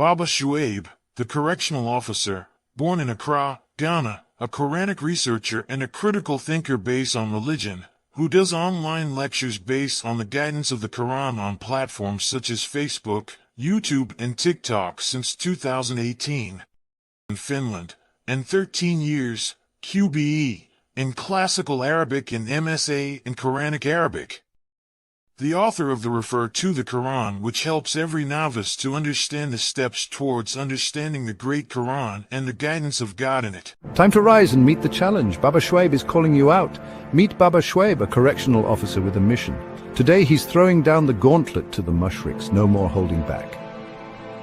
Baba Shuaib, the correctional officer, born in Accra, Ghana, a Quranic researcher and a critical thinker based on religion, who does online lectures based on the guidance of the Quran on platforms such as Facebook, YouTube and TikTok since 2018. In Finland, and 13 years, QBE, in Classical Arabic and MSA in Quranic Arabic. The author of the Refer to the Quran, which helps every novice to understand the steps towards understanding the great Quran and the guidance of God in it. Time to rise and meet the challenge. Baba Shuaib is calling you out. Meet Baba Shuaib, a correctional officer with a mission. Today he's throwing down the gauntlet to the mushriks, no more holding back.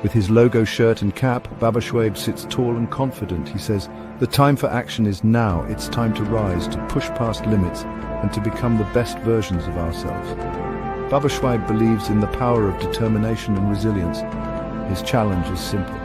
With his logo shirt and cap, Baba Shuaib sits tall and confident. He says, the time for action is now. It's time to rise, to push past limits, and to become the best versions of ourselves. Baba Shuaib believes in the power of determination and resilience. His challenge is simple.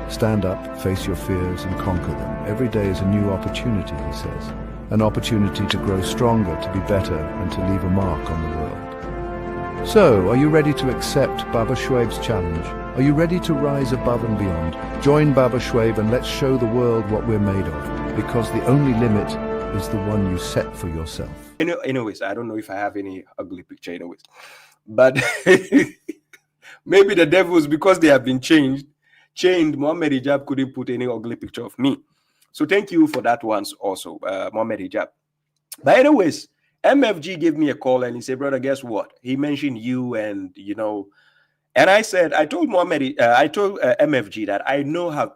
Stand up, face your fears, and conquer them. Every day is a new opportunity, he says. An opportunity to grow stronger, to be better, and to leave a mark on the world. So, are you ready to accept Baba Shuaib's challenge? Are you ready to rise above and beyond? Join Baba Shuaib and let's show the world what we're made of, because the only limit is the one you set for yourself. Anyways, I don't know if I have any ugly picture anyways, but maybe the devils, because they have been chained, Muhammad Hijab couldn't put any ugly picture of me. So thank you for that once also, Muhammad Hijab. But anyways, MFG gave me a call and he said, brother, guess what? He mentioned you and, and I said, I told MFG that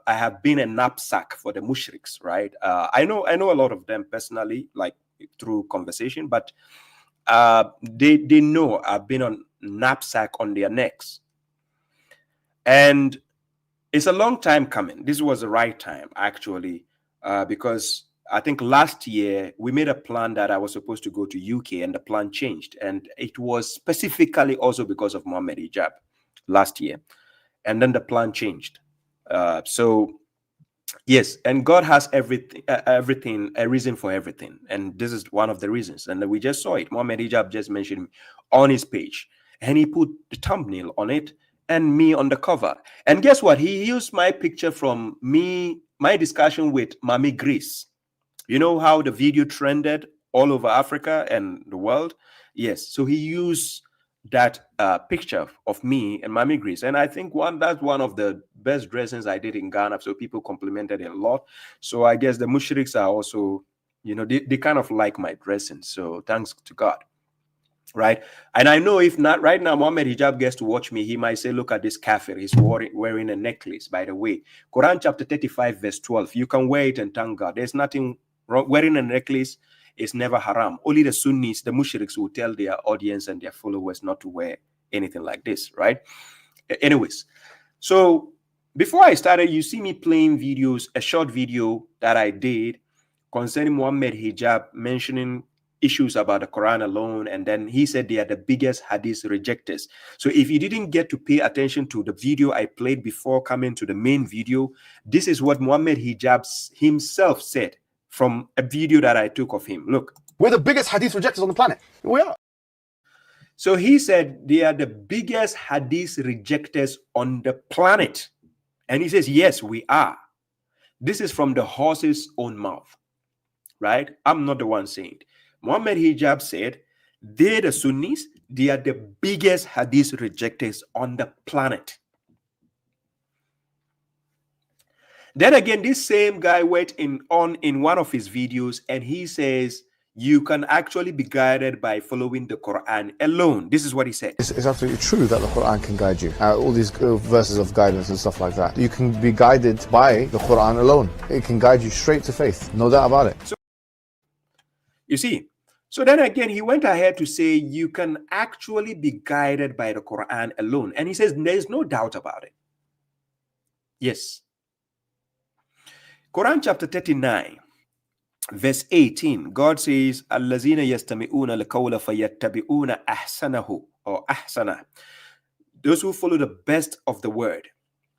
I have been a knapsack for the mushriks, right? I know a lot of them personally, like through conversation, but they know I've been on knapsack on their necks. And it's a long time coming. This was the right time, actually, because I think last year we made a plan that I was supposed to go to UK and the plan changed. And it was specifically also because of Muhammad Hijab last year. And then the plan changed. So yes, and God has everything, a reason for everything. And this is one of the reasons. And we just saw it. Muhammad Hijab just mentioned on his page. And he put the thumbnail on it and me on the cover. And guess what? He used my picture from my discussion with Mami Greece. You know how the video trended all over Africa and the world? Yes. So he used that picture of me and Mami Greece. And I think that's one of the best dressings I did in Ghana. So people complimented it a lot. So I guess the mushriks are also, they kind of like my dressing. So thanks to God. Right. And I know if not right now, Muhammad Hijab gets to watch me, he might say, look at this kafir. He's wearing a necklace, by the way. Quran chapter 35, verse 12. You can wear it and thank God. There's nothing wrong. Wearing a necklace is never haram. Only the Sunnis, the mushriks, will tell their audience and their followers not to wear anything like this, right? Anyways, so before I started, you see me playing videos, a short video that I did concerning Muhammad Hijab, mentioning issues about the Quran alone, and then he said they are the biggest hadith rejectors. So if you didn't get to pay attention to the video I played before coming to the main video, this is what Muhammad Hijab himself said from a video that I took of him. Look. We're the biggest hadith rejectors on the planet. We are. So he said they are the biggest hadith rejectors on the planet. And he says, yes, we are. This is from the horse's own mouth, right? I'm not the one saying it. Muhammad Hijab said, they're the Sunnis, they are the biggest hadith rejectors on the planet. Then again, this same guy went in one of his videos and he says, you can actually be guided by following the Quran alone. This is what he said. It's absolutely true that the Quran can guide you. All these verses of guidance and stuff like that. You can be guided by the Quran alone. It can guide you straight to faith. No doubt about it. So, you see, so then again, he went ahead to say you can actually be guided by the Quran alone. And he says there's no doubt about it. Yes. Quran chapter 39, verse 18, God says, Allazina yastami'una al-qawla fayattabi'una ahsanahu or ahsana. Those who follow the best of the word.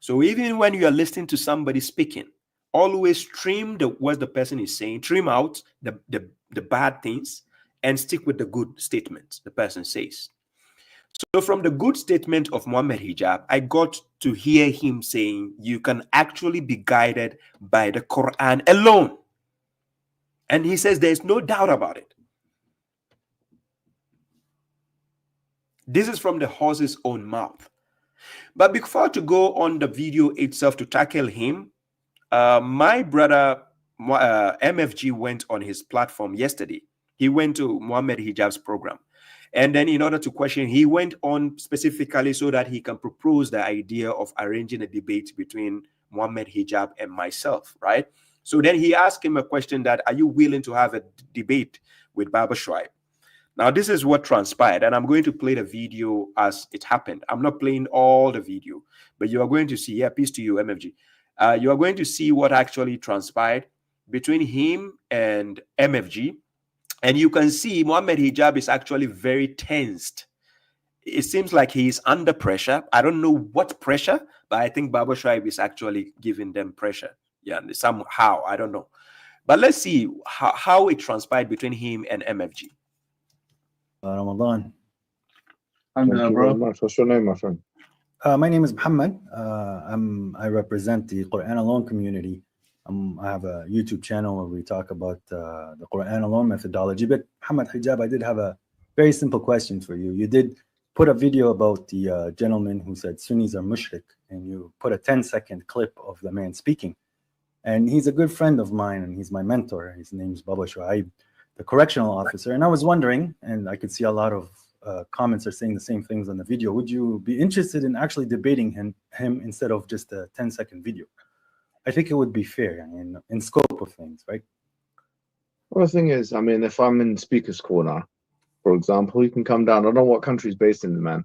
So even when you are listening to somebody speaking, always trim what the person is saying, trim out the bad things, and stick with the good statements the person says. So from the good statement of Muhammad Hijab, I got to hear him saying you can actually be guided by the Quran alone. And he says there's no doubt about it. This is from the horse's own mouth. But before to go on the video itself to tackle him, my brother MFG went on his platform yesterday. He went to Muhammad Hijab's program. And then in order to question, he went on specifically so that he can propose the idea of arranging a debate between Muhammad Hijab and myself, right? So then he asked him a question that, are you willing to have a debate with Baba Shuaib? Now, this is what transpired, and I'm going to play the video as it happened. I'm not playing all the video, but you are going to see, yeah, peace to you, MFG. You are going to see what actually transpired between him and MFG. And you can see Muhammad Hijab is actually very tensed. It seems like he is under pressure. I don't know what pressure, but I think Baba Shuaib is actually giving them pressure. Yeah, somehow, I don't know. But let's see how it transpired between him and MFG. Ramadan. Bro. What's your name, my friend? My name is Muhammad. I represent the Quran Alone community. I have a YouTube channel where we talk about the Quran Alone methodology. But Muhammad Hijab, I did have a very simple question for you. You did put a video about the gentleman who said Sunnis are mushrik, and you put a 10-second clip of the man speaking. And he's a good friend of mine, and he's my mentor. His name's Baba Shuaib, the correctional officer. And I was wondering, and I could see a lot of comments are saying the same things on the video. Would you be interested in actually debating him instead of just a 10-second video? I think it would be fair in scope of things, right? Well, the thing is, I mean, if I'm in speaker's corner, for example, you can come down. I don't know what country he's based in, the man.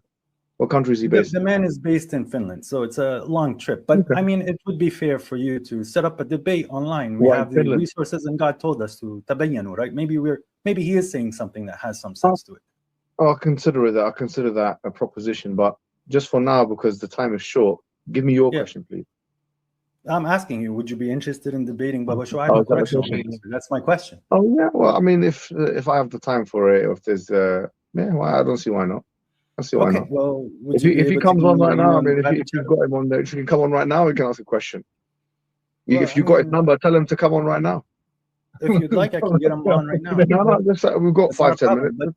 What country is he based in? The man is based in Finland, so it's a long trip. But okay. I mean, it would be fair for you to set up a debate online. We have the resources, and God told us to tabayyanu, right? Maybe he is saying something that has some sense to it. I'll consider that. I'll consider that a proposition. But just for now, because the time is short, give me your question, please. I'm asking you, would you be interested in debating Baba Shuaib? That's my question. Oh yeah, well, I mean, if I have the time for it, or if there's well, I don't see why not. I see why not. Well, if he comes on right now, I mean, if you've got him on there, if you can come on right now, we can ask a question. Well, if you got his number, tell him to come on right now. If you'd like, I can get him on right now. We've got 5-10 minutes. But...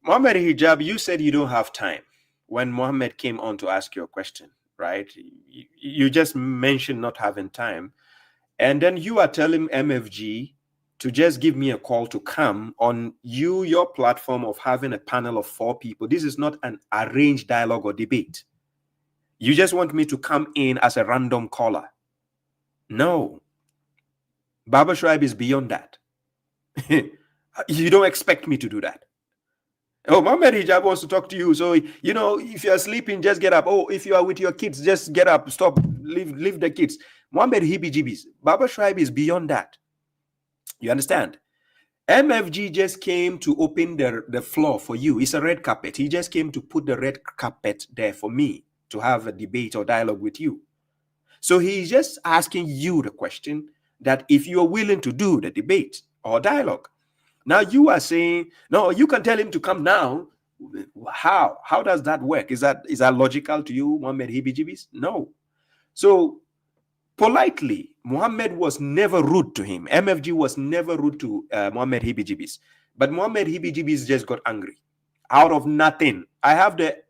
Muhammad Hijab, you said you don't have time when Muhammad came on to ask your question. Right? You just mentioned not having time. And then you are telling MFG to just give me a call to come on your platform of having a panel of 4 people. This is not an arranged dialogue or debate. You just want me to come in as a random caller. No. Baba Shuaib is beyond that. You don't expect me to do that. Oh, Muhammad Hijab wants to talk to you. So, you know, if you're sleeping, just get up. Oh, if you are with your kids, just get up. Stop. Leave the kids. Muhammad Hibijibis. Baba Shuaib is beyond that. You understand? MFG just came to open the floor for you. It's a red carpet. He just came to put the red carpet there for me to have a debate or dialogue with you. So he's just asking you the question that if you're willing to do the debate or dialogue. Now you are saying, no, you can tell him to come now. How? How does that work? Is that logical to you, Muhammad Hibijibis? No. So politely, Muhammad was never rude to him. MFG was never rude to Muhammad Hibijibis. But Muhammad Hibijibis just got angry out of nothing. I have the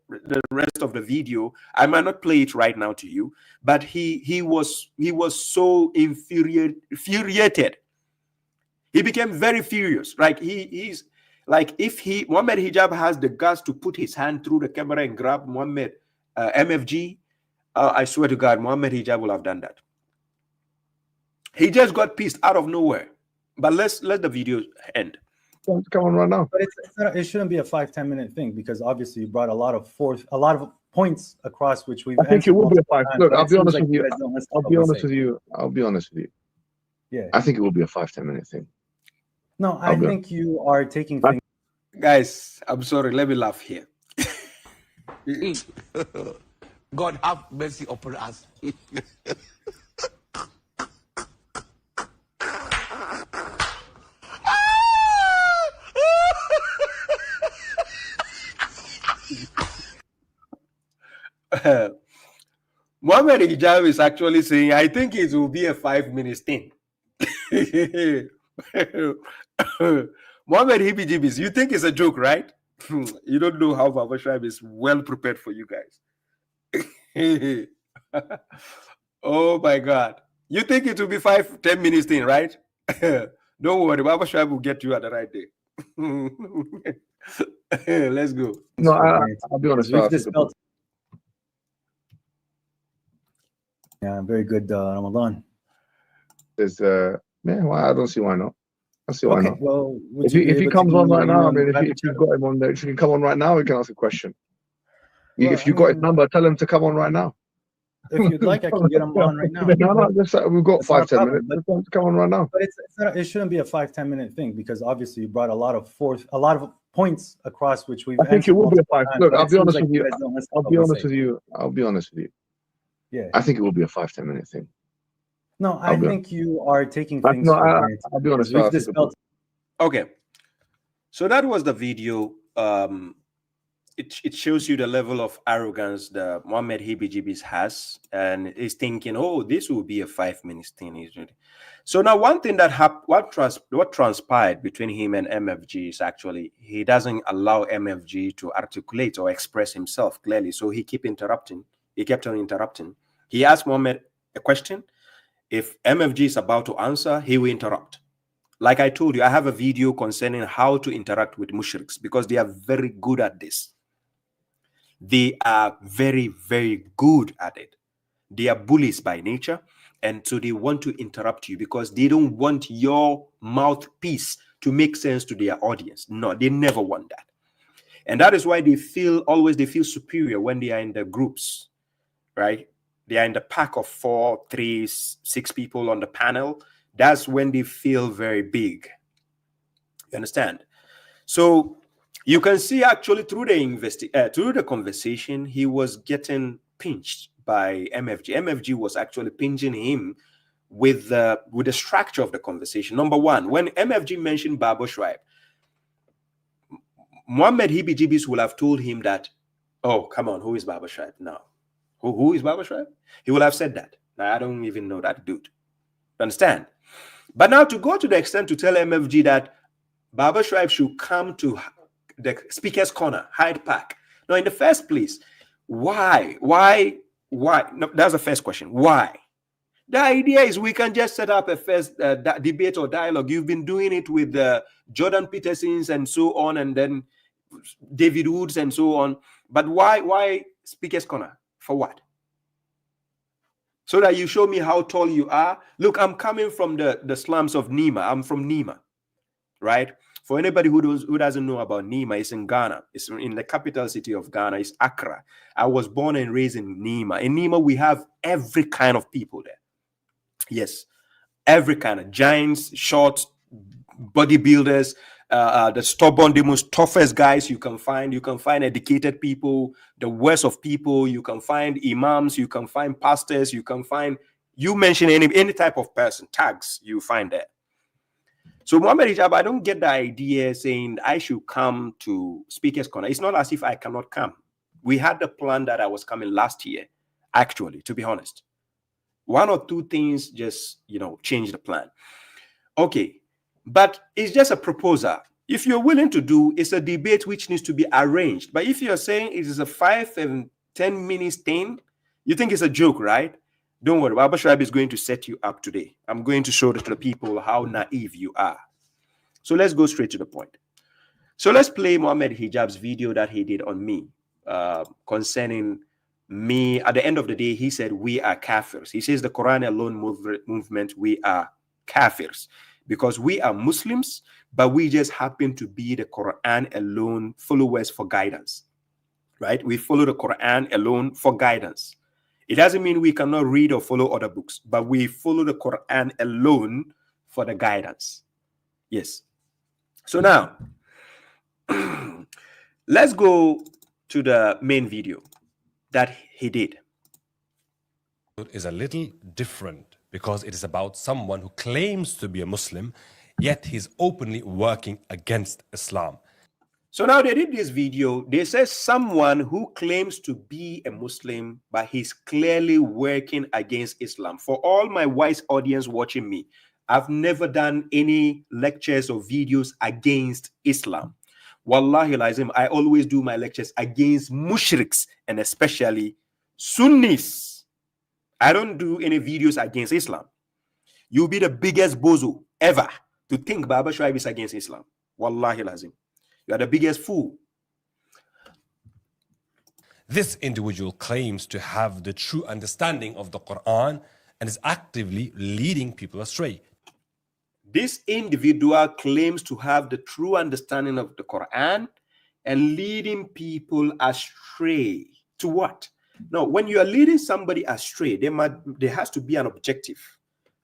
rest of the video. I might not play it right now to you, but he was so infuriated. He became very furious. Like he's like, if Muhammad Hijab has the guts to put his hand through the camera and grab Muhammad MFG, I swear to God, Muhammad Hijab will have done that. He just got pissed out of nowhere. But let the video end. Come on right now. But it shouldn't be a 5-10 minute thing, because obviously you brought a lot of points across which we've. I think it will be a 5. Look, I'll be honest with you. I'll be honest with you. Yeah. I think it will be a 5-10 minute thing. No, I think you are taking things. Guys, I'm sorry. Let me laugh here. God have mercy upon us. Muhammad Hijab is actually saying, I think it will be a 5-minute thing. Muhammad Hibijibis, you think it's a joke, right? You don't know how Baba Shuaib is well prepared for you guys. Oh my God. You think it will be 5-10 minutes thing, right? Don't worry, Baba Shuaib will get you at the right day. Let's go. No, I'll be honest. We've dispelled. Yeah, very good Ramadan. There's well, I don't see why not. I see why Okay, not. well, If he comes on right now, I mean, if you've got him on there, if you can come on right now, we can ask a question. Well, if you've got his number, tell him to come on right now. If you'd like, I can get him on right now. We've got It's not a 5-10 problem, minutes. Tell him to come on right now. But it's not, it shouldn't be a 5-10 minute thing, because obviously you brought a lot of points across which we've. I think it will be a 5. Look, I'll be honest with you. I'll be honest with you. Yeah. I think it will be a 5-10 minute thing. No, I think you are taking things. No, I'll be honest. Okay, so that was the video. It shows you the level of arrogance that Muhammad Hibijibis has, and is thinking, oh, this will be a 5-minute thing. So now, one thing that what transpired between him and MFG is actually he doesn't allow MFG to articulate or express himself clearly. So he kept on interrupting. He asked Muhammad a question. If MFG is about to answer, he will interrupt. Like I told you, I have a video concerning how to interact with mushriks, because they are very good at this. They are very, very good at it. They are bullies by nature, and so they want to interrupt you because they don't want your mouthpiece to make sense to their audience. No, they never want that. And that is why they feel superior when they are in the groups, right? They are in the pack of 4, 3, 6 people on the panel. That's when they feel very big. You understand? So you can see actually through the conversation, he was getting pinched by MFG. MFG was actually pinching him with the structure of the conversation. Number one, when MFG mentioned Baba Shuaib, Muhammad Hibijibis will have told him that, oh, come on, who is Baba Shuaib now? Who is Baba Shuaib? He will have said that. Now, I don't even know that dude. Understand? But now to go to the extent to tell MFG that Baba Shuaib should come to the speaker's corner, Hyde Park. Now, in the first place, why? No, that's the first question. Why? The idea is we can just set up a first debate or dialogue. You've been doing it with Jordan Petersons and so on, and then David Woods and so on. But why speaker's corner? For what? So that you show me how tall you are. Look, I'm coming from the slums of Nima. I'm from Nima, right? For anybody who doesn't know about Nima, it's in Ghana. It's in the capital city of Ghana. It's Accra. I was born and raised in Nima. In Nima, we have every kind of people there. Yes, every kind of giants, short, bodybuilders, the stubborn, the most toughest guys you can find. You can find educated people, the worst of people. You can find imams. You can find pastors. You can find, you mention any type of person, tags you find there. So Muhammad Hijab, I don't get the idea saying I should come to Speaker's Corner. It's not as if I cannot come. We had the plan that I was coming last year, actually, to be honest. 1 or 2 things just, change the plan. Okay. But it's just a proposal. If you're willing to do, it's a debate which needs to be arranged. But if you're saying it is a 5 and 10 minutes thing, you think it's a joke, right? Don't worry. Baba Shuaib is going to set you up today. I'm going to show to the people how naive you are. So let's go straight to the point. So let's play Muhammad Hijab's video that he did on me concerning me. At the end of the day, he said, we are kafirs. He says the Quran alone movement, we are kafirs. Because we are Muslims, but we just happen to be the Quran alone followers for guidance, right? We follow the Quran alone for guidance. It doesn't mean we cannot read or follow other books, but we follow the Quran alone for the guidance. Yes. So now, let's go to the main video that he did. It is a little different, because it is about someone who claims to be a Muslim, yet he's openly working against Islam. So now they did this video. They said someone who claims to be a Muslim, but he's clearly working against Islam. For all my wise audience watching me, I've never done any lectures or videos against Islam. Wallahi lazim, I always do my lectures against mushriks and especially Sunnis. I don't do any videos against Islam. You'll be the biggest bozo ever to think Baba Shuaib is against Islam. Wallahi lazim. You are the biggest fool. This individual claims to have the true understanding of the Quran and is actively leading people astray. This individual claims to have the true understanding of the Quran and leading people astray. To what? Now, when you are leading somebody astray, there has to be an objective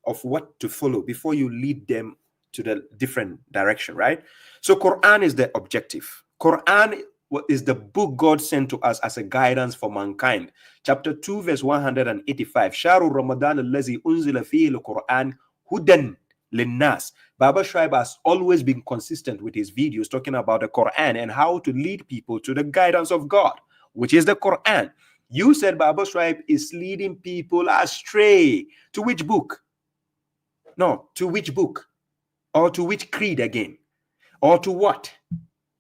of what to follow before you lead them to the different direction, right? So Quran is the objective. Quran is the book God sent to us as a guidance for mankind. Chapter 2, verse 185. Sharu Ramadan allazi unzila fihi al-Quran hudan linnas. Baba Shuaib has always been consistent with his videos talking about the Quran and how to lead people to the guidance of God, which is the Quran. You said Baba Shuaib is leading people astray. To which book? No, to which book? Or to which creed again? Or to what?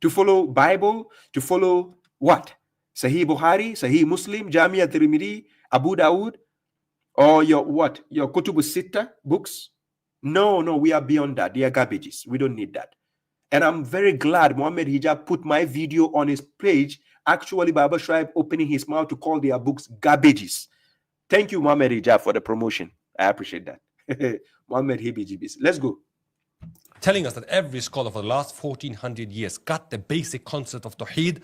To follow Bible? To follow what? Sahih Bukhari, Sahih Muslim, Jamia Tirmidhi, Abu Dawood? Or your what? Your Kutubu Sitta books? No, we are beyond that. They are garbages. We don't need that. And I'm very glad Muhammad Hijab put my video on his page. Actually, Baba Shuaib opening his mouth to call their books garbages. Thank you, Muhammad Hijab, for the promotion. I appreciate that. Muhammad Hibijibis. Let's go. Telling us that every scholar for the last 1400 years got the basic concept of Tawheed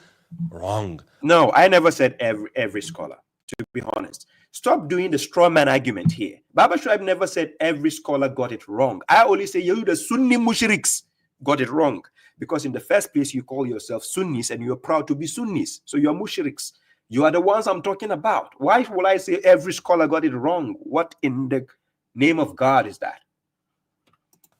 wrong. No, I never said every scholar, to be honest. Stop doing the straw man argument here. Baba Shuaib never said every scholar got it wrong. I only say you, the Sunni mushriks, got it wrong. Because in the first place, you call yourself Sunnis and you're proud to be Sunnis. So you're mushriks. You are the ones I'm talking about. Why will I say every scholar got it wrong? What in the name of God is that?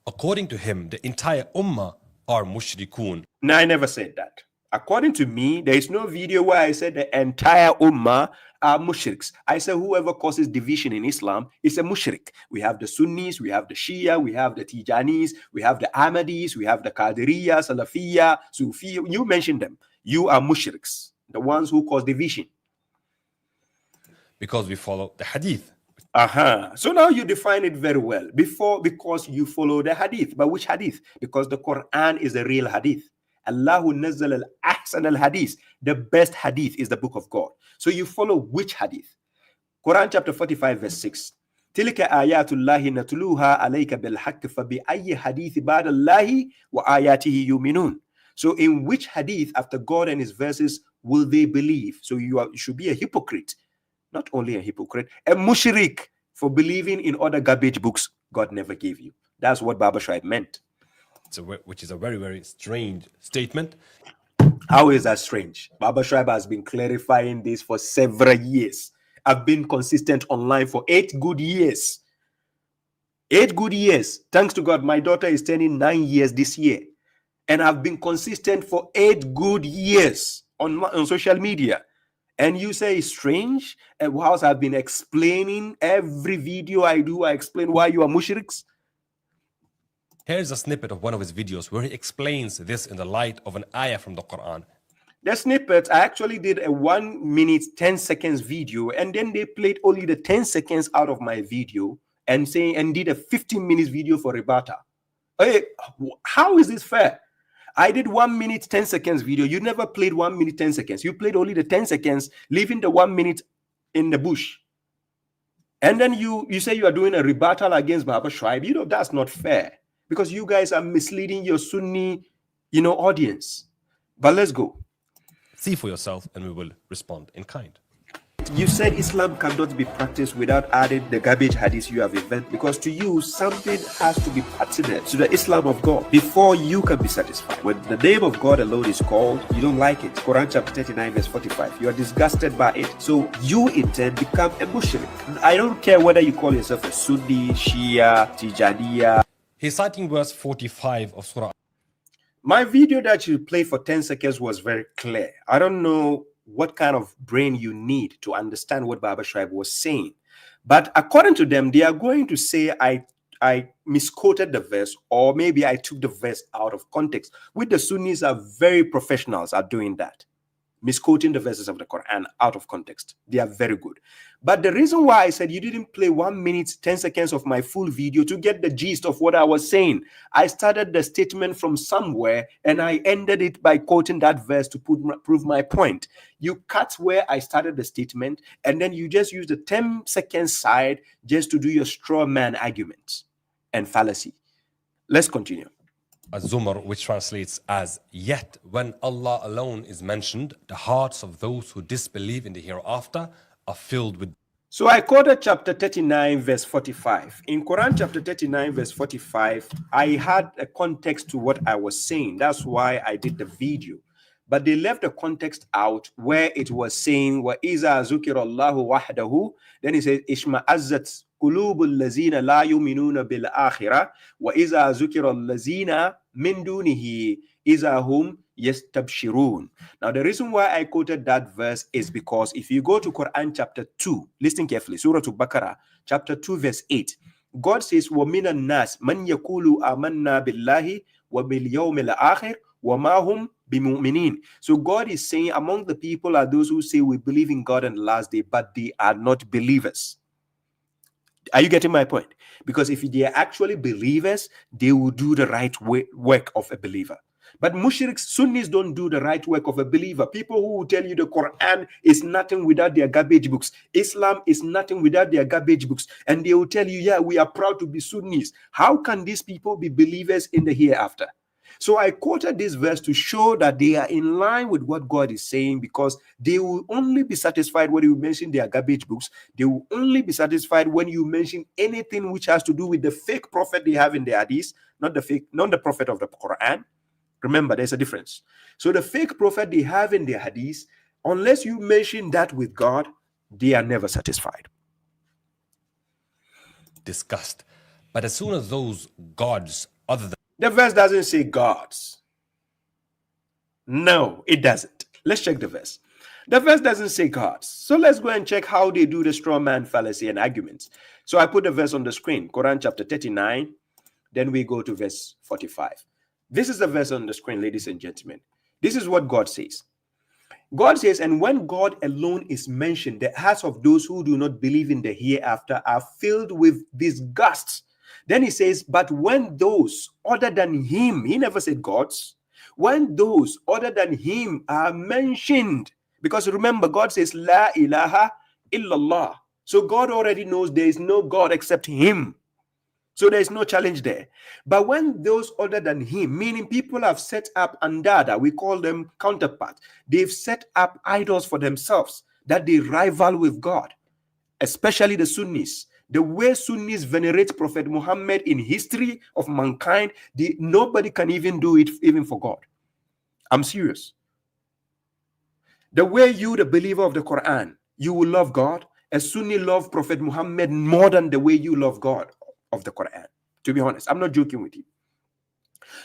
According to him, the entire ummah are mushrikun. No, I never said that. According to me, there is no video where I said the entire ummah are mushriks. I said whoever causes division in Islam is a mushrik. We have the Sunnis, we have the Shia, we have the Tijanis, we have the Ahmadis, we have the Qadiriyya, Salafiyya, Sufi. You mentioned them. You are mushriks, the ones who cause division. Because we follow the hadith. So now you define it very well. Because you follow the hadith. But which hadith? Because the Quran is the real hadith. Allahu nazzal al-ahsan al-hadith. The best hadith is the book of God. So you follow which hadith? Quran chapter 45 verse 6. Tilka ayatullahi natluha alayka bil haqq fa bi ayyi hadith ba'da Allahi wa ayatihi yu'minun. So in which hadith after God and his verses will they believe? So you should be a hypocrite. Not only a hypocrite, a mushrik for believing in other garbage books God never gave you. That's what Baba Shuaib meant. Which is a very, very strange statement. How is that strange? Baba Shuaib has been clarifying this for several years. I've been consistent online for 8 good years. 8 good years. Thanks to God, my daughter is turning 9 years this year. And I've been consistent for 8 good years on social media. And you say it's strange? And whilst I've been explaining every video I do, I explain why you are mushriks. Here's a snippet of one of his videos where he explains this in the light of an ayah from the Quran. The snippet, I actually did a 1 minute, 10 seconds video, and then they played only the 10 seconds out of my video and did a 15 minutes video for rebuttal. Hey, how is this fair? I did 1 minute, 10 seconds video. You never played 1 minute, 10 seconds. You played only the 10 seconds, leaving the 1 minute in the bush. And then you say you are doing a rebuttal against Baba Shuaib. You know, that's not fair because you guys are misleading your Sunni, audience. But let's go. See for yourself and we will respond in kind. You said Islam cannot be practiced without adding the garbage hadith you have invented, because to you, something has to be pertinent to the Islam of God before you can be satisfied. When the name of God alone is called, you don't like it. Quran chapter 39 verse 45. You are disgusted by it. So you in turn become a mushrik. I don't care whether you call yourself a Sunni, Shia, Tijaniya. He's citing verse 45 of Surah. My video that you played for 10 seconds was very clear. I don't know what kind of brain you need to understand what Baba Shuaib was saying. But according to them, they are going to say I misquoted the verse, or maybe I took the verse out of context. Which the Sunnis are very professionals at doing that. Misquoting the verses of the Quran out of context. They are very good. But the reason why I said you didn't play 1 minute, 10 seconds of my full video to get the gist of what I was saying, I started the statement from somewhere and I ended it by quoting that verse to prove my point. You cut where I started the statement and then you just use the 10-second side just to do your straw man arguments and fallacy. Let's continue. Az-Zumar, which translates as, yet when Allah alone is mentioned, the hearts of those who disbelieve in the hereafter are filled with. So I quoted chapter 39 verse 45. In Quran chapter 39 verse 45, I had a context to what I was saying. That's why I did the video. But they left the context out where it was saying, wa iza zukirallahu wahdahu, then it says, ishma'azzat qulubul lazina la yu'minuna bil akhirah, wa iza zukiral lazina min dunihi iza hum yastabshirun. Now the reason why I quoted that verse is because if you go to Quran chapter 2, listen carefully, Surah Al-Baqarah, chapter 2 verse 8, God says, wa minan nas man yakulu amanna billahi wa bil yawmil akhir wa ma hum bimu'minin. So God is saying among the people are those who say we believe in God and the last day, but they are not believers. Are you getting my point? Because if they are actually believers, they will do the right work of a believer. But mushriks, Sunnis don't do the right work of a believer. People who will tell you the Quran is nothing without their garbage books. Islam is nothing without their garbage books. And they will tell you, yeah, we are proud to be Sunnis. How can these people be believers in the hereafter? So I quoted this verse to show that they are in line with what God is saying, because they will only be satisfied when you mention their garbage books. They will only be satisfied when you mention anything which has to do with the fake prophet they have in their hadith, not the prophet of the Quran. Remember, there's a difference. So the fake prophet they have in their hadith, unless you mention that with God, they are never satisfied. Disgust. But as soon as those gods other than the verse doesn't say gods. No, it doesn't. Let's check the verse. The verse doesn't say gods. So let's go and check how they do the straw man fallacy and arguments. So I put the verse on the screen, Quran chapter 39. Then we go to verse 45. This is the verse on the screen, ladies and gentlemen. This is what God says. God says, and when God alone is mentioned, the hearts of those who do not believe in the hereafter are filled with disgust. Then he says, but when those other than him, he never said gods, when those other than him are mentioned, because remember, God says, La ilaha illallah. So God already knows there is no God except him. So there is no challenge there. But when those other than him, meaning people have set up andada, we call them counterparts, they've set up idols for themselves that they rival with God, especially the Sunnis. The way Sunnis venerate Prophet Muhammad in history of mankind, nobody can even do it even for God. I'm serious. The way you, the believer of the Quran, you will love God, a Sunni love Prophet Muhammad more than the way you love God of the Quran. To be honest, I'm not joking with you.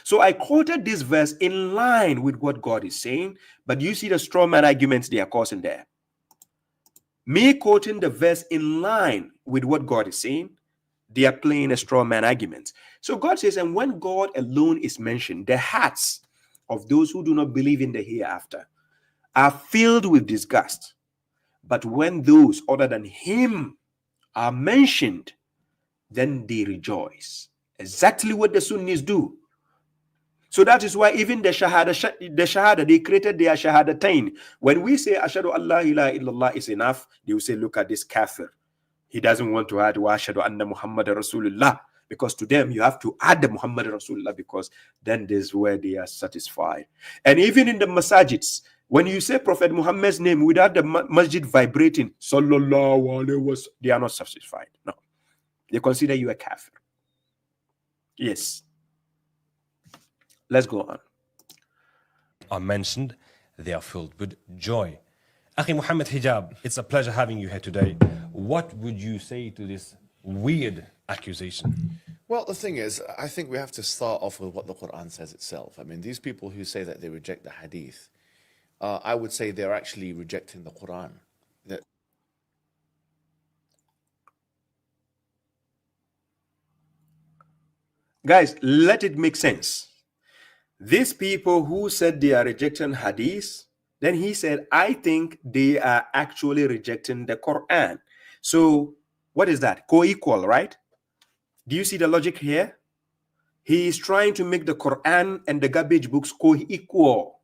So I quoted this verse in line with what God is saying, but you see the straw man arguments they are causing there. Me quoting the verse in line with what God is saying, they are playing a straw man argument. So God says, and when God alone is mentioned, the hearts of those who do not believe in the hereafter are filled with disgust. But when those other than him are mentioned, then they rejoice. Exactly what the Sunnis do. So that is why even the Shahada, they created their Shahadatain. When we say Ashadu Allah ilaha illallah is enough, they will say, look at this kafir. He doesn't want to add wa Ashadu anna Muhammad Rasulullah. Because to them, you have to add the Muhammad Rasulullah, because then this is where they are satisfied. And even in the masajids, when you say Prophet Muhammad's name without the masjid vibrating, sallallahu alaihi wasallam, they are not satisfied. No. They consider you a kafir. Yes. Let's go on. are mentioned, they are filled with joy. Akhi Muhammad Hijab, it's a pleasure having you here today. What would you say to this weird accusation? Well, the thing is, I think we have to start off with what the Quran says itself. I mean, these people who say that they reject the hadith, I would say they're actually rejecting the Quran. Guys, let it make sense. These people who said they are rejecting hadith, then he said, I think they are actually rejecting the Quran. So what is that? Co-equal, right? Do you see the logic here? He is trying to make the Quran and the garbage books co-equal.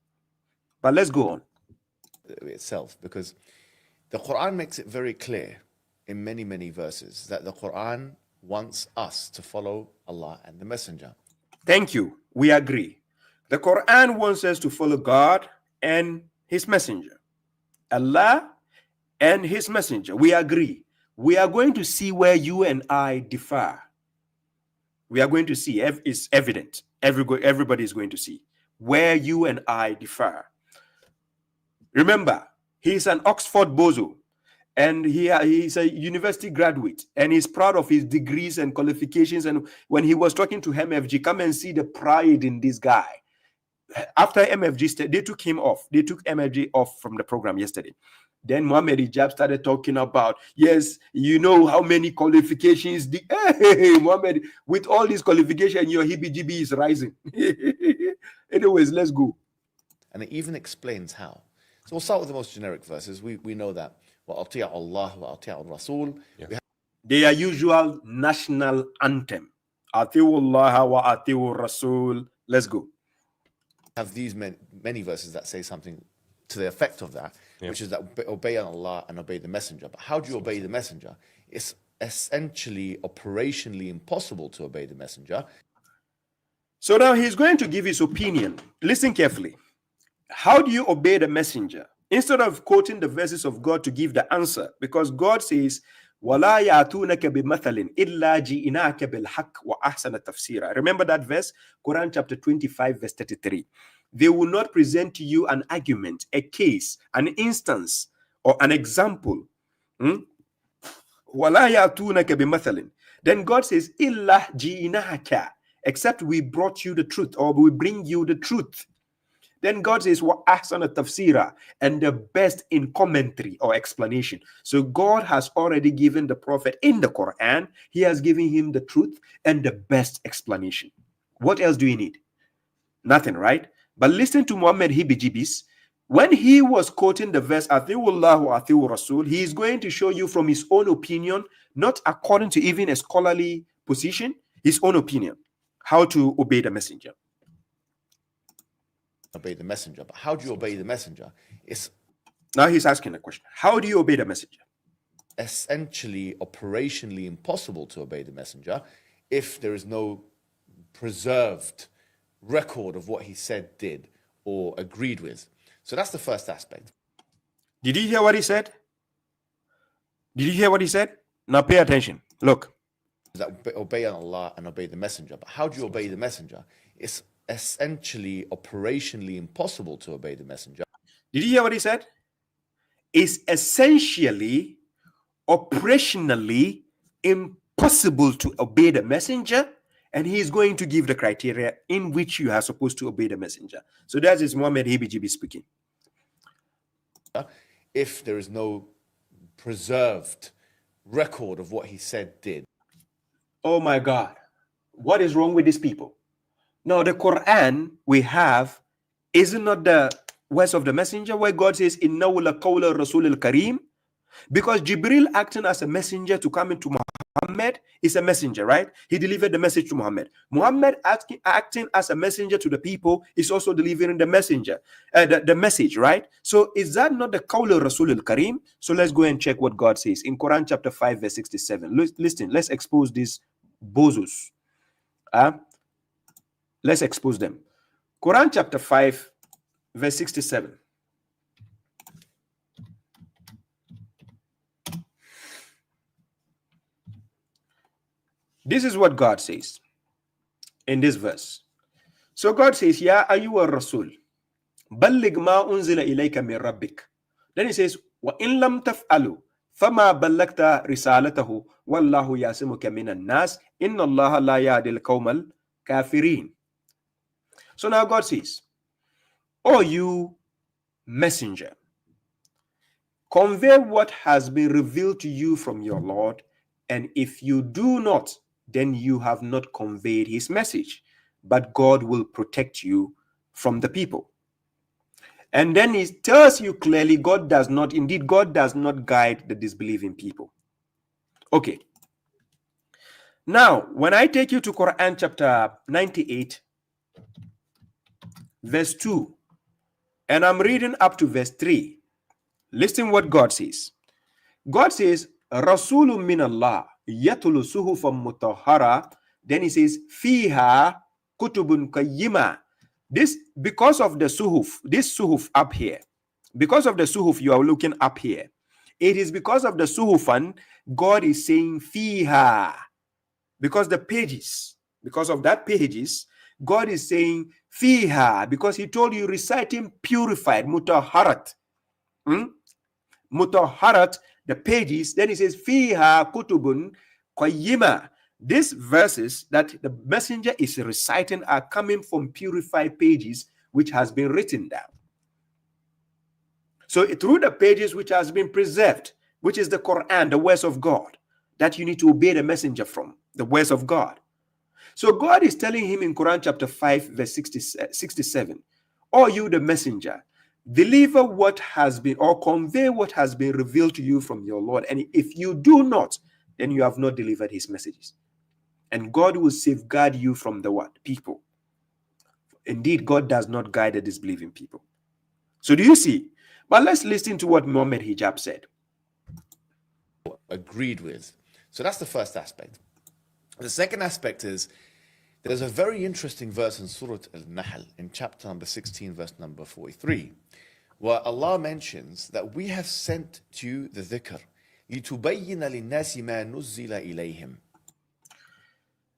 But let's go on. Itself, because the Quran makes it very clear in many, many verses that the Quran wants us to follow Allah and the Messenger. Thank you. We agree. The Quran wants us to follow God and His Messenger. Allah and His Messenger. We agree. We are going to see where you and I differ. We are going to see. It's evident. Everybody is going to see where you and I differ. Remember, he's an Oxford bozo, and he's a university graduate, and he's proud of his degrees and qualifications. And when he was talking to MFG, come and see the pride in this guy. After MFG, they took him off. They took MFG off from the program yesterday. Then Muhammad Hijab started talking about, yes, you know how many qualifications. Hey, Muhammad, with all these qualifications, your HBGB is rising. Anyways, let's go. And it even explains how. So we'll start with the most generic verses. We know that. وَأَطِيعُ اللَّهَ وَأَطِيعُ الرَّسُولِ. Their usual national anthem. أَطِيعُ اللَّهَ وَأَطِيعُ الرَّسُولِ. Let's go. Have these many verses that say something to the effect of that, which is that obey Allah and obey the Messenger. But how do you obey the Messenger? It's essentially operationally impossible to obey the Messenger. So now he's going to give his opinion. Listen carefully. How do you obey the Messenger? Instead of quoting the verses of God to give the answer, because God says, وَلَا يَأْتُونَكَ بِمَثَلٍ إِلَّا جِئِنَاكَ بِالْحَقِّ وَأَحْسَنَ تَفْسِيرًا. Remember that verse? Quran chapter 25, verse 33. They will not present to you an argument, a case, an instance, or an example. وَلَا يَأْتُونَكَ بِمَثَلٍ. Then God says, إِلَّا جِئِنَاكَ, except we brought you the truth, or we bring you the truth. Then God says, وَأَحْسَنَ تَفْسِيرًا, and the best in commentary or explanation. So God has already given the prophet in the Quran, he has given him the truth and the best explanation. What else do you need? Nothing, right? But listen to Muhammad Hibijibis. When he was quoting the verse, أَطِيعُ اللَّهُ وَأَطِيعُ الرَّسُولِ, he is going to show you from his own opinion, not according to even a scholarly position, his own opinion, how to obey the Messenger. Obey the Messenger. But how do you obey the Messenger? It's now he's asking a question. How do you obey the Messenger? Essentially operationally impossible to obey the Messenger if there is no preserved record of what he said, did, or agreed with. So that's the first aspect. Did you hear what he said? Did you hear what he said? Now pay attention. Look. That obey Allah and obey the Messenger. But how do you obey the Messenger? It's essentially operationally impossible to obey the Messenger. Did you hear what he said? It's essentially operationally impossible to obey the Messenger, and he is going to give the criteria in which you are supposed to obey the Messenger. So that is Muhammad Hibijibis speaking. If there is no preserved record of what he said, did. Oh my God. What is wrong with these people? Now, the Quran we have is not the words of the Messenger where God says, إِنَّهُ لَقَوْلَ الرَّسُولِ الْكَرِيمِ, because Jibril acting as a messenger to come into Muhammad is a messenger, right? He delivered the message to Muhammad. Muhammad acting as a messenger to the people is also delivering the messenger, the message, right? So is that not the Qawl al-Rasul al-Karim? So let's go and check what God says in Quran chapter 5 verse 67. Listen, let's expose these bozos. Let's expose them. Quran chapter 5 verse 67. This is what God says in this verse. So God says, Ya ayyuha rasul, balligh ma unzila ilayka min rabbik. Then he says, Wa in lam taf'alu, فما بلغت رسالته والله يعصمك من الناس إن الله لا يهدي القوم الكافرين. So now God says, "O you messenger, convey what has been revealed to you from your Lord, and if you do not, then you have not conveyed his message, but God will protect you from the people." And then he tells you clearly, God does not guide the disbelieving people. Okay. Now, when I take you to Quran chapter 98, verse 2, and I'm reading up to verse 3, listen what God says. God says, Rasulun min Allah, yatulu suhufan mutahhara. Then he says, Fiha kutubun qayyima. This, because of the suhuf, this suhuf up here, because of the suhuf you are looking up here, it is because of the suhufan, God is saying Fiha. Because the pages, because of that pages, God is saying Fiha, because he told you reciting purified, mutahharat. Mutahharat, the pages. Then he says Fiha kutubun qayyima. These verses that the messenger is reciting are coming from purified pages which has been written down. So through the pages which has been preserved, which is the Quran, the words of God, that you need to obey the messenger from, the words of God. So God is telling him in Quran chapter 5 verse 67, "O you the messenger, deliver what has been, or convey what has been revealed to you from your Lord, and if you do not, then you have not delivered his messages. And God will safeguard you from the what? People. Indeed, God does not guide the disbelieving people." So do you see? But let's listen to what Muhammad Hijab said. Agreed with. So that's the first aspect. The second aspect is, there's a very interesting verse in Surah Al-Nahl, in chapter number 16, verse number 43, where Allah mentions that we have sent to you the dhikr, لِتُبَيِّنَ لِلنَّاسِ مَا نُزِّلَ إِلَيْهim.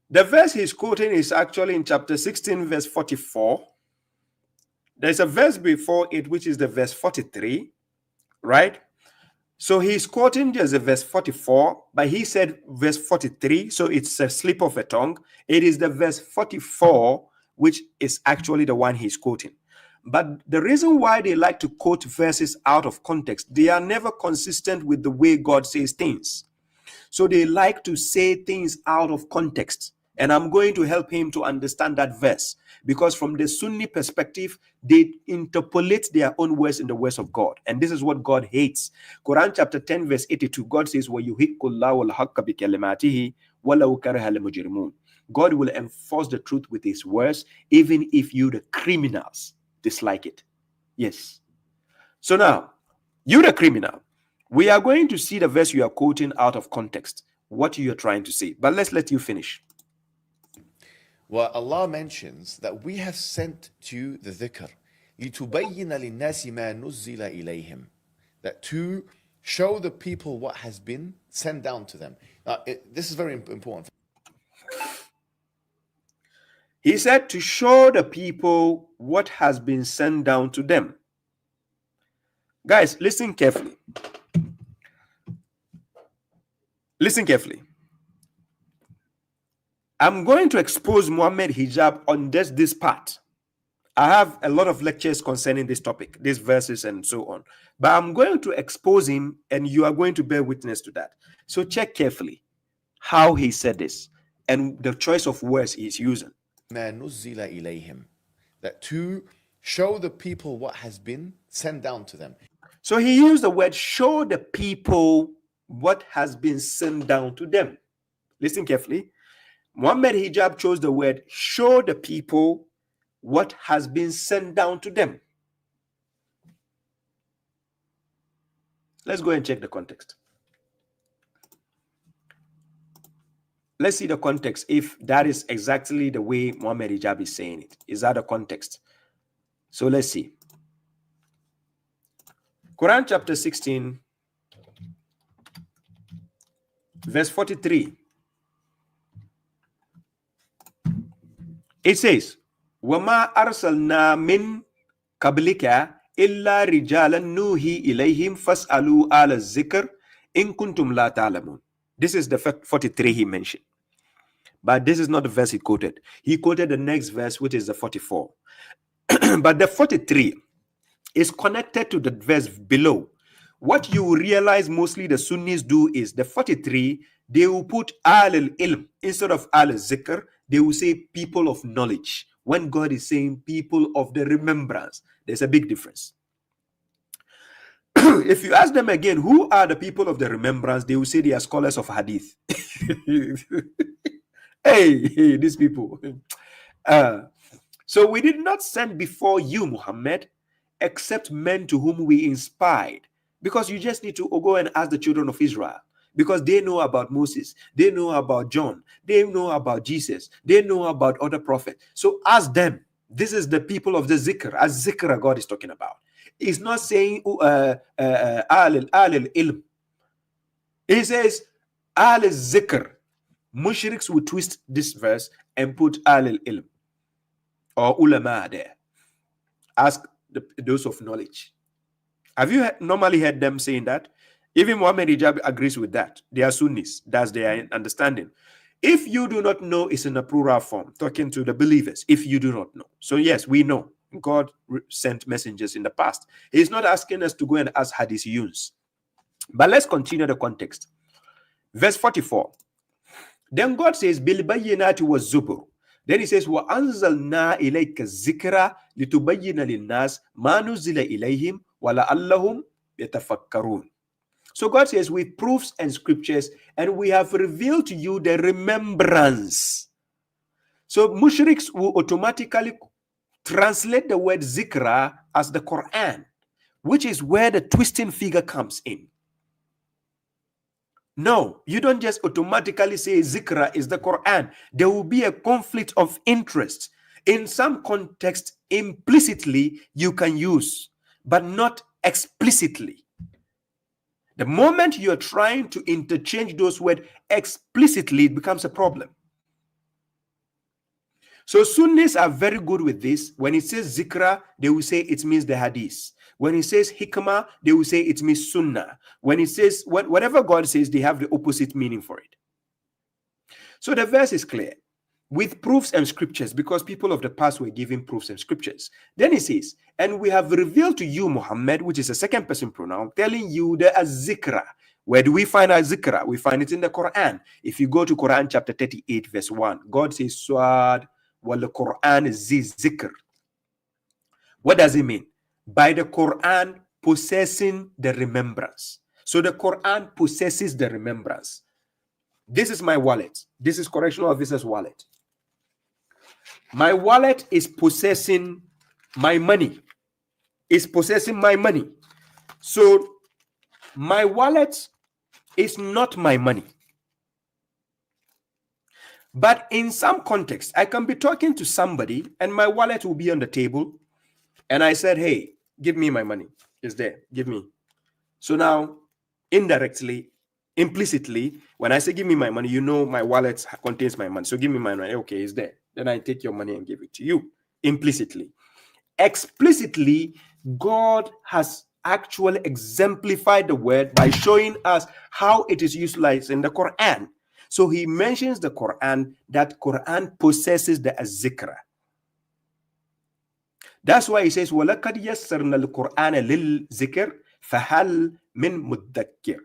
The verse he's quoting is actually in chapter 16, verse 44. There's a verse before it, which is the verse 43, right? So he's quoting just the verse 44, but he said verse 43, so it's a slip of a tongue. It is the verse 44, which is actually the one he's quoting. But the reason why they like to quote verses out of context, they are never consistent with the way God says things. So they like to say things out of context. And I'm going to help him to understand that verse, because from the Sunni perspective, they interpolate their own words in the words of God. And this is what God hates. Quran chapter 10, verse 82, God says, وَيُحِقُّ اللَّهُ الْحَقَّ بِكَلِمَاتِهِ وَلَوْ كَرِهَ الْمُجْرِمُونَ. God will enforce the truth with his words, even if you, the criminals, dislike it. Yes. So now, you, the criminal, we are going to see the verse you are quoting out of context, what you are trying to say. But let's let you finish. Where Allah mentions that we have sent to you the dhikr, لِتُبَيِّنَ لِلنَّاسِ مَا نُزِّلَ إِلَيْهim, that to show the people what has been sent down to them. Now, this is very important. He said to show the people what has been sent down to them. Guys, listen carefully. Listen carefully. I'm going to expose Muhammad Hijab on this part. I have a lot of lectures concerning this topic, these verses and so on. But I'm going to expose him, and you are going to bear witness to that. So check carefully how he said this and the choice of words he's using. مَا نُزِّلَ إِلَيْهim, that to show the people what has been sent down to them. So he used the word show the people what has been sent down to them. Listen carefully. Muhammad Hijab chose the word show the people what has been sent down to them. Let's go and check the context. Let's see the context, if that is exactly the way Muhammad Hijab is saying it. Is that the context? So let's see. Quran chapter 16, verse 43. It says, وَمَا أَرْسَلْنَا مِن قَبْلِكَ إِلَّا رِجَالًا نُوحِي إِلَيْهِمْ فَاسْأَلُوا أَهْلَ الذِّكْرِ In kuntum la ta'lamun. This is the 43 he mentioned. But this is not the verse he quoted. He quoted the next verse, which is the 44. But the 43 is connected to the verse below. What you realize mostly the Sunnis do is the 43, they will put al-ilm instead of al-zikr. They will say people of knowledge. When God is saying people of the remembrance, there's a big difference. If you ask them again, who are the people of the remembrance, they will say they are scholars of hadith. Hey, these people. So we did not send before you, Muhammad, except men to whom we inspired. Because you just need to go and ask the children of Israel. Because they know about Moses. They know about John. They know about Jesus. They know about other prophets. So ask them. This is the people of the zikr. As zikr God is talking about. He's not saying al-ilm. He says al-zikr. Mushriks will twist this verse and put al-ilm or ulama there. Ask those of knowledge. Have you normally heard them saying that? Even Muhammad Hijab agrees with that. They are Sunnis. That's their understanding. If you do not know, it's in a plural form, talking to the believers. If you do not know. So yes, we know. God sent messengers in the past. He's not asking us to go and ask hadithiyuns. But let's continue the context. Verse 44. Then God says, Bil bayyinati wa zubur. Then he says, Wa anzalna ilayka zikra litubayyina linnas ma nuzila ilayhim wa la'allahum yatafakkarun. So God says, with proofs and scriptures, and we have revealed to you the remembrance. So mushriks will automatically translate the word zikra as the Quran, which is where the twisting figure comes in. No, you don't just automatically say zikra is the Quran. There will be a conflict of interest. In some context, implicitly you can use, but not explicitly. The moment you're trying to interchange those words explicitly, it becomes a problem. So Sunnis are very good with this. When it says zikra, they will say it means the hadith. When it says hikmah, they will say it means sunnah. When it says, whatever God says, they have the opposite meaning for it. So the verse is clear. With proofs and scriptures, because people of the past were giving proofs and scriptures. Then he says, and we have revealed to you, Muhammad, which is a second person pronoun, telling you the zikra. Where do we find our zikra? We find it in the Quran. If you go to Quran chapter 38, verse 1, God says, Swad wal Quran zi zikr. What does it mean? By the Quran possessing the remembrance. So the Quran possesses the remembrance. This is my wallet. This is correctional officer's wallet. My wallet is possessing my money. It's possessing my money. So my wallet is not my money. But in some context, I can be talking to somebody and my wallet will be on the table. And I said, hey, give me my money. It's there. Give me. So now, indirectly, implicitly, when I say give me my money, you know my wallet contains my money. So give me my money. Okay, it's there. Then I take your money and give it to you. Implicitly. Explicitly, God has actually exemplified the word by showing us how it is utilized in the Quran. So he mentions the Quran, that Quran possesses the zikra. That's why he says, وَلَقَدْ يَسَّرْنَا الْقُرْآنَ لِلْذِكْرِ فَهَلْ مِنْ مُدَّكِّرٍ.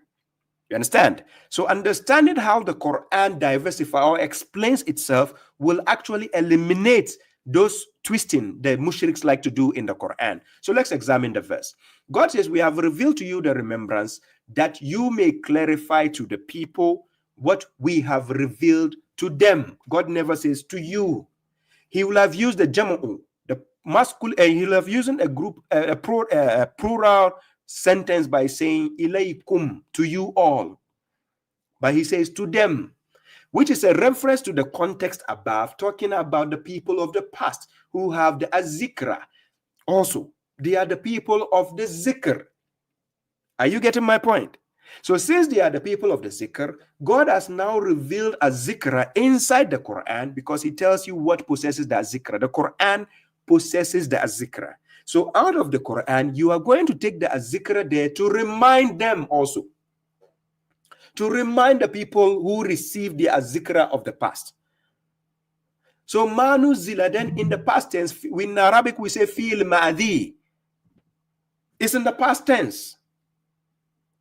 You understand? So understanding how the Quran diversifies or explains itself will actually eliminate those twisting the mushriks like to do in the Quran. So let's examine the verse. God says, we have revealed to you the remembrance that you may clarify to the people what we have revealed to them. God never says to you. He will have used the jama'u, the masculine, and he'll have used a group, a plural sentence by saying ilaykum, to you all. But he says to them, which is a reference to the context above, talking about the people of the past who have the zikra. Also, they are the people of the zikr. Are you getting my point? So since they are the people of the zikr, God has now revealed a zikra inside the Quran because he tells you what possesses the zikra. The Quran possesses the zikra. So out of the Quran, you are going to take the zikra there to remind them also. to remind the people who received the azikra of the past. So manu zila, then in the past tense, in Arabic we say fil ma'adi. It's in the past tense.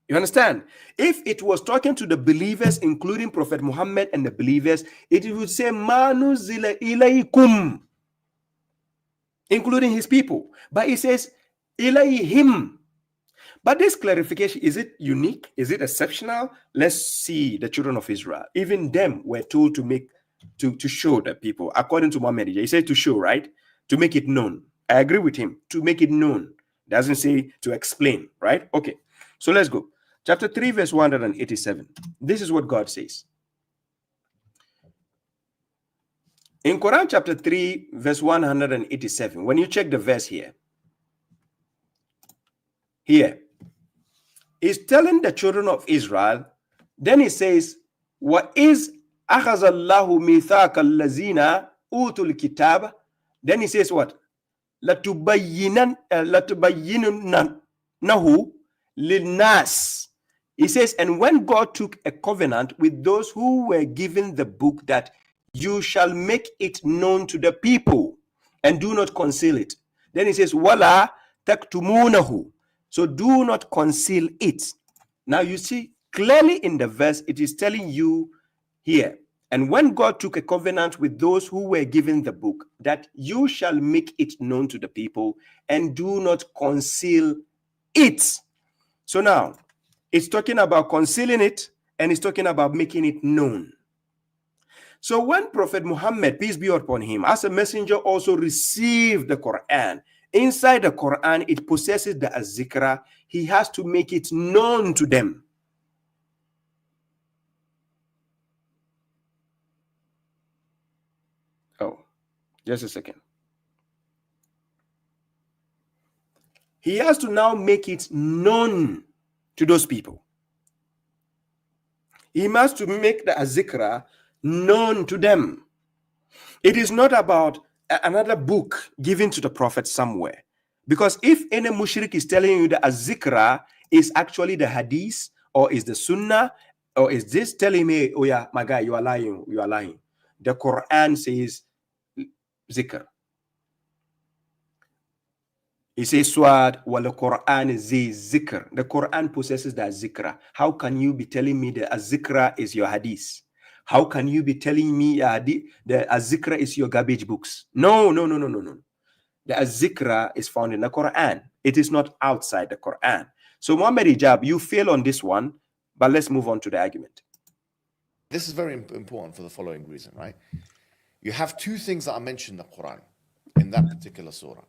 You understand? If it was talking to the believers, including Prophet Muhammad and the believers, it would say manu zila ilaykum, including his people. But it says ilayhim. But this clarification, is it unique? Is it exceptional? Let's see the children of Israel. Even them were told to make to show the people, according to Muhammad. He said to show, right? To make it known. I agree with him. To make it known. Doesn't say to explain, right? Okay. So let's go. Chapter 3, verse 187. This is what God says. In Quran chapter 3, verse 187, when you check the verse here, he's telling the children of Israel, then he says, Wa is akhazallahu mithaqal lazina utul kitab. Then he says what? Latubayyinunnahu linnas. He says, and when God took a covenant with those who were given the book, that you shall make it known to the people and do not conceal it. Then he says, wala taktumunahu. So do not conceal it. Now you see clearly in the verse, it is telling you here, and when God took a covenant with those who were given the book, that you shall make it known to the people and do not conceal it. So now it's talking about concealing it, and it's talking about making it known. So when Prophet Muhammad, peace be upon him, as a messenger also received the Quran, inside the Quran, it possesses the azikra. He has to make it known to them. Oh, just a second. He has to now make it known to those people. He must to make the azikra known to them. It is not about another book given to the prophet somewhere. Because if any mushrik is telling you the azikra is actually the hadith, or is the sunnah, or is this telling me, oh yeah, my guy, you are lying, you are lying. The Quran says zikr. He says swad wal Quran is zikr. The Quran possesses the zikra. How can you be telling me the zikra is your hadith? How can you be telling me the azikra is your garbage books? No. The azikra is found in the Quran. It is not outside the Quran. So Muhammad Hijab, you fail on this one, but let's move on to the argument. This is very important for the following reason, right? You have two things that are mentioned in the Quran, in that particular surah,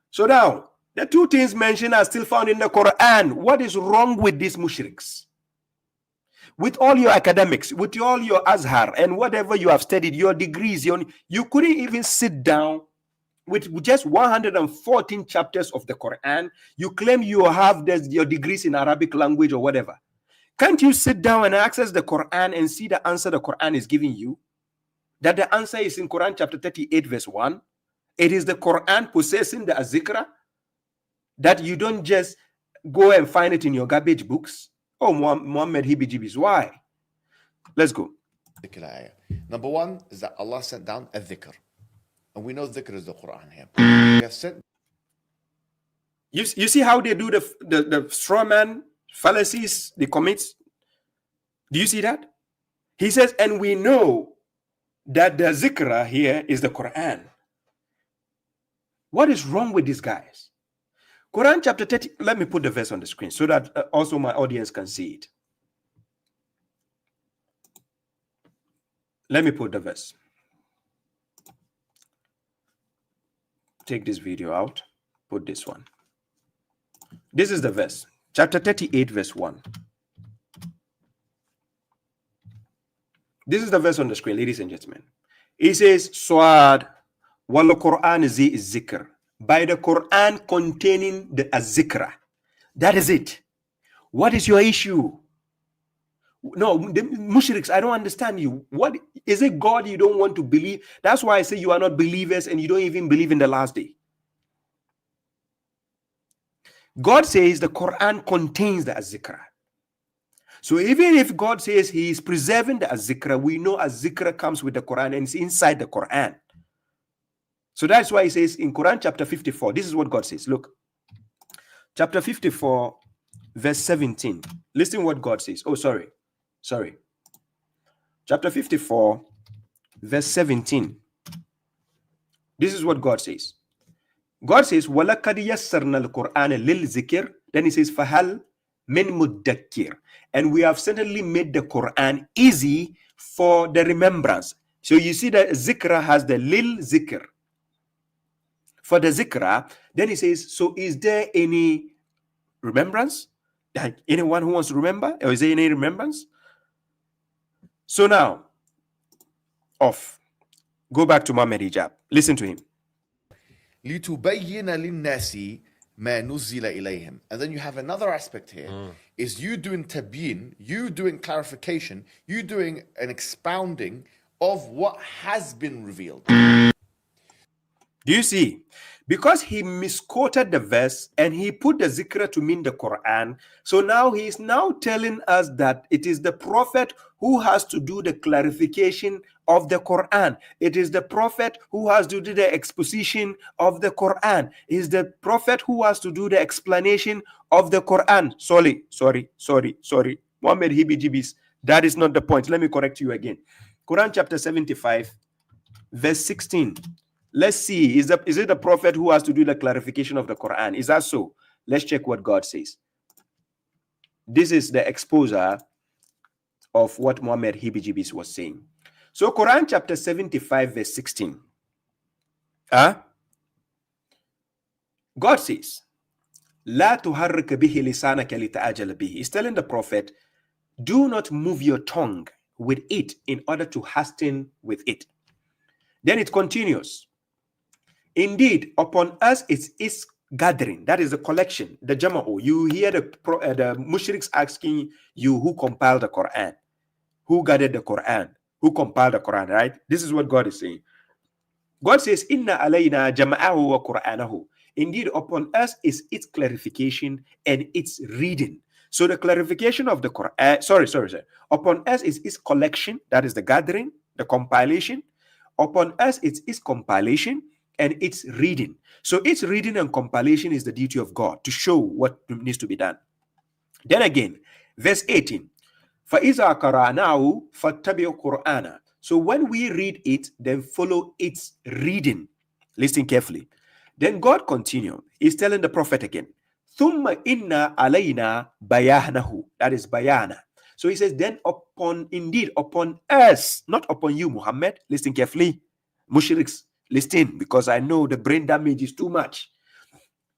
So now, the two things mentioned are still found in the Quran. What is wrong with these mushriks? With all your academics, with all your Azhar, and whatever you have studied, your degrees, you couldn't even sit down with just 114 chapters of the Quran. You claim you have your degrees in Arabic language or whatever. Can't you sit down and access the Quran and see the answer the Quran is giving you? That the answer is in Quran chapter 38 verse 1. It is the Quran possessing the azikra, that you don't just go and find it in your garbage books. Oh, Muhammad Hibijibis, why? Let's go. Number one is that Allah sent down a dhikr. And we know dhikr is the Quran here. You see how they do the straw man fallacies they commit? Do you see that? He says, and we know that the zikra here is the Quran. What is wrong with these guys? Quran chapter 30, let me put the verse on the screen so that also my audience can see it. Let me put the verse. Take this video out, put this one. This is the verse, chapter 38, verse 1. This is the verse on the screen, ladies and gentlemen. It says, Swad wal Quran zikr. By the Quran containing the azikra. That is it. What is your issue? No, the mushriks, I don't understand you. What is it, God, you don't want to believe? That's why I say you are not believers and you don't even believe in the last day. God says the Quran contains the azikra. So even if God says he is preserving the az-zikra, we know az-zikra comes with the Quran and it's inside the Quran. So that's why he says in Quran chapter 54, this is what God says. Look, chapter 54, verse 17. Listen what God says. Oh, sorry. Chapter 54, verse 17. This is what God says. God says, وَلَقَدْ يَسَّرْنَا الْقُرْآنَ لِلْذِكِرِ. Then he says, فَهَلْ مِن مُدَّكِّرٍ. And we have certainly made the Quran easy for the remembrance. So you see that zikra has the lil zikr. For the zikra, then he says, so is there any remembrance? Like anyone who wants to remember? Or is there any remembrance? So now, go back to Muhammad Hijab. Listen to him. لِتُبَيِّنَ لِلنَّاسِ مَا نُزِّلَ إِلَيْهِمْ. And then you have another aspect here, is you doing tabyin, you doing clarification, you doing an expounding of what has been revealed. Do you see? Because he misquoted the verse and he put the zikra to mean the Quran. So now he is now telling us that it is the prophet who has to do the clarification of the Quran. It is the prophet who has to do the exposition of the Quran. It is the prophet who has to do the explanation of the Quran. Sorry. Muhammad Hibijibis. That is not the point. Let me correct you again. Quran chapter 75, verse 16. Let's see, is it the prophet who has to do the clarification of the Quran? Is that so? Let's check what God says. This is the exposure of what Muhammad Hibijibis was saying. So Quran chapter 75 verse 16. God says, La tuharrik bihi lisanaka lita'ajala bihi. He's telling the prophet, do not move your tongue with it in order to hasten with it. Then it continues. Indeed, upon us it is gathering. That is the collection, the jama'u. You hear the mushriks asking you who compiled the Quran, who gathered the Quran, who compiled the Quran, right? This is what God is saying. God says, Inna alayna jama'ahu wa Qur'anahu. Indeed, upon us is its clarification and its reading. So the clarification of the Quran, upon us is its collection, that is the gathering, the compilation. Upon us it is compilation and its reading. So its reading and compilation is the duty of God to show what needs to be done. Then again, verse 18. فَإِذَا قَرَأْنَاهُ فَاتَّبِعْ قُرْآنَ. So when we read it, then follow its reading. Listen carefully. Then God continued. He's telling the prophet again. ثُمَّ إِنَّا عَلَيْنَا بَيَانَهُ. That is bayana. So he says, then upon us, not upon you, Muhammad. Listen carefully. Mushriks, listen, because I know the brain damage is too much.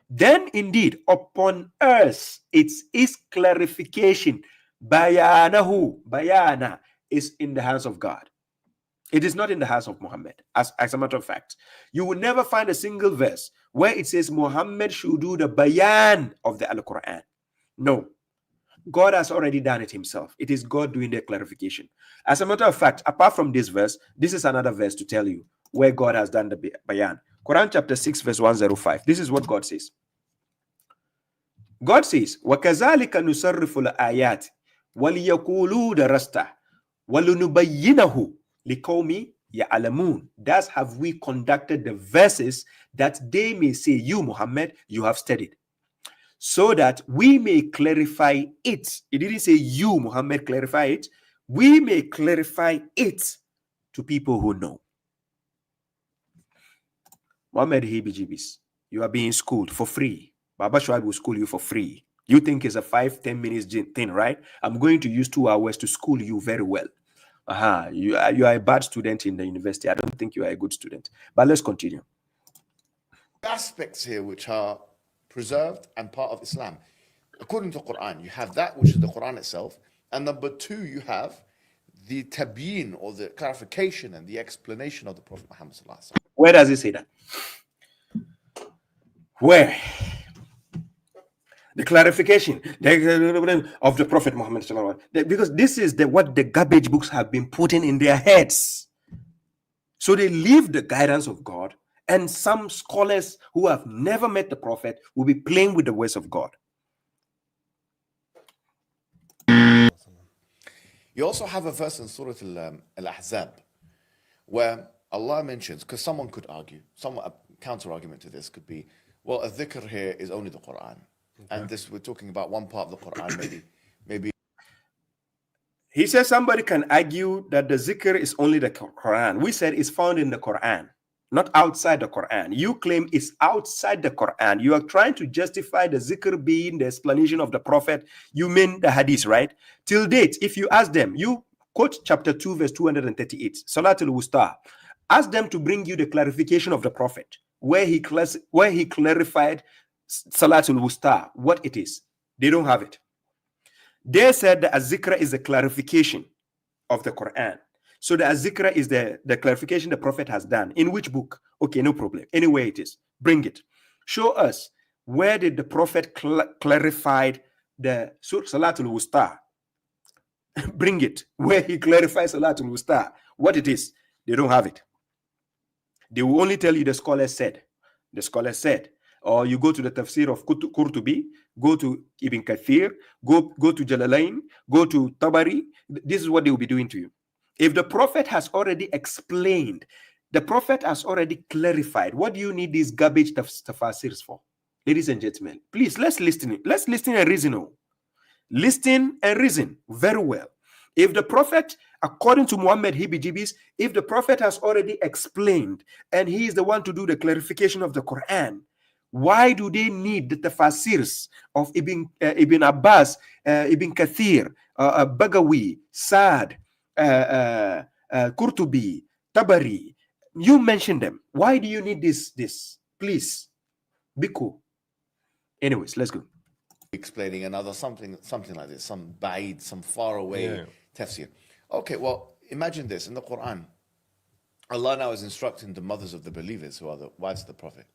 Then indeed, upon us, it is clarification. Bayana is in the hands of God. It is not in the hands of Muhammad. As a matter of fact, you will never find a single verse where it says Muhammad should do the bayan of the Al-Quran. No. God has already done it himself. It is God doing the clarification. As a matter of fact, apart from this verse, this is another verse to tell you where God has done the bayan. Quran chapter 6 verse 105. This is what God says. God says, وَكَذَلِكَ نُصَرِّفُ الْآيَاتِ وَلِيَقُولُوا دَرَسْتَ وَلُنُبَيِّنَهُ لِقَوْمِ يَعْلَمُونَ. Thus have we conducted the verses that they may say, you, Muhammad, you have studied, so that we may clarify it. It didn't say you, Muhammad, clarify it. We may clarify it to people who know. Muhammad Hibijibis, you are being schooled for free. Baba Shuaib will school you for free. You think it's a 5-10 minutes thing, right? I'm going to use 2 hours to school you very well. You are a bad student in the university. I don't think you are a good student. But let's continue. Aspects here which are preserved and part of Islam. According to Quran, you have that which is the Quran itself. And number 2, you have the tabyin or the clarification and the explanation of the Prophet Muhammad sallallahu alaihi wasallam. Where does it say that? Where? The clarification of the Prophet Muhammad sallallahu alaihi wasallam. Because this is what the garbage books have been putting in their heads. So they leave the guidance of God, and some scholars who have never met the Prophet will be playing with the words of God. You also have a verse in Surah Al-Ahzab where Allah mentions, because someone could argue, a counter argument to this could be, well, a dhikr here is only the Quran. And this, we're talking about one part of the Quran, maybe. He says somebody can argue that the zikr is only the Quran. We said it's found in the Quran, not outside the Quran. You claim it's outside the Quran. You are trying to justify the zikr being the explanation of the Prophet. You mean the hadith, right? Till date, if you ask them, you quote chapter 2, verse 238, Salatul Wusta. Ask them to bring you the clarification of the Prophet, where he clarified Salatul Wusta, what it is. They don't have it. They said the azikra is the clarification of the Quran. So the azikra is the clarification the Prophet has done. In which book? Okay, no problem. Anywhere it is, bring it. Show us where did the Prophet clarified the Salatul Wusta. Bring it. Where he clarifies Salatul Wusta, what it is. They don't have it. They will only tell you the scholar said. The scholar said. Or you go to the tafsir of Qurtubi, go to Ibn Kathir, go to Jalalain, go to Tabari. This is what they will be doing to you. If the Prophet has already explained, the Prophet has already clarified, what do you need these garbage tafsirs for? Ladies and gentlemen, please, let's listen. Let's listen and reason. Listen and reason very well. If the Prophet, according to Muhammad Hibijibis, if the Prophet has already explained and he is the one to do the clarification of the Quran, why do they need the tafasirs of Ibn Abbas, Ibn Kathir, Bagawi, Saad, Qurtubi, Tabari? You mentioned them. Why do you need this? Please, be cool. Anyways, let's go. Explaining another something like this, some ba'id, some far away tafsir. Okay, well, imagine this. In the Quran, Allah now is instructing the mothers of the believers, who are the wives of the Prophet,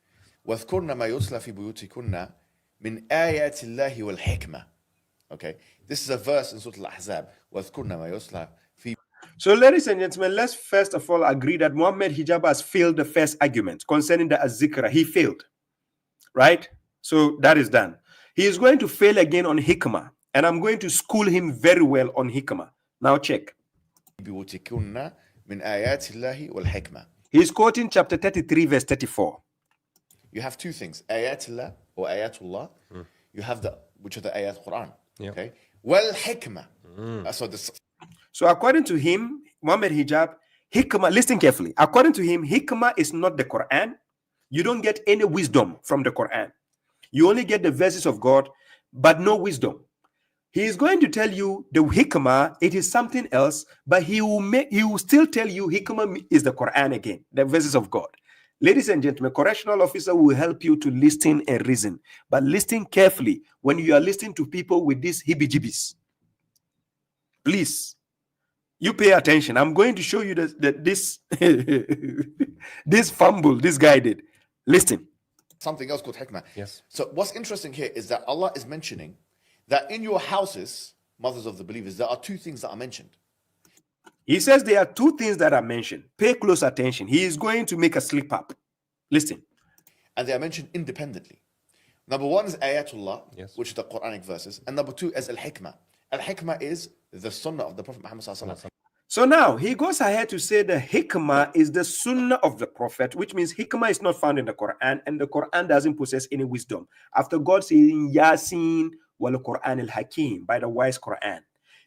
وَاذْكُرْنَ مَا يُتْلَى فِي بُيُوتِكُنَّ مِنْ آيَاتِ اللَّهِ وَالْحِكْمَةِ. Okay, this is a verse in Surah Al-Ahzab. وَاذْكُرْنَ مَا يُتْلَى فِي. So, ladies and gentlemen, let's first of all agree that Muhammad Hijab has failed the first argument concerning the Azikra. He failed, right? So that is done. He is going to fail again on Hikmah, and I'm going to school him very well on Hikmah. Now check. بُيُوتِكُنَّ مِنْ آيَاتِ اللَّهِ وَالْحِكْمَةِ. He's quoting chapter 33, verse 34. You have two things, ayatullah or ayatullah. You have which are the ayat Quran. Okay. Well, hikmah. So according to him, Muhammad Hijab, hikmah, listen carefully. According to him, hikmah is not the Quran. You don't get any wisdom from the Quran. You only get the verses of God, but no wisdom. He is going to tell you the hikmah, it is something else, but he will still tell you hikmah is the Quran again, the verses of God. Ladies and gentlemen, correctional officer will help you to listen and reason, but listen carefully when you are listening to people with these hibijibis. Please, you pay attention. I'm going to show you this this fumble this guy did. Listen. Something else called hikmah. Yes. So what's interesting here is that Allah is mentioning that in your houses, mothers of the believers, there are two things that are mentioned. He says there are two things that are mentioned. Pay close attention. He is going to make a slip up. Listen. And they are mentioned independently. Number one is ayatullah, Yes. which is the Quranic verses. And number two is al-hikmah. Al-hikmah is the sunnah of the Prophet Muhammad sallallahu alaihi wasallam. So now he goes ahead to say the hikmah is the sunnah of the Prophet, which means hikmah is not found in the Quran, and the Quran doesn't possess any wisdom. After God saying Yasin wal Quran al-Hakim, by the wise Quran.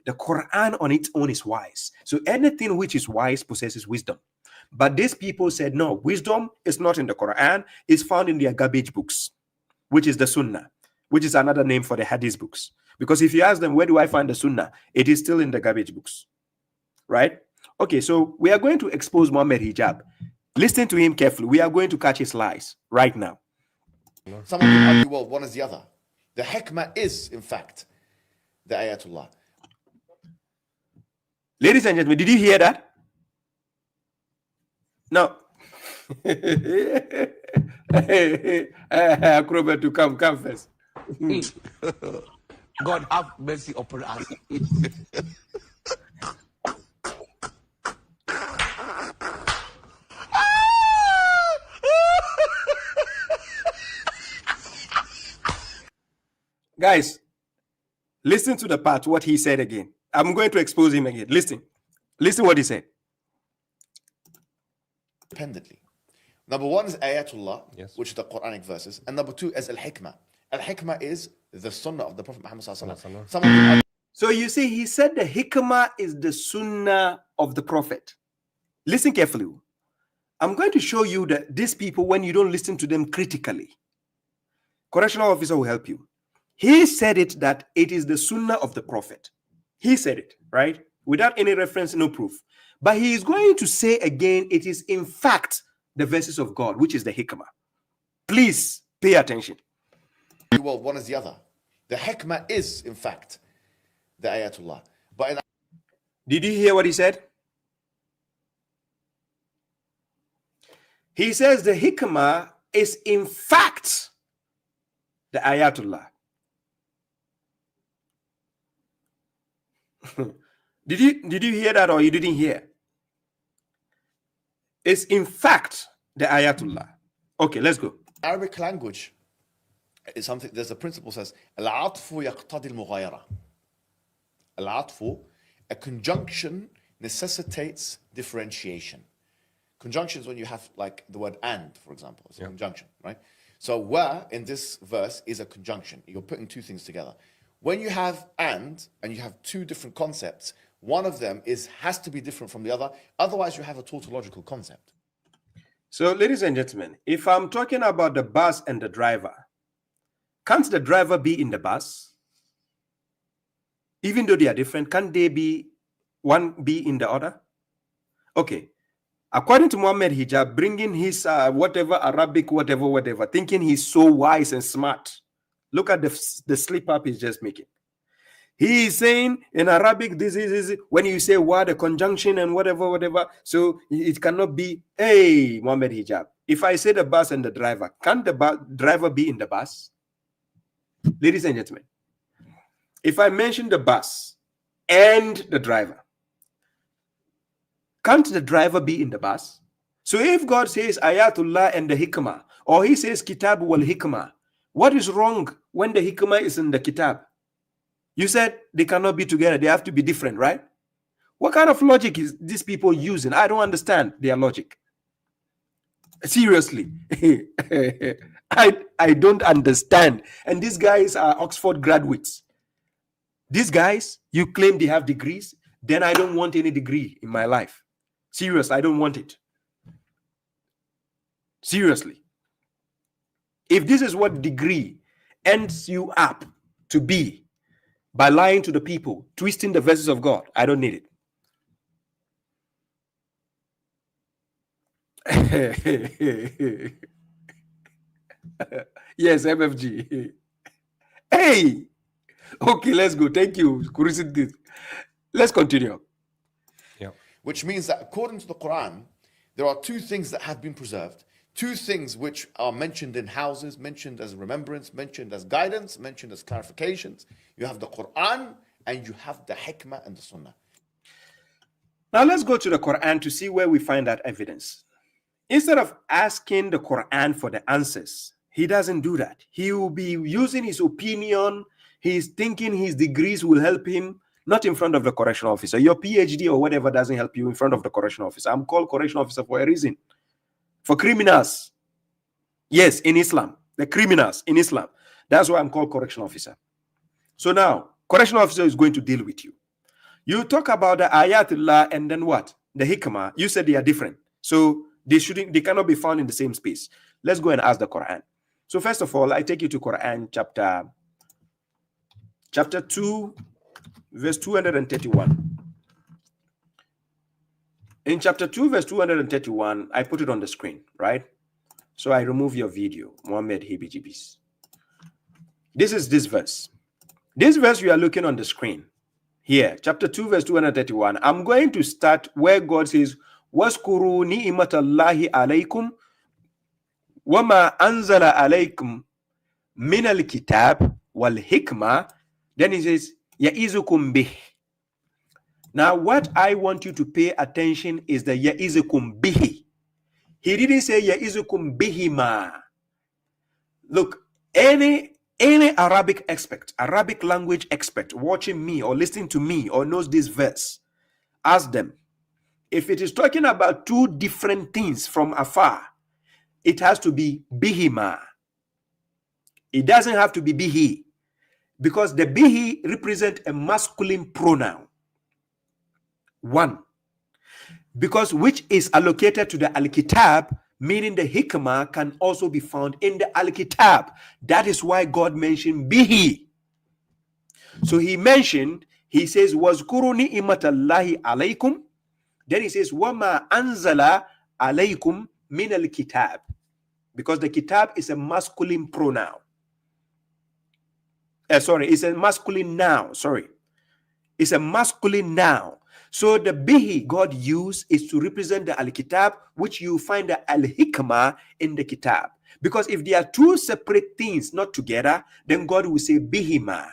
The Quran on its own is wise. So anything which is wise possesses wisdom. But these people said, no, wisdom is not in the Quran. It's found in their garbage books, which is the Sunnah, which is another name for the Hadith books. Because if you ask them, where do I find the Sunnah? It is still in the garbage books. Right? Okay, so we are going to expose Muhammad Hijab. Listen to him carefully. We are going to catch his lies right now. Someone can argue, well, one is the other. The hikmah is, in fact, the ayatullah. Ladies and gentlemen, did you hear that? No. Acrobat to come first. God have mercy upon us. Guys, listen to the part, what he said again. I'm going to expose him again. Listen what he said. Independently. Number one is ayatullah, Yes. which is the Quranic verses, and number two is al-hikmah. Al-hikmah is the sunnah of the Prophet Muhammad sallallahu alaihi wasallam. Some of them So you see, he said the hikmah is the sunnah of the Prophet. Listen carefully. I'm going to show you that these people, when you don't listen to them critically, correctional officer will help you. He said it that it is the sunnah of the Prophet. He said it, right? Without any reference, no proof. But he is going to say again, it is in fact the verses of God, which is the hikmah. Please pay attention. well, one is the other. The hikmah is, in fact, the ayatullah. But in Did you hear what he said? He says the hikmah is in fact the ayatullah. Did you hear that, or you didn't hear? It's in fact the ayatullah. Okay, let's go. Arabic language is something, there's a principle says, al-atfu yaqtadi al-mughayara. Al-atfu, a conjunction necessitates differentiation. Conjunction is when you have like the word and, for example, it's a conjunction, right? So wa in this verse is a conjunction. You're putting two things together. When you have and you have two different concepts, one of them has to be different from the other. Otherwise, you have a tautological concept. So, ladies and gentlemen, if I'm talking about the bus and the driver, can't the driver be in the bus? Even though they are different, can't they be one be in the other? Okay. According to Muhammad Hijab, bringing his whatever Arabic, whatever, thinking he's so wise and smart. Look at the slip up he's just making. He is saying in Arabic, this is when you say what, a conjunction and whatever. So it cannot be, hey, Muhammad Hijab. If I say the bus and the driver, can't the driver be in the bus? Ladies and gentlemen, if I mention the bus and the driver, can't the driver be in the bus? So if God says ayatullah and the hikmah, or he says kitab wal hikmah, what is wrong when the hikmah is in the kitab? You said they cannot be together. They have to be different, right? What kind of logic is these people using? I don't understand their logic. Seriously. I don't understand. And these guys are Oxford graduates. These guys, you claim they have degrees, then I don't want any degree in my life. Serious, I don't want it. Seriously. If this is what degree ends you up to be, by lying to the people, twisting the verses of God, I don't need it. Yes, MFG. Hey! Okay, let's go. Thank you. Let's continue. Yeah. Which means that according to the Quran, there are two things that have been preserved. Two things which are mentioned in houses, mentioned as remembrance, mentioned as guidance, mentioned as clarifications. You have the Quran and you have the hikmah and the sunnah. Now let's go to the Quran to see where we find that evidence. Instead of asking the Quran for the answers, he doesn't do that. He will be using his opinion. He's thinking his degrees will help him, not in front of the correctional officer. Your PhD or whatever doesn't help you in front of the correctional officer. I'm called correctional officer for a reason. For criminals. Yes, in Islam. The criminals in Islam. That's why I'm called correctional officer. So now, correctional officer is going to deal with you. You talk about the ayatullah and then what? The hikmah. You said they are different. So they cannot be found in the same space. Let's go and ask the Quran. So first of all, I take you to Quran chapter 2, verse 231. In chapter 2, verse 231, I put it on the screen, right? So I remove your video, Muhammad Hibijibis. This is this verse. This verse you are looking on the screen here, chapter 2, verse 231. I'm going to start where God says, وَاذْكُرُوا نِعْمَةَ اللَّهِ عَلَيْكُمْ وَمَا أَنزَلَ عَلَيْكُمْ مِنَ الْكِتَابِ وَالْحِكْمَةِ. Then he says, يَئِذُكُمْ بِهِ. Now, what I want you to pay attention is the ya'izukum bihi. He didn't say ya'izukum bihima. Look, any Any Arabic expert, Arabic language expert watching me or listening to me or knows this verse, ask them, if it is talking about two different things from afar, it has to be bihima. It doesn't have to be bihi, because the bihi represent a masculine pronoun. One, because which is allocated to the al-kitab, meaning the hikmah can also be found in the al-kitab. That is why God mentioned bihi. So he says, wazkuru ni'matallahi alaykum. Then he says, wama anzala alaykum min al-kitab. Because the kitab is a masculine pronoun. It's a masculine noun. It's a masculine noun. So the bihi God used is to represent the al-kitab, which you find the al-hikmah in the kitab. Because if they are two separate things, not together, then God will say bihima.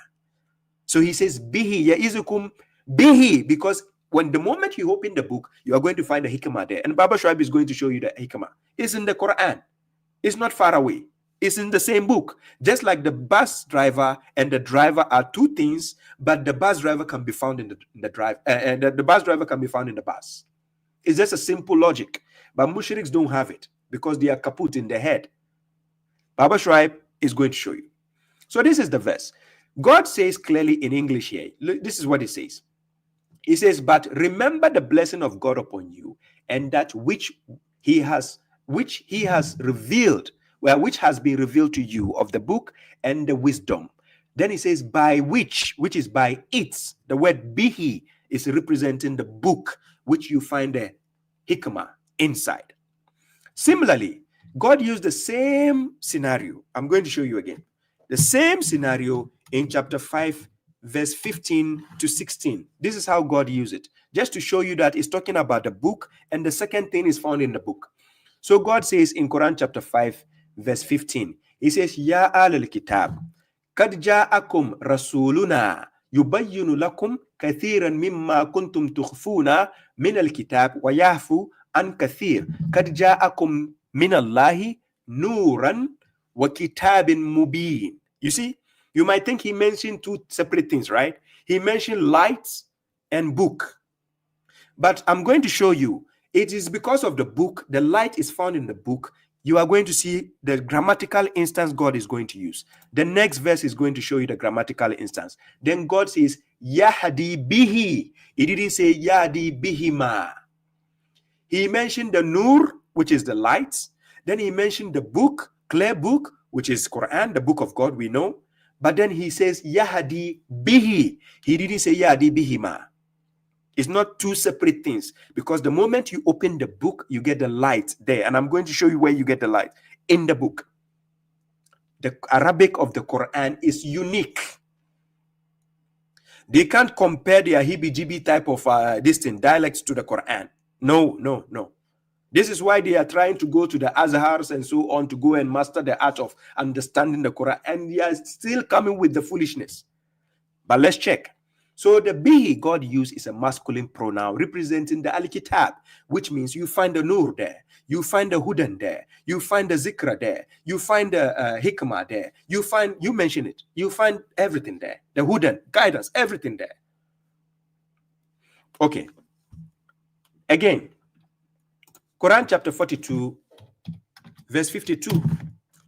So he says bihi, ya'izukum bihi, because when the moment you open the book, you are going to find the hikmah there. And Baba Shuaib is going to show you the hikmah. It's in the Quran. It's not far away. It's in the same book. Just like the bus driver and the driver are two things, but the bus driver can be found in the drive, and the bus driver can be found in the bus. It's just a simple logic. But mushriks don't have it because they are kaput in their head. Baba Shuaib is going to show you. So this is the verse. God says clearly in English here. This is what he says. He says, but remember the blessing of God upon you, and that which he has revealed, which has been revealed to you of the book and the wisdom. Then he says, by which is by it. The word bihi is representing the book, which you find the hikmah inside. Similarly, God used the same scenario. I'm going to show you again. The same scenario in chapter 5, verse 15 to 16. This is how God used it. Just to show you that it's talking about the book, and the second thing is found in the book. So God says in Quran chapter 5, verse 15, he says, Ya al-kitab, kad ja'akum rasuluna yubayyinu lakum kathiran mimma kuntum tukhfuna min al-kitab wa yahfu an kathir. Kad ja'akum min Allahi nuran wa kitabin mubin. You see, you might think he mentioned two separate things, right? He mentioned lights and book. But I'm going to show you, it is because of the book, the light is found in the book. You are going to see the grammatical instance God is going to use. The next verse is going to show you the grammatical instance. Then God says, Yahdi bihi. He didn't say Yahdi bihima. He mentioned the nur, which is the lights. Then he mentioned the book, clear book, which is Quran, the book of God, we know. But then he says Yahdi bihi. He didn't say Yahdi bihima. It's not two separate things, because the moment you open the book, you get the light there. And I'm going to show you where you get the light in the book. The Arabic of the Quran is unique. They can't compare their heebie-jeebie type of dialects to the Quran. No. This is why they are trying to go to the Azhars and so on to go and master the art of understanding the Quran. And they are still coming with the foolishness. But let's check. So the bihi God used is a masculine pronoun representing the al-kitab, which means you find the nur there, you find the hudan there, you find the zikra there, you find the hikmah there, you mention it, you find everything there, the hudan, guidance, everything there. Okay. Again, Quran chapter 42, verse 52,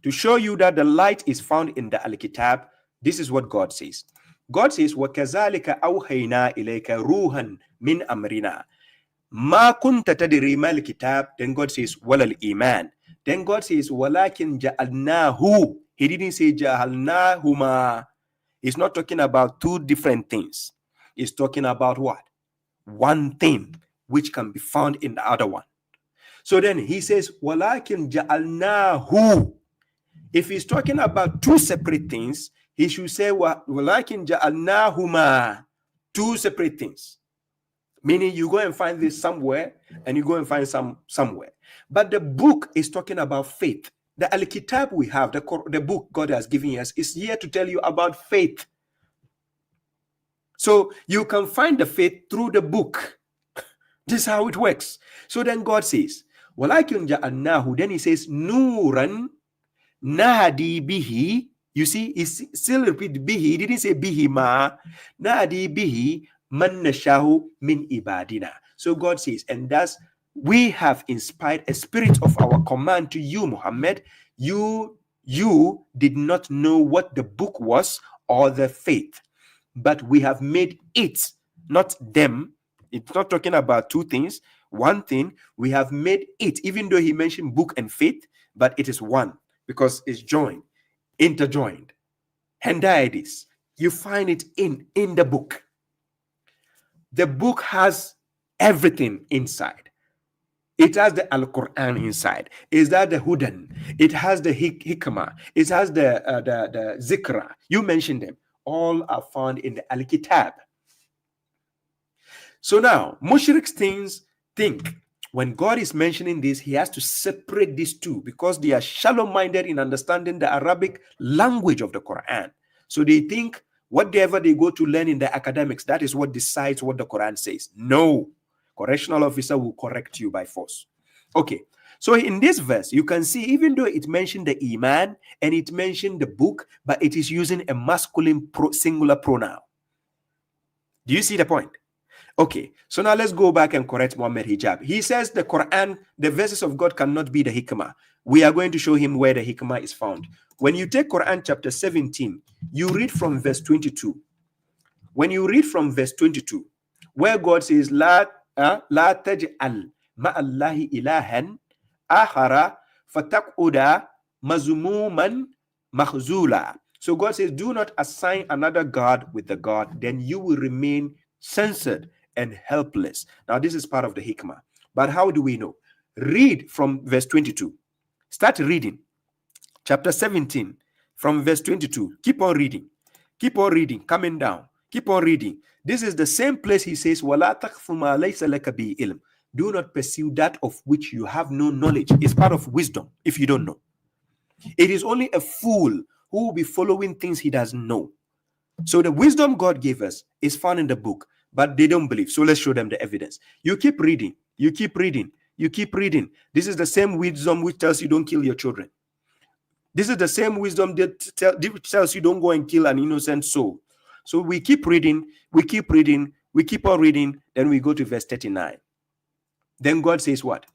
to show you that the light is found in the al-kitab. This is what God says. God says, وَكَذَلِكَ أَوْحَيْنَا إِلَيْكَ رُوحًا مِنْ أَمْرِنَا مَا كُنْتَ تَدْرِي مَا الْكِتَابِ. Then God says, وَلَا الْإِيمَانِ. Then God says, وَلَكِنْ جَعَلْنَاهُ. He didn't say جَعَلْنَاهُمَا. He's not talking about two different things. He's talking about what? One thing, which can be found in the other one. So then he says, وَلَكِنْ جَعَلْنَاهُ. If he's talking about two separate things, he should say, وَلَكِنْ جَعَلْنَاهُمَا. Two separate things. Meaning you go and find this somewhere, and you go and find somewhere. But the book is talking about faith. The Al-Kitab we have, the book God has given us, is here to tell you about faith. So you can find the faith through the book. This is how it works. So then God says, وَلَكِنْ جَعَلْنَاهُ. Then he says, نُورًا نَهْدِي بِهِ. You see, he still repeat bihi. He didn't say bihi ma. Nadi bihi man nashahu min ibadina. So God says, and thus we have inspired a spirit of our command to you, Muhammad. You did not know what the book was or the faith, but we have made it, not them. It's not talking about two things. One thing, we have made it, even though he mentioned book and faith, but it is one because it's joined, interjoined. And there it is. You find it in the book. The book has everything inside. It has the Al-Quran inside. Is that the Hudan? It has the Hikmah. It has the Zikra. You mentioned them. All are found in the Al-Kitab. So now, mushriks think when God is mentioning this, he has to separate these two because they are shallow-minded in understanding the Arabic language of the Quran. So they think whatever they go to learn in the academics, that is what decides what the Quran says. No. Correctional officer will correct you by force. Okay. So in this verse, you can see, even though it mentioned the Iman and it mentioned the book, but it is using a masculine singular pronoun. Do you see the point? Okay, so now let's go back and correct Muhammad Hijab. He says the Quran, the verses of God cannot be the hikmah. We are going to show him where the hikmah is found. When you take Quran chapter 17, you read from verse 22. When you read from verse 22, where God says, La taj'al ma'allahi ilahan akhara fataq'uda mazmuman makhzula. So God says, do not assign another God with the God, then you will remain censored and helpless. Now, this is part of the hikmah. But how do we know? Read from verse 22. Start reading. Chapter 17, from verse 22. Keep on reading. Keep on reading. Coming down. Keep on reading. This is the same place he says, وَلَا تَقْفُ مَا لَيْسَ لَكَ بِهِ إِلْمٍ. Do not pursue that of which you have no knowledge. It's part of wisdom if you don't know. It is only a fool who will be following things he doesn't know. So the wisdom God gave us is found in the book, but they don't believe. So let's show them the evidence. You keep reading. You keep reading. You keep reading. This is the same wisdom which tells you don't kill your children. This is the same wisdom that tells you don't go and kill an innocent soul. So we keep reading. We keep reading. We keep on reading. Then we go to verse 39. Then God says what?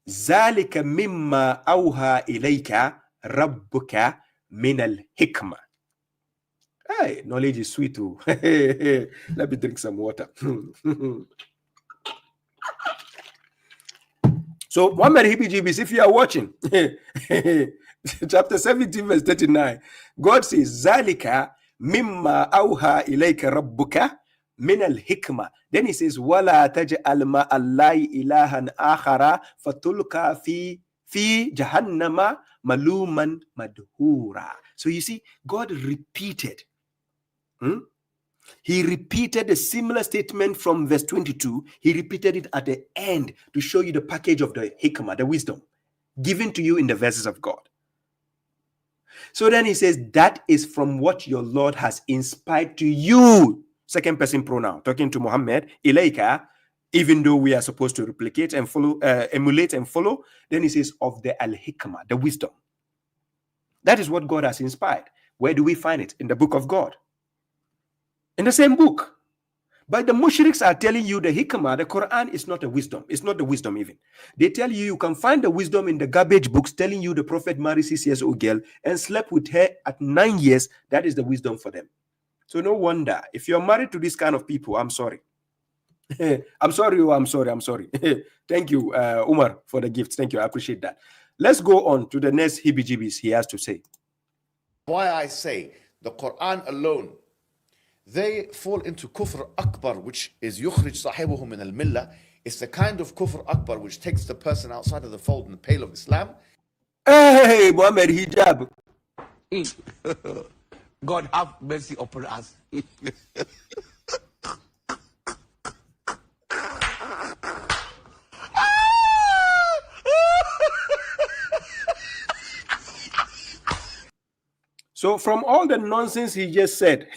ذَلِكَ مِمَّا أَوْهَا إِلَيْكَ رَبُّكَ مِنَ الْحِكْمَةِ. Hey, knowledge is sweet too. Let me drink some water. So, Muhammad Hibijibis, if you are watching, chapter 17, verse 39, God says, Zalika mimma awha ilayka rabbuka min al-hikmah. Then he says, Wala taj'al ma'allahi ilahan akhara fatulka fi jahannama maluman madhura. So you see, God repeated. He repeated a similar statement from verse 22. He repeated it at the end to show you the package of the hikmah, the wisdom given to you in the verses of God. So then he says, that is from what your Lord has inspired to you. Second person pronoun, talking to Muhammad, Ilayka, even though we are supposed to replicate and follow, emulate and follow. Then he says, of the al-hikmah, the wisdom. That is what God has inspired. Where do we find it? In the book of God. In the same book. But the mushriks are telling you the hikmah, the Quran is not a wisdom. It's not the wisdom even. They tell you can find the wisdom in the garbage books telling you the prophet married 6 years old girl and slept with her at 9 years. That is the wisdom for them. So no wonder. If you're married to this kind of people, I'm sorry. I'm sorry. Thank you, Umar, for the gift. Thank you. I appreciate that. Let's go on to the next hibijibis he has to say. Why I say the Quran alone, they fall into kufr akbar, which is yukhrij sahibuhu min al-millah. It's the kind of kufr akbar which takes the person outside of the fold and the pale of Islam. Hey, Muhammad Hijab. God have mercy upon us. So from all the nonsense he just said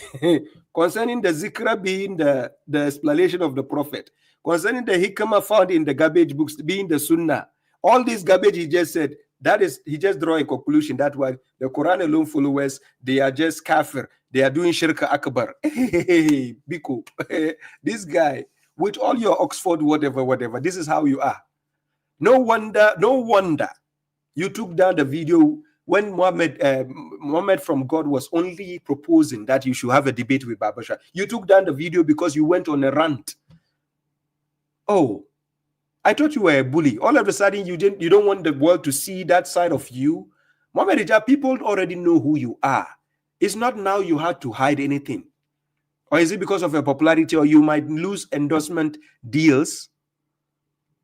concerning the zikra being the explanation of the prophet, concerning the hikmah found in the garbage books being the sunnah, all this garbage he just said, That is, he just draw a conclusion that why the Quran alone followers, they are just kafir. They are doing shirk akbar. Hey, Biko, this guy, with all your Oxford, whatever, this is how you are. No wonder you took down the video when Muhammad from God was only proposing that you should have a debate with Baba Shah. You took down the video because you went on a rant. Oh, I thought you were a bully. All of a sudden, you don't want the world to see that side of you. Muhammad Hijab, people already know who you are. It's not now you had to hide anything. Or is it because of your popularity, or you might lose endorsement deals?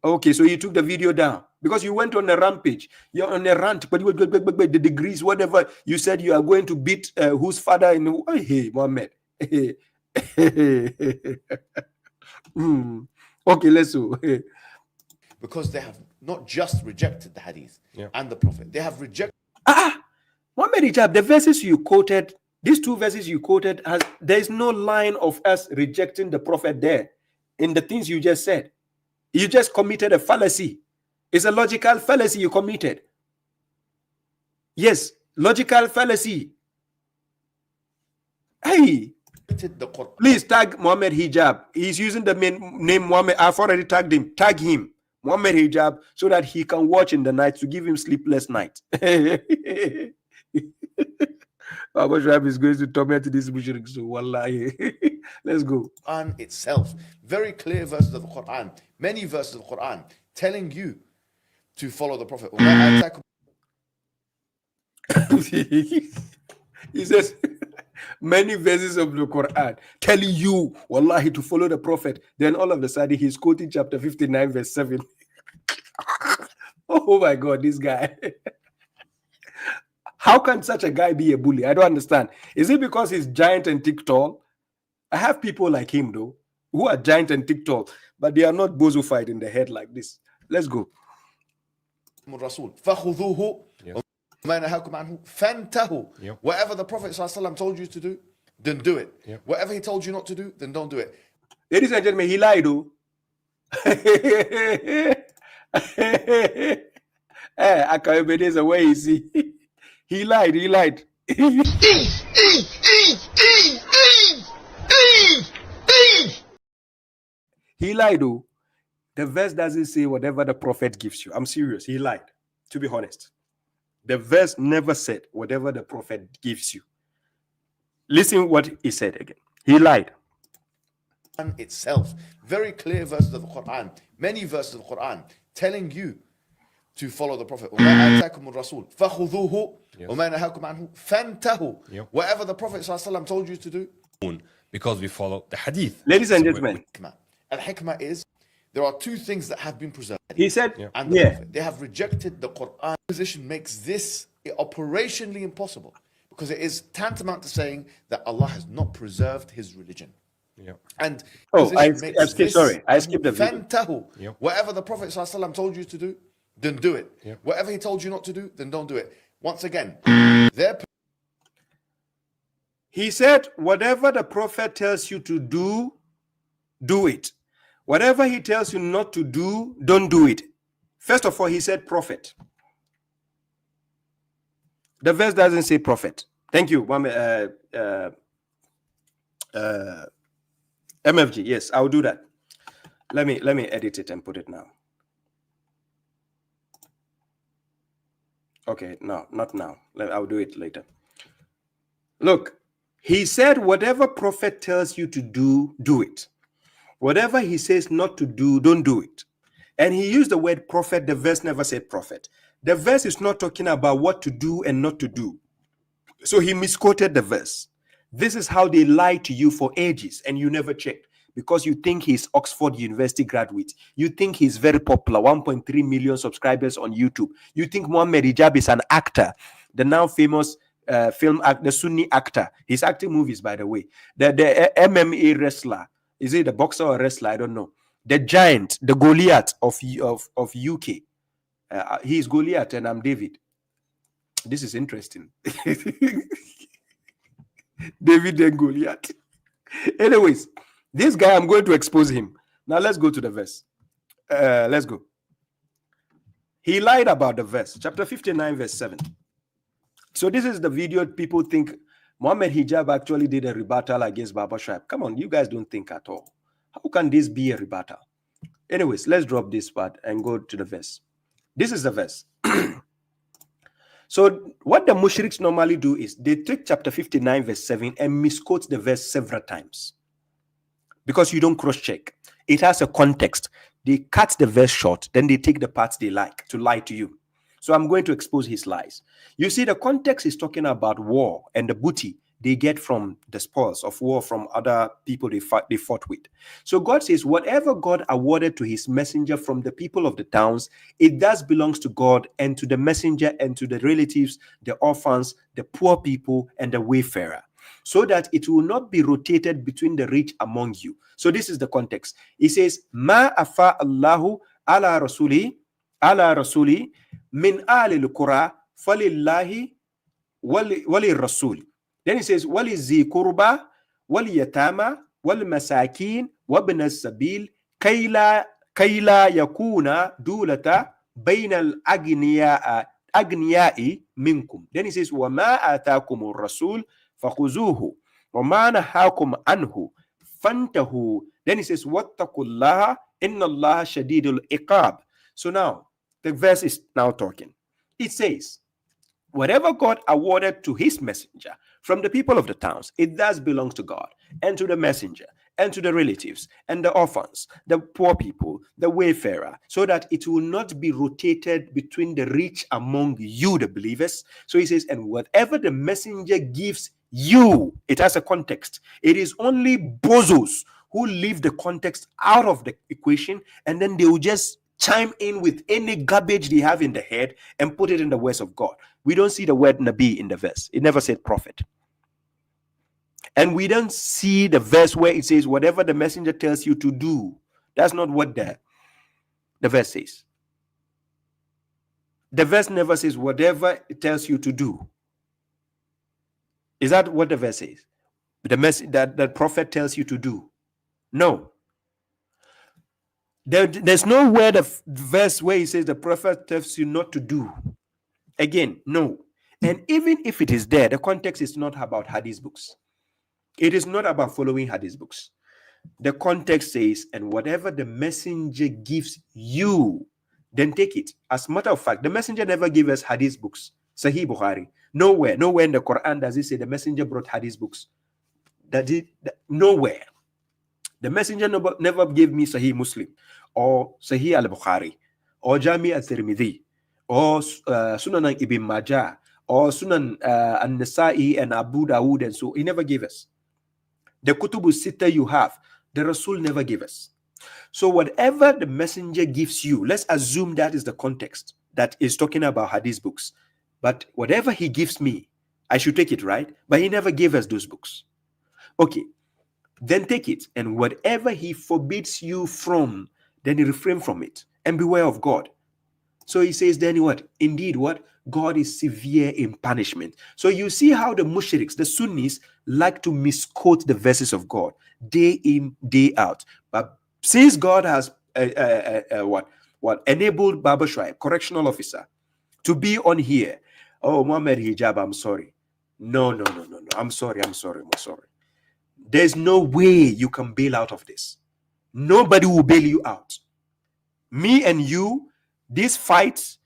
Okay, so you took the video down because you went on a rampage. You're on a rant, but the degrees, whatever, you said you are going to beat whose father in who? Hey, Muhammad. Okay, let's go. Because they have not just rejected the hadith and the Prophet, they have rejected. Muhammad Hijab, the verses you quoted, these two verses you quoted, there is no line of us rejecting the Prophet there in the things you just said. You just committed a fallacy. It's a logical fallacy you committed. Yes, logical fallacy. Hey, please tag Muhammad Hijab. He's using the name Muhammad. I've already tagged him. Tag him, Muhammad Hijab, so that he can watch in the night to give him sleepless nights. Baba Shuaib is going to torment this mushrik. So wallahi. Let's go. Quran itself, very clear verses of the Quran, many verses of the Quran telling you to follow the Prophet. He says many verses of the Quran telling you, wallahi, to follow the Prophet. Then all of a sudden he's quoting chapter 59 verse 7. Oh my God, this guy. How can such a guy be a bully? I don't understand. Is it because he's giant and thick tall? I have people like him though, who are giant and thick tall, but they are not bozofied in the head like this. Let's go. Whatever the Prophet ﷺ told you to do, then do it. Whatever he told you not to do, then don't do it. Ladies and gentlemen, he lied though. I can't be this away, you see. He lied. He lied though. The verse doesn't say whatever the Prophet gives you. I'm serious. He lied, to be honest. The verse never said whatever the Prophet gives you. Listen what he said again. He lied. Itself, very clear verses of the Quran, many verses of the Quran telling you to follow the Prophet. Whatever the Prophet ﷺ told you to do. Because we follow the hadith. Ladies and gentlemen. Al-hikmah is, there are two things that have been preserved. He said, and the Prophet. They have rejected the Quran. Position makes this operationally impossible, because it is tantamount to saying that Allah has not preserved his religion. And I skipped the video. Whatever the Prophet ﷺ told you to do, then do it. Whatever he told you not to do, then don't do it. Once again, he said, whatever the Prophet tells you to do, do it. Whatever he tells you not to do, don't do it. First of all, he said prophet. The verse doesn't say prophet. Thank you, MFG. Yes, I'll do that. Let me edit it and put it now. Okay, no, not now. I'll do it later. Look, he said, whatever prophet tells you to do, do it. Whatever he says not to do, don't do it. And he used the word prophet. The verse never said prophet. The verse is not talking about what to do and not to do. So he misquoted the verse. This is how they lie to you for ages, and you never checked, because you think he's Oxford University graduate. You think he's very popular, 1.3 million subscribers on YouTube. You think Muhammad Hijab is an actor, the now famous film actor, the Sunni actor. He's acting movies, by the way. The MMA wrestler. Is it a boxer or a wrestler? I don't know. The giant, the Goliath of UK. He's Goliath and I'm David. This is interesting. David and Goliath. Anyways, this guy, I'm going to expose him. Now let's go to the verse. Let's go. He lied about the verse. Chapter 59, verse 7. So this is the video people think Muhammad Hijab actually did a rebuttal against Baba Shuaib. Come on, you guys don't think at all. How can this be a rebuttal? Anyways, let's drop this part and go to the verse. This is the verse. So what the mushriks normally do is they take chapter 59, verse 7 and misquote the verse several times. Because you don't cross-check. It has a context. They cut the verse short, then they take the parts they like to lie to you. So I'm going to expose his lies. You see, the context is talking about war and the booty they get from the spoils of war from other people they fought with. So God says, whatever God awarded to his messenger from the people of the towns, it thus belongs to God and to the messenger and to the relatives, the orphans, the poor people, and the wayfarer, so that it will not be rotated between the rich among you. So this is the context. He says, Ma afa Allahu ala rasuli min ali al-qura falillahi wali rasul. Then he says, wali zi kurba wali yatama wal masakin wabna sabil kayla yakuna dulata bayna al-agniya'i minkum. Then he says, wa ma atakum rasul fakhuzuhu wa ma nahakum anhu fantahu. Then he says, wattaqullaha inna allaha shadidul iqab. So now the verse is now talking. It says, whatever God awarded to his messenger from the people of the towns, it does belong to God and to the messenger and to the relatives and the orphans, the poor people, the wayfarer, so that it will not be rotated between the rich among you, the believers. So he says, and whatever the messenger gives you, it has a context. It is only bozos who leave the context out of the equation, and then they will just chime in with any garbage they have in the head and put it in the words of God. We don't see the word Nabi in the verse. It never said prophet. And we don't see the verse where it says, whatever the messenger tells you to do. That's not what the verse says. The verse never says, whatever it tells you to do. Is that what the verse says? The message that the prophet tells you to do? No. There's nowhere the verse where he says the prophet tells you not to do. Again, no. And even if it is there, the context is not about hadith books. It is not about following hadith books. The context says, and whatever the messenger gives you, then take it. As a matter of fact, the messenger never gave us hadith books. Sahih Bukhari. Nowhere in the Quran does it say the messenger brought hadith books. Nowhere. The messenger never gave me Sahih Muslim or Sahih al-Bukhari or Jami al-Tirmidhi or Sunan Ibn Majah or Sunan al-Nasa'i and Abu Dawood, and so he never gave us. The Kutubu Sitta you have, the Rasul never gave us. So whatever the messenger gives you, let's assume that is the context that is talking about hadith books. But whatever he gives me, I should take it, right? But he never gave us those books. Okay. Then take it, and whatever he forbids you from, then you refrain from it and beware of God. So he says, then what? Indeed, what? God is severe in punishment. So you see how the mushriks, the Sunnis, like to misquote the verses of God day in, day out. But since God has enabled Baba Shuaib, correctional officer, to be on here, oh, Muhammad Hijab, I'm sorry. No. I'm sorry. There's no way you can bail out of this. Nobody will bail you out. Me and you, these fights,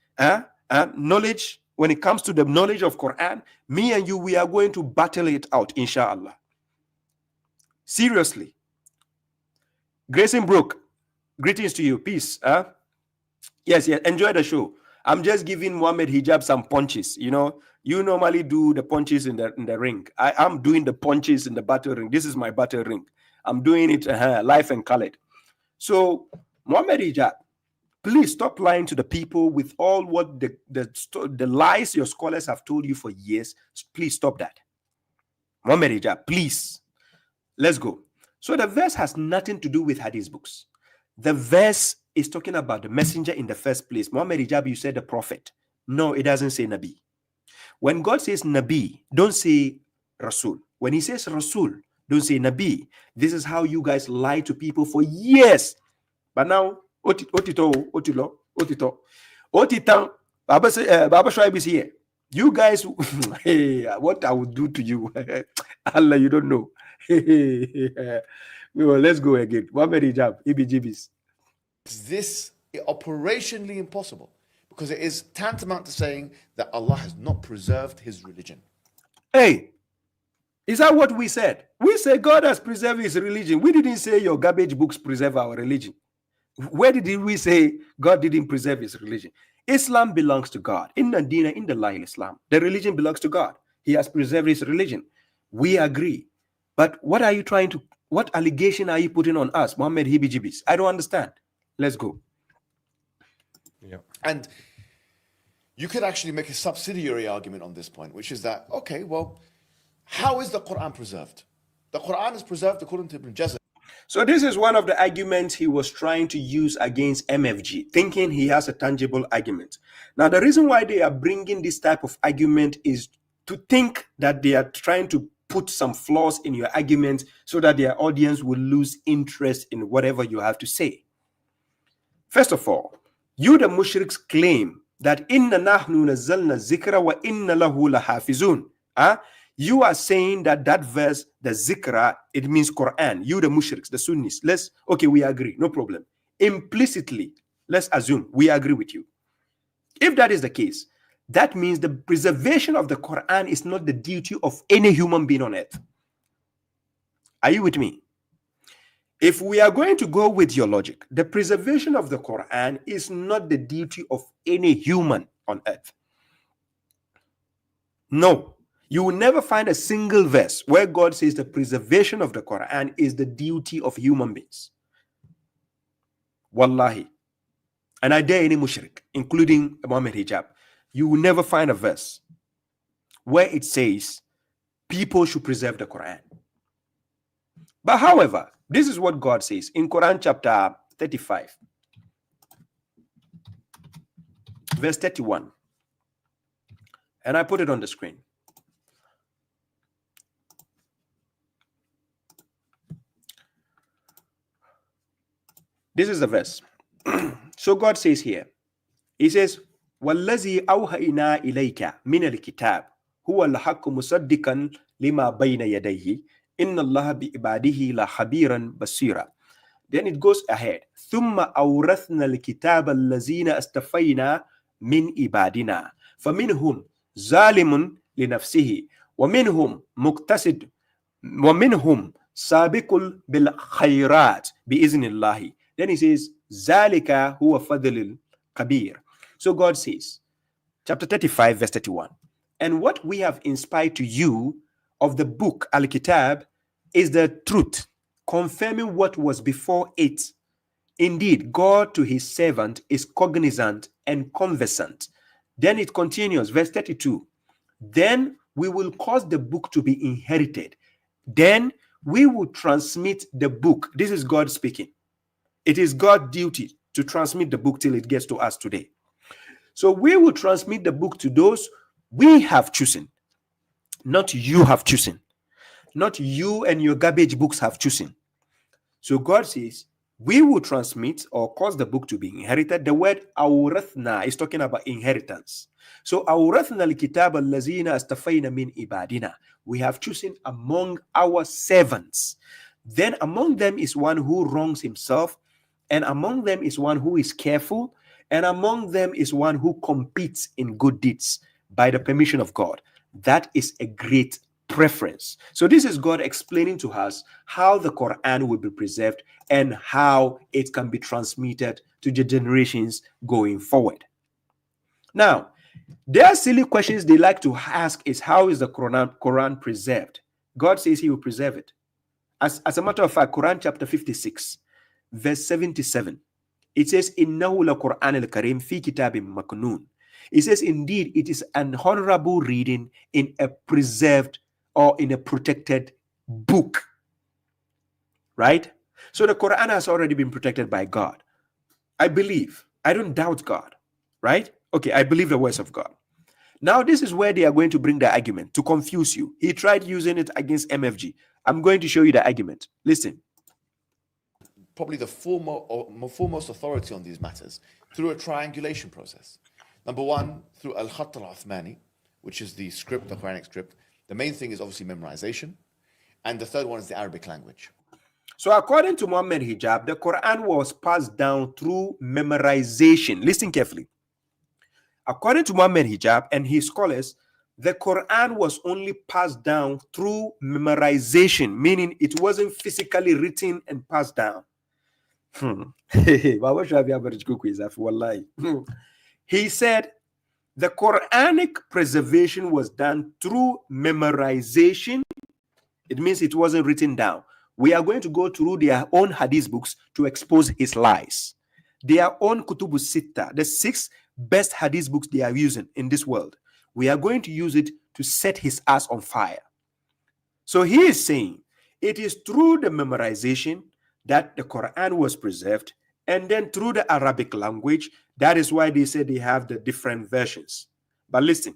knowledge, when it comes to the knowledge of Quran, me and you, we are going to battle it out, inshallah. Seriously. Grayson Brook, greetings to you. Peace. Yes, enjoy the show. I'm just giving Muhammad Hijab some punches. You know, you normally do the punches in the ring. I'm doing the punches in the battle ring. This is my battle ring. I'm doing it live and colored. So, Muhammad Hijab, please stop lying to the people with all what the lies your scholars have told you for years. Please stop that. Muhammad Hijab, please. Let's go. So the verse has nothing to do with hadith books. The verse is talking about the messenger in the first place. Muhammad Hijab, you said the prophet. No, it doesn't say Nabi. When God says Nabi, don't say Rasul. When he says Rasul, don't say Nabi. This is how you guys lie to people for years. But now, otito. Otitan, Baba Shuaib is here. You guys, hey, what I would do to you, Allah, you don't know. Well, let's go again. Muhammad Hijab, EBGBs. Is this operationally impossible? Because it is tantamount to saying that Allah has not preserved his religion. Hey, is that what we said? We said God has preserved his religion. We didn't say your garbage books preserve our religion. Where did we say God didn't preserve his religion? Islam belongs to God. Inna dina inda Allahi Islam. The religion belongs to God. He has preserved his religion. We agree. But what allegation are you putting on us, Muhammad Hibijibis? I don't understand. Let's go. Yeah. And you could actually make a subsidiary argument on this point, which is that, okay, well, how is the Quran preserved? The Quran is preserved according to Ibn Jazar. So this is one of the arguments he was trying to use against MFG, thinking he has a tangible argument. Now, the reason why they are bringing this type of argument is to think that they are trying to put some flaws in your argument so that their audience will lose interest in whatever you have to say. First of all, you the mushriks claim that inna nahnu nazzalna zikra wa inna lahu lahafizun. You are saying that verse, the zikra, it means Quran. You the mushriks, the Sunnis. Okay, we agree, no problem. Implicitly, let's assume we agree with you. If that is the case, that means the preservation of the Quran is not the duty of any human being on earth. Are you with me? If we are going to go with your logic, the preservation of the Quran is not the duty of any human on earth. No. You will never find a single verse where God says the preservation of the Quran is the duty of human beings. Wallahi. And I dare any mushrik, including Muhammad Hijab, you will never find a verse where it says people should preserve the Quran. But however, this is what God says in Quran chapter 35, verse 31. And I put it on the screen. This is the verse. So God says here, he says, وَالَّذِي أَوْحَيْنَا إِلَيْكَ مِنَ الْكِتَابِ هُوَ الْحَقُّ مُصَدِّقًا لِمَا بَيْنَ يَدَيْهِ إِنَّ اللَّهَ بِعِبَادِهِ لَخَبِيرًا بَصِيرًا. Then it goes ahead. ثُمَّ أَوْرَثْنَا الْكِتَابَ الَّذِينَ أَسْتَفَيْنَا مِنْ عِبَادِنَا فَمِنْهُمْ ظَالِمٌ لِنَفْسِهِ وَمِنْهُمْ مُقْتَصِدٌ وَمِنْهُمْ سَابِقٌ بِالْخَيْرَاتِ بِإِذْنِ اللَّهِ. Then he says, Zalika huwa fadlul kabir. So God says, chapter 35, verse 31. And what we have inspired to you of the book Al-Kitab is the truth, confirming what was before it. Indeed, God to his servant is cognizant and conversant. Then it continues, verse 32. Then we will cause the book to be inherited. Then we will transmit the book. This is God speaking. It is God's duty to transmit the book till it gets to us today. So we will transmit the book to those we have chosen, not you have chosen, not you and your garbage books have chosen. So God says, we will transmit or cause the book to be inherited. The word awrathna is talking about inheritance. So awrathna al-kitab allazina astafayna min ibadina. We have chosen among our servants. Then among them is one who wrongs himself, and among them is one who is careful, and among them is one who competes in good deeds by the permission of God. That is a great preference. So this is God explaining to us how the Quran will be preserved and how it can be transmitted to the generations going forward. Now, there are silly questions they like to ask is, how is the Quran preserved? God says he will preserve it. As a matter of fact, Quran chapter 56, verse 77, it says, Innahu la Quran al-Karim fi kitabim maknoon. It says, indeed, it is an honorable reading in a preserved or in a protected book. Right? So the Quran has already been protected by God. I believe. I don't doubt God. Right? Okay, I believe the words of God. Now, this is where they are going to bring the argument to confuse you. He tried using it against MFG. I'm going to show you the argument. Listen. probably the foremost authority on these matters through a triangulation process. Number one, through Al-Khatt al-Uthmani, which is the script, the Quranic script. The main thing is obviously memorization. And the third one is the Arabic language. So according to Muhammad Hijab, the Quran was passed down through memorization. Listen carefully. According to Muhammad Hijab and his scholars, the Quran was only passed down through memorization, meaning it wasn't physically written and passed down. He said the Quranic preservation was done through memorization. It means it wasn't written down. We are going to go through their own hadith books to expose his lies. Their own Kutubu Sitta, the 6 best hadith books they are using in this world. We are going to use it to set his ass on fire. So he is saying it is through the memorization that the Quran was preserved, and then through the Arabic language. That is why they say they have the different versions. But listen.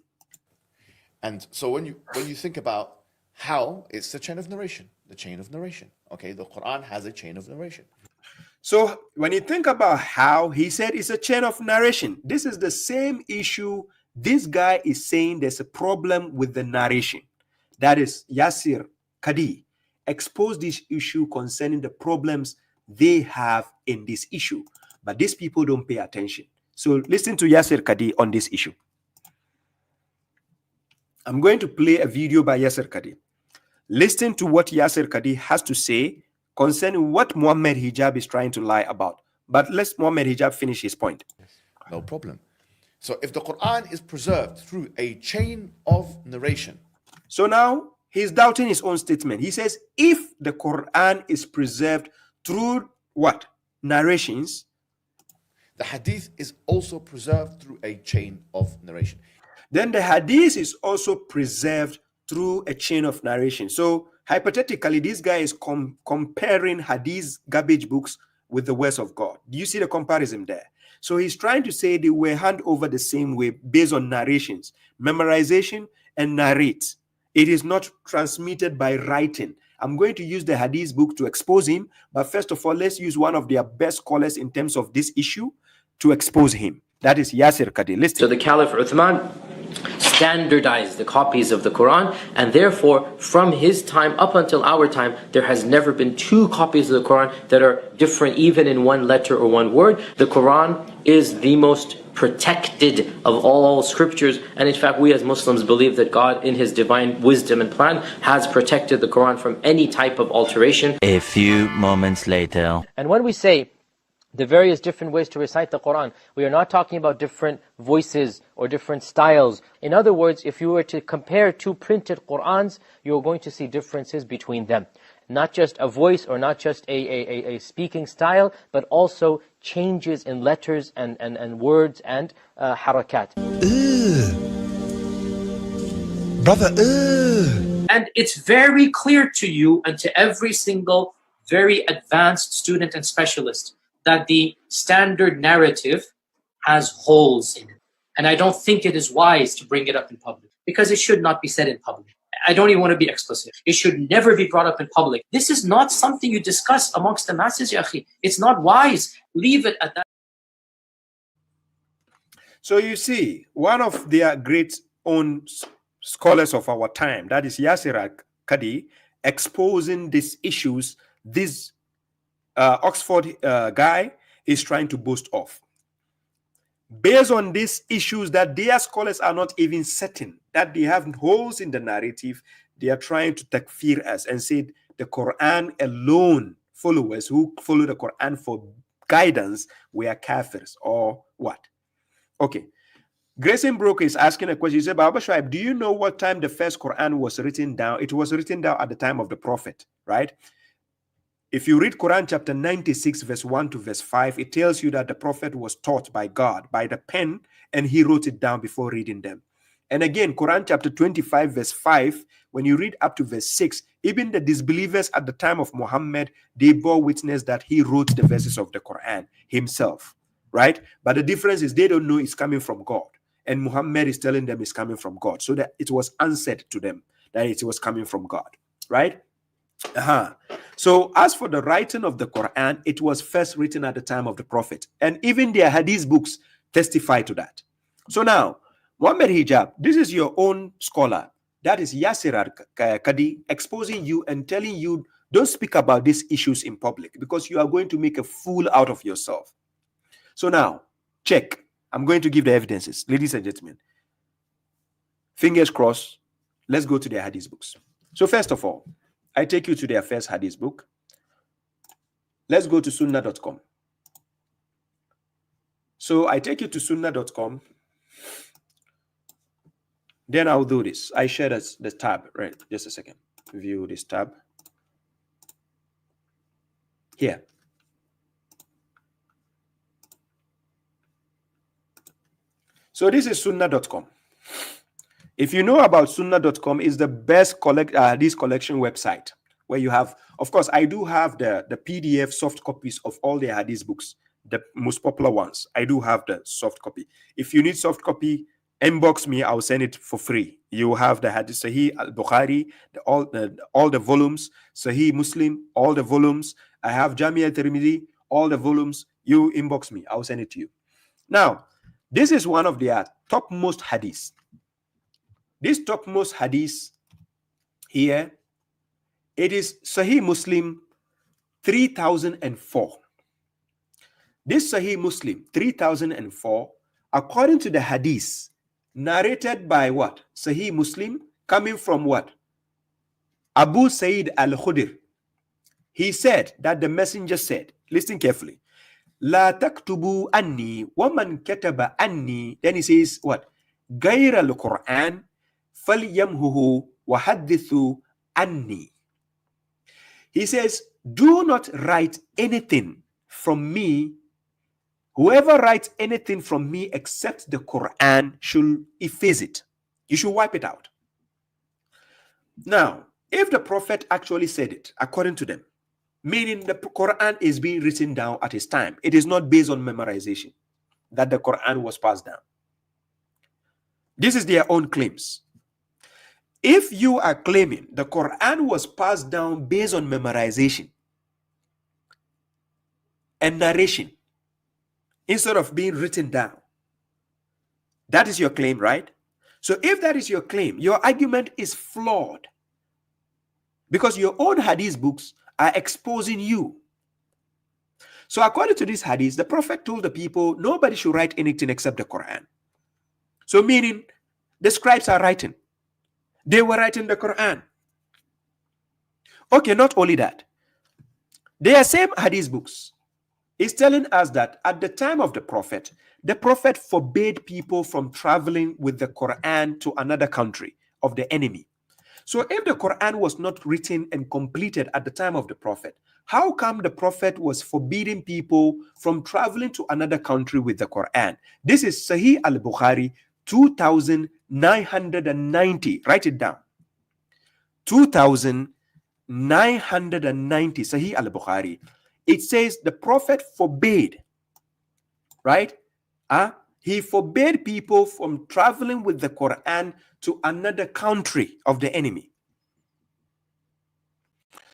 And so when you think about how, it's the chain of narration. The chain of narration. Okay, the Quran has a chain of narration. So when you think about how, he said it's a chain of narration. This is the same issue. This guy is saying there's a problem with the narration. That is Yasir Kadi exposed this issue concerning the problems they have in this issue. But these people don't pay attention. So listen to Yasir Kadi on this issue. I'm going to play a video by Yasir Kadi. Listen to what Yasir Kadi has to say concerning what Muhammad Hijab is trying to lie about. But let's Muhammad Hijab finish his point. No problem. So if the Quran is preserved through a chain of narration. So now he's doubting his own statement. He says if the Quran is preserved through what? Narrations. The hadith is also preserved through a chain of narration. Then the hadith is also preserved through a chain of narration. So hypothetically, this guy is comparing hadith garbage books with the words of God. Do you see the comparison there? So he's trying to say they were handed over the same way based on narrations, memorization and narrate. It is not transmitted by writing. I'm going to use the hadith book to expose him. But first of all, let's use one of their best scholars in terms of this issue to expose him. That is Yasir Kadi. Listen. So the Caliph Uthman standardized the copies of the Quran, and therefore from his time up until our time there has never been 2 copies of the Quran that are different even in one letter or one word. The Quran is the most protected of all scriptures, and in fact we as Muslims believe that God in his divine wisdom and plan has protected the Quran from any type of alteration. A few moments later. And when we say the various different ways to recite the Quran, we are not talking about different voices or different styles. In other words, if you were to compare 2 printed Qurans, you're going to see differences between them. Not just a voice or not just a speaking style, but also changes in letters and words and harakat. Brother, And it's very clear to you and to every single very advanced student and specialist that the standard narrative has holes in it. And I don't think it is wise to bring it up in public, because it should not be said in public. I don't even want to be explicit. It should never be brought up in public. This is not something you discuss amongst the masses, ya akhi. It's not wise. Leave it at that. So you see, one of their great own scholars of our time, that is Yasir Kadi, exposing these issues, this Oxford guy is trying to boast of. Based on these issues that their scholars are not even certain, that they have holes in the narrative, they are trying to takfir us and say the Quran alone, followers who follow the Quran for guidance, we are kafirs or what? Okay. Grayson Broker is asking a question. He said, Baba Shuaib, do you know what time the first Quran was written down? It was written down at the time of the Prophet, right? If you read Quran chapter 96, verse 1 to verse 5, it tells you that the Prophet was taught by God, by the pen, and he wrote it down before reading them. And again, Quran chapter 25, verse 5, when you read up to verse 6, even the disbelievers at the time of Muhammad, they bore witness that he wrote the verses of the Quran himself, right? But the difference is they don't know it's coming from God. And Muhammad is telling them it's coming from God. So that it was answered to them that it was coming from God, right? So as for the writing of the Quran, it was first written at the time of the Prophet. And even their hadith books testify to that. So now, Muhammad Hijab, this is your own scholar. That is Yasir Kadi exposing you and telling you, don't speak about these issues in public because you are going to make a fool out of yourself. So now, check. I'm going to give the evidences. Ladies and gentlemen, fingers crossed, let's go to their hadith books. So first of all, I take you to their first hadith book. Let's go to sunnah.com. So I take you to sunnah.com. Then I'll do this. I share the tab, right? Just a second. View this tab. Here. So this is sunnah.com. If you know about sunnah.com, is the best this collection website where you have, of course, I do have the PDF soft copies of all their hadith books, the most popular ones. I do have the soft copy. If you need soft copy, inbox me, I'll send it for free. You have the hadith Sahih al-Bukhari, all the volumes, Sahih Muslim, all the volumes. I have Jami al-Tirmidhi, all the volumes. You inbox me, I'll send it to you. Now, this is one of their topmost hadiths. This topmost hadith here, it is Sahih Muslim 3004. This Sahih Muslim 3004, according to the hadith, narrated by what? Sahih Muslim, coming from what? Abu Sa'id al-Khudr. He said that the messenger said, listen carefully, La taktubu anni wa man kataba anni. Then he says what? Gair al-Quran falyamhuhu wa hadithu anni. He says, do not write anything from me. Whoever writes anything from me except the Quran should efface it. You should wipe it out. Now, if the Prophet actually said it, according to them, meaning the Quran is being written down at his time, it is not based on memorization that the Quran was passed down. This is their own claims. If you are claiming the Quran was passed down based on memorization and narration instead of being written down, that is your claim, right? So if that is your claim, your argument is flawed because your own hadith books are exposing you. So according to this hadith, the Prophet told the people, nobody should write anything except the Quran. So meaning, the scribes are writing. They were writing the Quran. Okay, not only that. Their same hadith books is telling us that at the time of the Prophet forbade people from traveling with the Quran to another country of the enemy. So if the Quran was not written and completed at the time of the Prophet, how come the Prophet was forbidding people from traveling to another country with the Quran? This is Sahih al-Bukhari 2990. Write it down. 2990, Sahih al-Bukhari. It says the Prophet forbade, right? He forbade people from traveling with the Quran to another country of the enemy.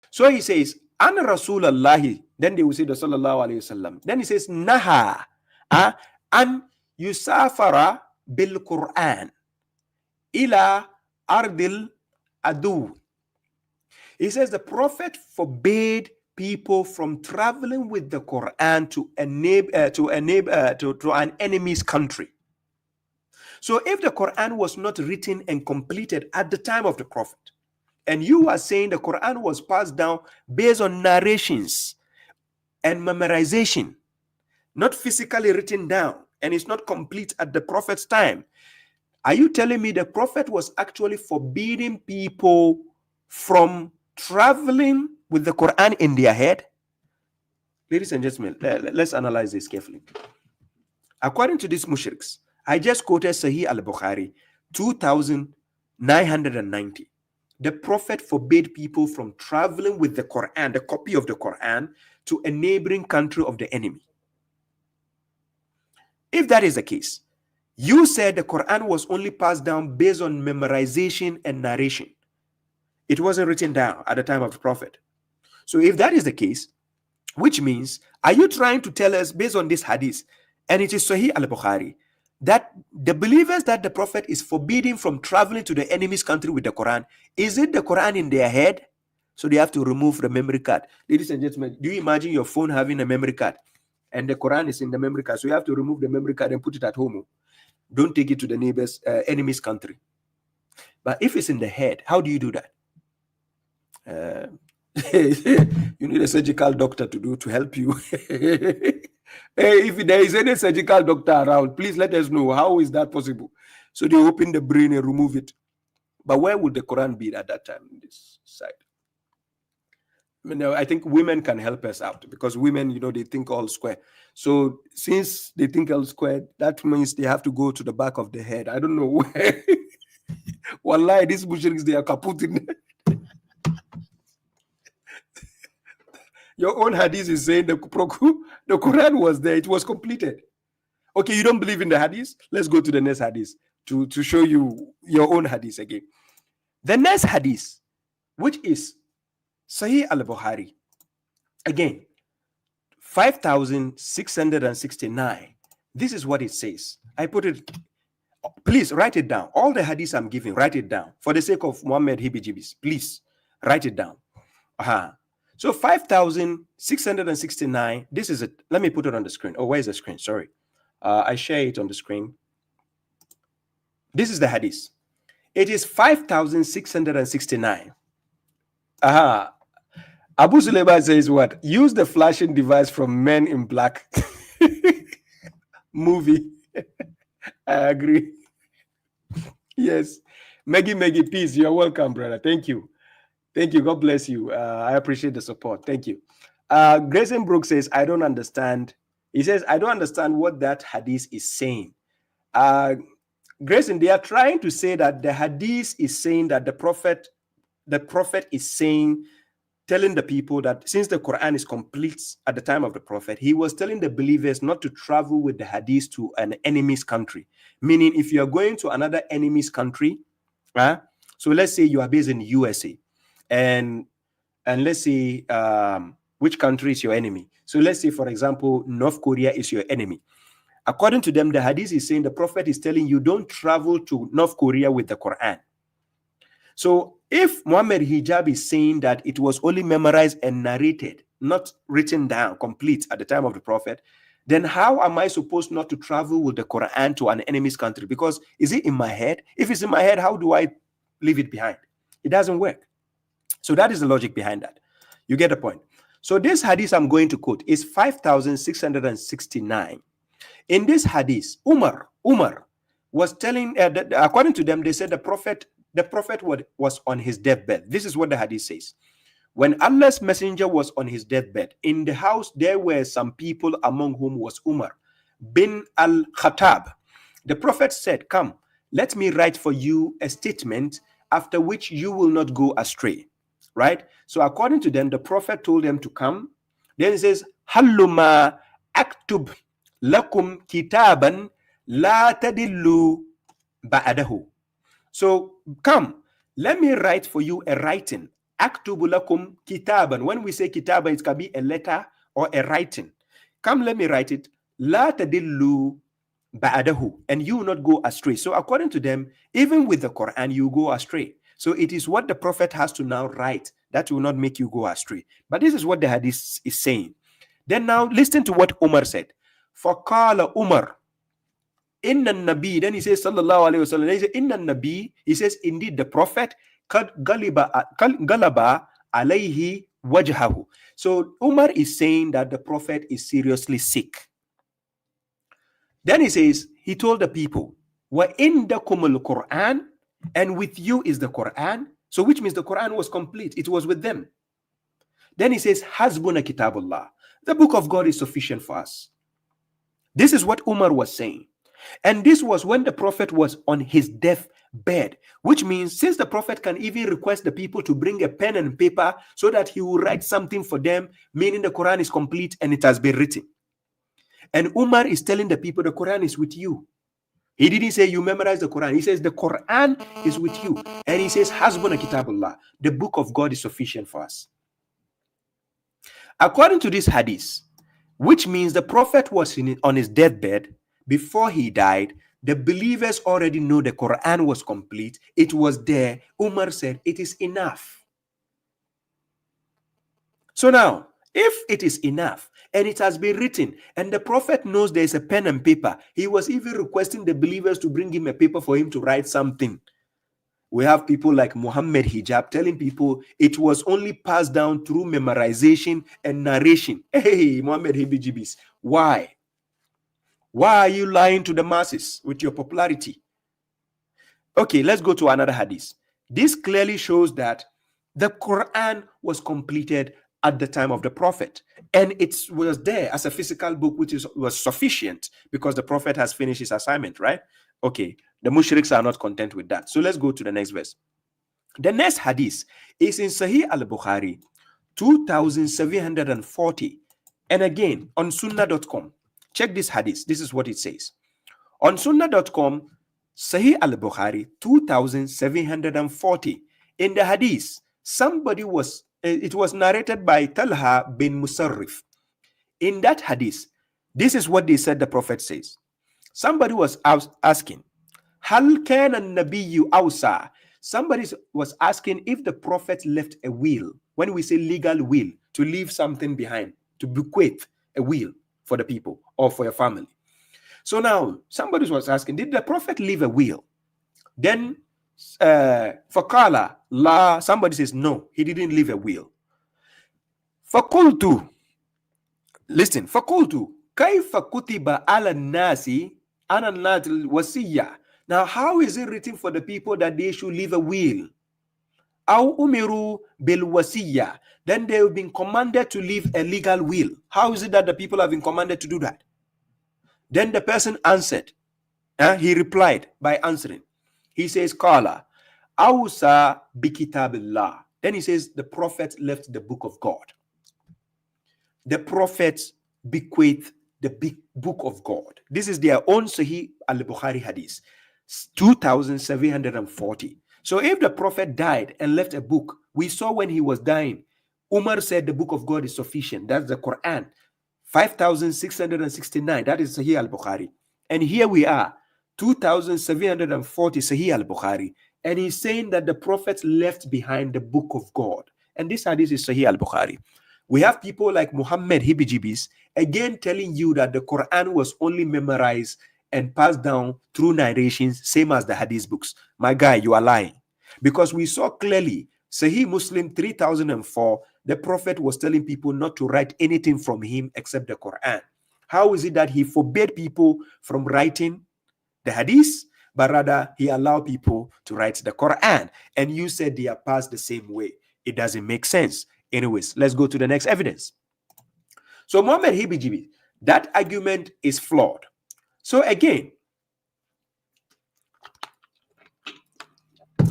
So he says, Ana Rasulallahi. Then they will say the Sallallahu Alaihi Wasallam. Then he says, Naha an yusafara bil Quran ila ardil adu. He says the Prophet forbade people from traveling with the Quran to an enemy's country. So if the Quran was not written and completed at the time of the Prophet, and you are saying the Quran was passed down based on narrations and memorization, not physically written down, and it's not complete at the Prophet's time, are you telling me the Prophet was actually forbidding people from traveling with the Quran in their head? Ladies and gentlemen, let's analyze this carefully. According to these mushriks, I just quoted Sahih al-Bukhari 2990. The Prophet forbade people from traveling with the Quran, the copy of the Quran, to a neighboring country of the enemy. If that is the case, you said the Quran was only passed down based on memorization and narration. It wasn't written down at the time of the Prophet. So if that is the case, which means, are you trying to tell us based on this hadith, and it is Sahih al-Bukhari, that the believers that the Prophet is forbidding from traveling to the enemy's country with the Quran, is it the Quran in their head? So they have to remove the memory card. Ladies and gentlemen, do you imagine your phone having a memory card and the Quran is in the memory card? So you have to remove the memory card and put it at home. Don't take it to the neighbor's enemy's country. But if it's in the head, how do you do that? You need a surgical doctor to help you. Hey, if there is any surgical doctor around, please let us know. How is that possible? So they open the brain and remove it. But where would the Quran be at that time? This side. I think women can help us out, because women, they think all square. So since they think all square, that means they have to go to the back of the head. I don't know where. Wallahi, these mushriks, they are kaput in there. Your own hadith is saying the Quran was there. It was completed. Okay, you don't believe in the hadith? Let's go to the next hadith to show you your own hadith again. The next hadith, which is Sahih al-Bukhari. Again, 5,669. This is what it says. I put it. Please write it down. All the hadiths I'm giving, write it down. For the sake of Muhammad Hibijibis, please write it down. So 5,669. This is it. Let me put it on the screen. Oh, where's the screen? Sorry. I share it on the screen. This is the hadith. It is 5,669. Abu Sulaiman says what? Use the flashing device from Men in Black movie. I agree. Yes. Maggie, peace. You're welcome, brother. Thank you. Thank you. God bless you. I appreciate the support. Thank you. Grayson Brooks says, I don't understand. He says, I don't understand what that hadith is saying. Grayson, they are trying to say that the hadith is saying that the prophet is saying, telling the people that since the Quran is complete at the time of the prophet, he was telling the believers not to travel with the hadith to an enemy's country. Meaning, if you are going to another enemy's country, so let's say you are based in USA, and let's say which country is your enemy. So let's say, for example, North Korea is your enemy. According to them, the hadith is saying the prophet is telling you don't travel to North Korea with the Quran. So if Muhammad Hijab is saying that it was only memorized and narrated, not written down, complete at the time of the prophet, then how am I supposed not to travel with the Quran to an enemy's country? Because is it in my head? If it's in my head, how do I leave it behind? It doesn't work. So that is the logic behind that. You get the point. So this hadith I'm going to quote is 5,669. In this hadith, Umar was telling, according to them, they said the prophet was on his deathbed. This is what the hadith says. When Allah's messenger was on his deathbed, in the house there were some people among whom was Umar bin al-Khattab. The prophet said, come, let me write for you a statement after which you will not go astray. Right? So according to them, the prophet told them to come. Then he says, Halluma aktub lakum kitaban la tadillu ba'adahu. So come, let me write for you a writing. Aktubu lakum kitaban. When we say kitaban, it can be a letter or a writing. Come, let me write it. La tadillu ba'adahu. And you will not go astray. So according to them, even with the Quran, you go astray. So it is what the prophet has to now write that will not make you go astray. But this is what the hadith is saying. Then now listen to what Umar said. Faqala Umar. Inna Nabi, then he says, sallallahu alayhi wa sallam, he says, Inna Nabi, he says, indeed the prophet, kad galaba alayhi wajhahu. So Umar is saying that the prophet is seriously sick. Then he says, he told the people, wa indakumul Quran, and with you is the Quran. So which means the Quran was complete. It was with them. Then he says, Hasbuna kitabullah. The book of God is sufficient for us. This is what Umar was saying. And this was when the prophet was on his deathbed, which means since the prophet can even request the people to bring a pen and paper so that he will write something for them, meaning the Quran is complete and it has been written. And Umar is telling the people, the Quran is with you. He didn't say you memorize the Quran. He says the Quran is with you. And he says, Hasbuna Kitabullah. The book of God is sufficient for us. According to this hadith, which means the Prophet was on his deathbed, before he died, the believers already know the Quran was complete. It was there. Umar said, it is enough. So now, if it is enough, and it has been written, and the Prophet knows there is a pen and paper, he was even requesting the believers to bring him a paper for him to write something. We have people like Muhammad Hijab telling people it was only passed down through memorization and narration. Hey, Muhammad Hibijibis, why? Why are you lying to the masses with your popularity? Okay, let's go to another hadith. This clearly shows that the Quran was completed at the time of the Prophet, and it was there as a physical book, which was sufficient because the Prophet has finished his assignment, right? Okay, the mushriks are not content with that. So let's go to the next verse. The next hadith is in Sahih al-Bukhari 2740, and again on sunnah.com. Check this hadith. This is what it says. On sunnah.com, Sahih al-Bukhari 2740. In the hadith, it was narrated by Talha bin Musarrif. In that hadith, this is what they said the Prophet says. Somebody was asking, Hal kana nabiyyu awsa? Somebody was asking if the Prophet left a will. When we say legal will, to leave something behind, to bequeath a will for the people or for your family. So now, somebody was asking, did the Prophet leave a will? Then, Fakala, la, somebody says, no, he didn't leave a will. Fakultu, listen, Fakultu, kaifa kutiba ala nasi ananatil wasiya. Now, how is it written for the people that they should leave a will? Aw umiru bil wasiya. Then they have been commanded to leave a legal will. How is it that the people have been commanded to do that? Then the person answered. He replied by answering. He says, Qala, awsa bi kitabillah. Then he says, the Prophet left the book of God. The Prophet bequeathed the big book of God. This is their own Sahih al-Bukhari hadith, 2740. So if the Prophet died and left a book, we saw when he was dying, Umar said the book of God is sufficient. That's the Quran, 5669. That is Sahih al-Bukhari. And here we are, 2740 Sahih al-Bukhari. And he's saying that the Prophet left behind the book of God. And this hadith is Sahih al-Bukhari. We have people like Muhammad Hibijibis again telling you that the Quran was only memorized and passed down through narrations, same as the hadith books. My guy, you are lying. Because we saw clearly, Sahih Muslim 3004, the Prophet was telling people not to write anything from him except the Quran. How is it that he forbade people from writing the hadith, but rather he allowed people to write the Quran? And you said they are passed the same way. It doesn't make sense. Anyways, let's go to the next evidence. So Muhammad Hibijibi, that argument is flawed. So again,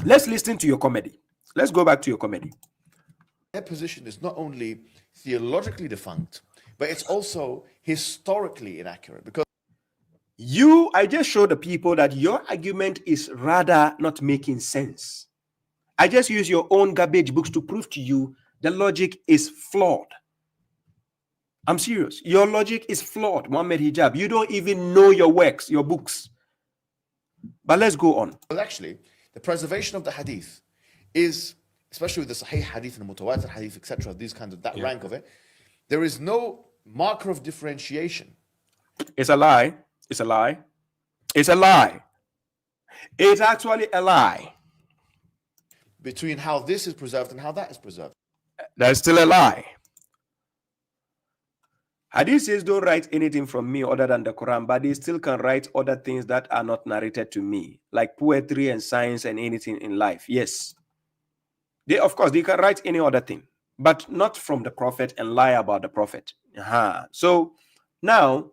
let's listen to your comedy. Let's go back to your comedy. Their position is not only theologically defunct, but it's also historically inaccurate. Because I just showed the people that your argument is rather not making sense. I just use your own garbage books to prove to you the logic is flawed. I'm serious. Your logic is flawed, Muhammad Hijab. You don't even know your works, your books. But let's go on. Well, actually, the preservation of the hadith is, especially with the Sahih hadith and the Mutawatir hadith, etc., these kinds of that rank of it, there is no marker of differentiation. It's a lie. It's a lie. It's a lie. It's actually a lie. Between how this is preserved and how that is preserved. That's still a lie. Hadith says don't write anything from me other than the Quran, but they still can write other things that are not narrated to me, like poetry and science and anything in life. Yes. Of course, they can write any other thing, but not from the Prophet and lie about the Prophet. So now,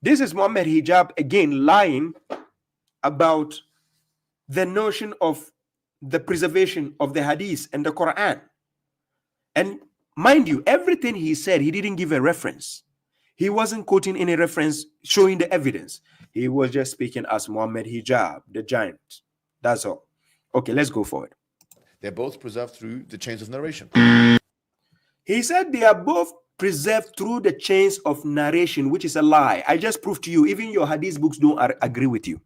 this is Muhammad Hijab again lying about the notion of the preservation of the Hadith and the Quran. And mind you, everything he said, he didn't give a reference. He wasn't quoting any reference showing the evidence. He was just speaking as Muhammad Hijab, the giant. That's all. Okay, let's go forward. They're both preserved through the chains of narration. He said they are both preserved through the chains of narration, which is a lie. I just proved to you, even your hadith books don't agree with you.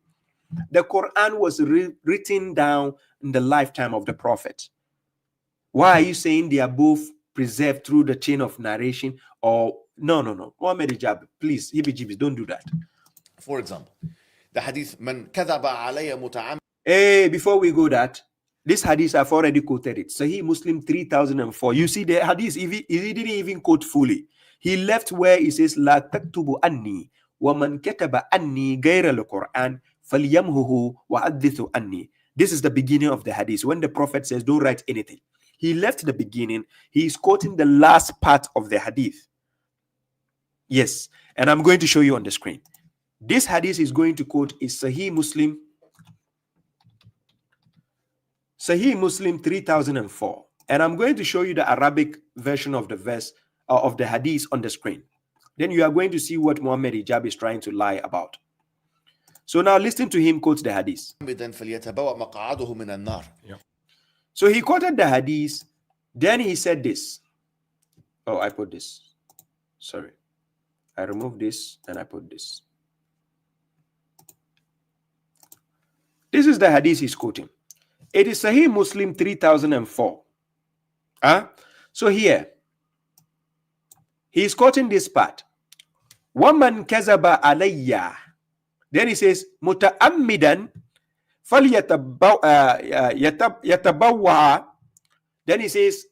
The Quran was written down in the lifetime of the Prophet. Why are you saying they are both preserved through the chain of narration? Or no. Muhammad Hijab, please, hibijibis, don't do that. For example, the hadith, Man kadhaba alayya muta'am. Hey, before we go that, this hadith I've already quoted it. Sahih Muslim 3004. You see the hadith, he didn't even quote fully. He left where he says, La taktubu anni wa man kataba anni ghayra al-Quran falyamhuhu wa addithu anni. This is the beginning of the hadith. When the Prophet says, don't write anything. He left the beginning. He is quoting the last part of the hadith. Yes, and I'm going to show you on the screen. This hadith is going to quote is Sahih Muslim 3004, and I'm going to show you the Arabic version of the verse of the hadith on the screen. Then you are going to see what Muhammad Hijab is trying to lie about. So now listen to him quote the hadith. So he quoted the hadith, then he said this. Oh, I put this. Sorry. I removed this and I put this. This is the hadith he's quoting. It is Sahih Muslim 3004. So here, he's quoting this part. Waman kazaba alayya. Then he says, Muta'ammidan yatabawwa. Then he says,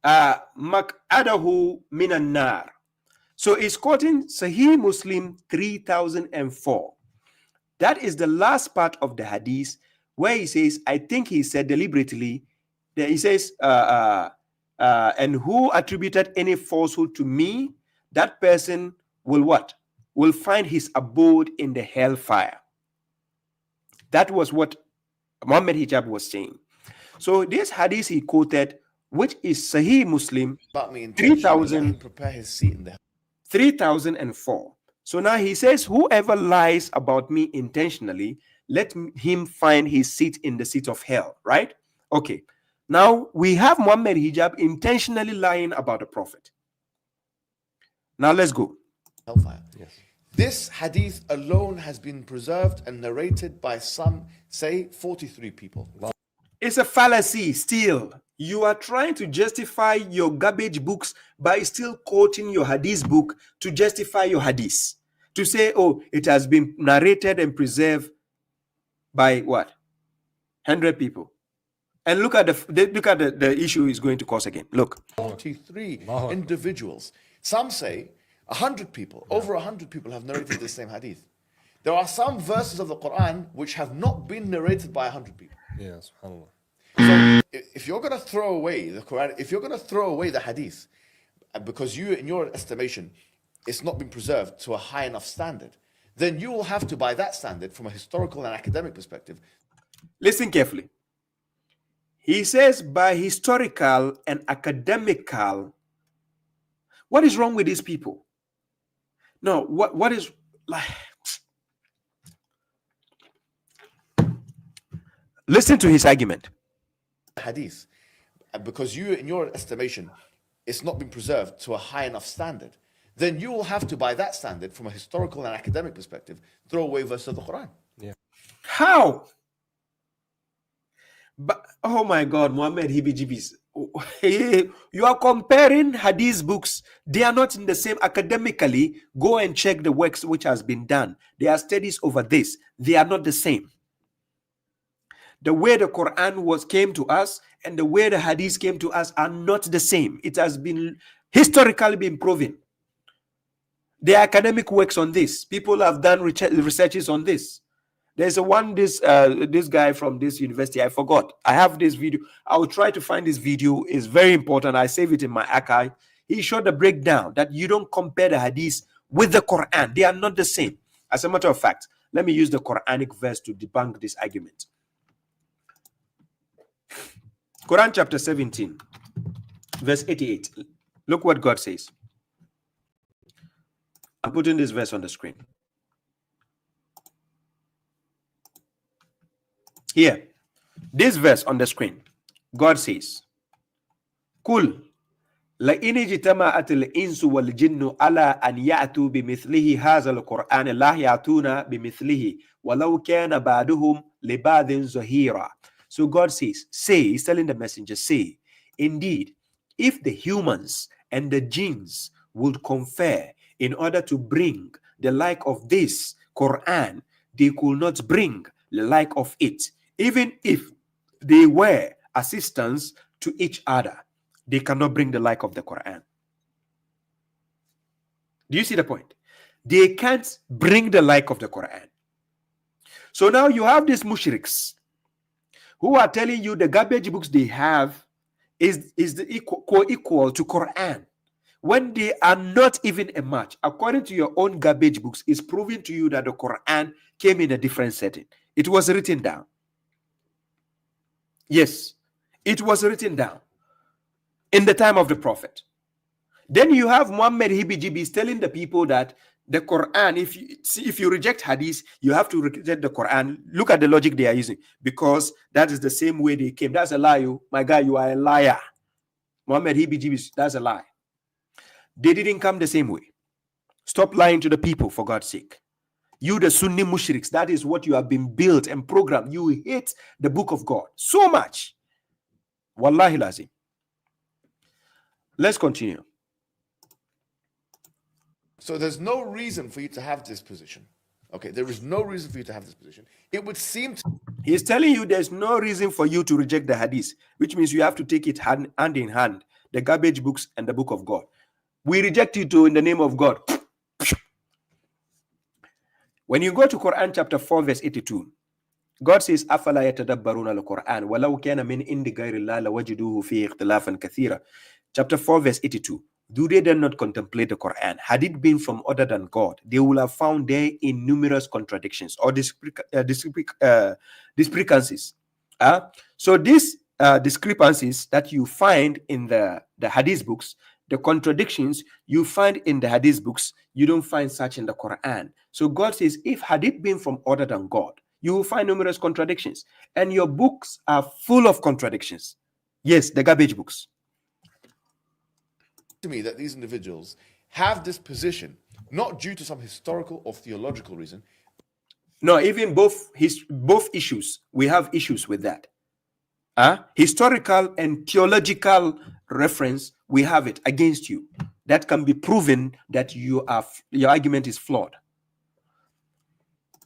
Mak'adahu minan nar. So he's quoting Sahih Muslim 3004. That is the last part of the hadith where he says, I think he said deliberately, that he says, and who attributed any falsehood to me, that person will what? Will find his abode in the hellfire. That was what Muhammad Hijab was saying. So this hadith he quoted, which is Sahih Muslim 3004. So now he says, whoever lies about me intentionally, let him find his seat in the seat of hell, right? Okay. Now we have Muhammad Hijab intentionally lying about the Prophet. Now let's go. Hellfire. Yes. This hadith alone has been preserved and narrated by some, say, 43 people. Wow. It's a fallacy still. You are trying to justify your garbage books by still quoting your hadith book to justify your hadith. To say, oh, it has been narrated and preserved by what? 100 people. And look at the issue is going to cause again. Look. 43 individuals. Some say 100 people, over 100 people have narrated the same hadith. There are some verses of the Quran which have not been narrated by 100 people. Yes, subhanAllah. So if you're going to throw away the Quran, if you're going to throw away the hadith, because you, in your estimation, it's not been preserved to a high enough standard, then you will have to, by that standard, from a historical and academic perspective. Listen carefully. He says by historical and academical. What is wrong with these people? No, what is like? Listen to his argument. Hadith, because you, in your estimation, it's not been preserved to a high enough standard, then you will have to, by that standard, from a historical and academic perspective, throw away verses of the Quran. Yeah. How? But oh my God, Muhammad Hibijibis, you are comparing hadith books. They are not in the same academically. Go and check the works which has been done. There are studies over this. They are not the same. The way the Quran came to us and the way the hadith came to us are not the same. It has been historically been proven. There are academic works on this. People have done researches on this. There's this guy from this university. I forgot. I have this video. I will try to find this video. It's very important. I save it in my archive. He showed the breakdown that you don't compare the hadith with the Quran. They are not the same. As a matter of fact, let me use the Quranic verse to debunk this argument. Quran chapter 17, verse 88. Look what God says. I'm putting this verse on the screen. Here, this verse on the screen, God says, Kul لئن اجتمعت الإنس والجن على أن يأتوا بمثله هذا القرآن لا يأتون بمثله ولو كان بعضهم لبعض ظهيرا. So God says, say, he's telling the messenger, say, indeed, if the humans and the jinns would confer in order to bring the like of this Quran, they could not bring the like of it, even if they were assistants to each other. They cannot bring the like of the Quran. Do you see the point? They can't bring the like of the Quran. So now you have these mushriks who are telling you the garbage books they have is the co-equal to Quran, when they are not even a match. According to your own garbage books, it's proving to you that the Quran came in a different setting. It was written down. Yes, it was written down in the time of the Prophet. Then you have Muhammad Hibijibis telling the people that the Quran, if you reject hadith, you have to reject the Quran. Look at the logic they are using, because that is the same way they came. That's a lie. My guy, you are a liar. Muhammad Hibijibis, that's a lie. They didn't come the same way. Stop lying to the people, for God's sake. You, the Sunni mushriks, that is what you have been built and programmed. You hate the book of God so much. Wallahi lazim. Let's continue. So there's no reason for you to have this position. Okay, there is no reason for you to have this position. It would seem to... He's telling you there's no reason for you to reject the hadith, which means you have to take it hand in hand, the garbage books and the book of God. We reject it too in the name of God. When you go to Quran chapter 4 verse 82, God says, أَفَلَا يَتَدَبَّرُونَ الْقُرْآنَ وَلَوْ كَانَ مِنْ إِنْدِ غَيْرِ اللَّهِ لَوَجِدُوهُ فِيهِ اخْتِلَافًا كَثِيرًا. Chapter 4 verse 82. Do they then not contemplate the Quran? Had it been from other than God, they will have found there in numerous contradictions or discrepancies. So these discrepancies that you find in the hadith books, the contradictions you find in the hadith books, you don't find such in the Quran. So God says, if had it been from other than God, you will find numerous contradictions. And your books are full of contradictions. Yes, the garbage books. To me that these individuals have this position not due to some historical or theological reason. No, even both issues, we have issues with that. Historical and theological reference, we have it against you. That can be proven that your argument is flawed.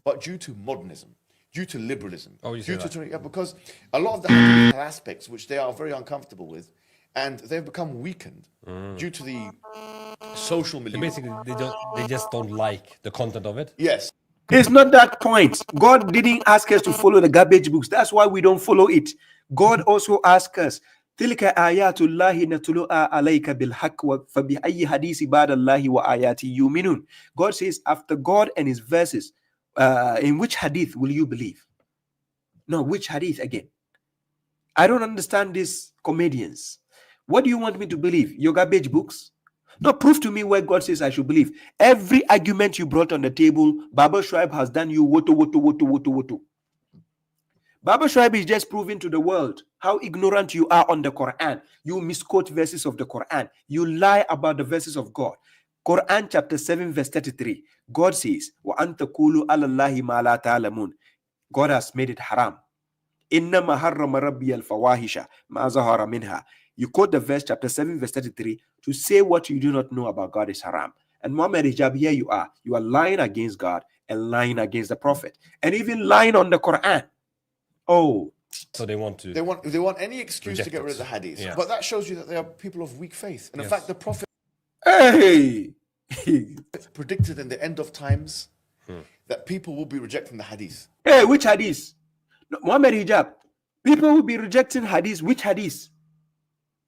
But due to modernism, due to liberalism, because a lot of the aspects which they are very uncomfortable with, and they've become weakened due to the social milieu. Basically, they just don't like the content of it. Yes. It's not that point. God didn't ask us to follow the garbage books. That's why we don't follow it. God also asked us, تِلْكَ آيَاتُ اللَّهِ نَتْلُوهَا عَلَيْكَ بِالْحَقِّ فَبِأَيِّ حَدِيثِ بَعْدَ اللَّهِ وَآيَاتِهِ يُؤْمِنُونَ. God says, after God and his verses, in which hadith will you believe? No, which hadith again? I don't understand these comedians. What do you want me to believe? Your garbage books? No, prove to me where God says I should believe. Every argument you brought on the table, Baba Shuaib has done you woto. Baba Shuaib is just proving to the world how ignorant you are on the Quran. You misquote verses of the Quran. You lie about the verses of God. Quran chapter 7 verse 33. God says, وَأَن تَقُولُوا عَلَى اللَّهِ مَا لَا تَعْلَمُونَ. God has made it haram. إِنَّمَا حَرَّمَ رَبِّيَ الْفَوَاحِشَ مَا ظَهَرَ مِنْهَا. You quote the verse, chapter 7, verse 33, to say what you do not know about God is haram. And Muhammad Hijab, here you are lying against God and lying against the Prophet, and even lying on the Quran. Oh, so they want any excuse to get rid of the hadith. Yeah. But that shows you that they are people of weak faith. And in fact, the Prophet predicted in the end of times that people will be rejecting the hadith. Hey, which hadith? No, Muhammad Hijab, people will be rejecting hadith. Which hadith?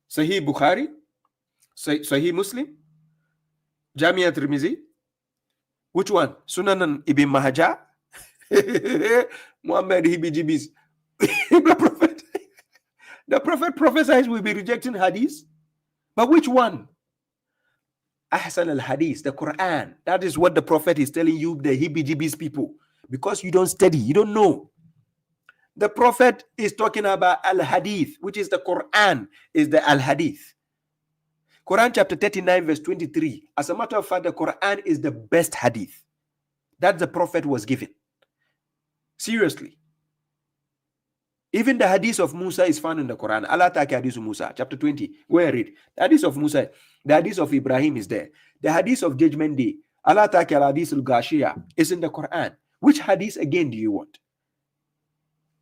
Sahih Bukhari, Sahih Muslim, Jamia Tirmizi. Which one? Sunan Ibn Majah, Muhammad Hibijibis. The Prophet prophesies will be rejecting hadith. But which one? Ahsan al-Hadith, the Quran. That is what the Prophet is telling you, the Hibijibis people. Because you don't study, you don't know. The Prophet is talking about al-hadith, which is the Quran, is the al-hadith. Quran chapter 39 verse 23. As a matter of fact, the Quran is the best hadith that the Prophet was given. Seriously. Even the hadith of Musa is found in the Quran. Allah Ta'ala hadith of Musa, chapter 20. Go and read. The hadith of Musa, the hadith of Ibrahim is there. The hadith of Judgment Day, Allah Ta'ala hadith al-Ghashiyah is in the Quran. Which hadith again do you want?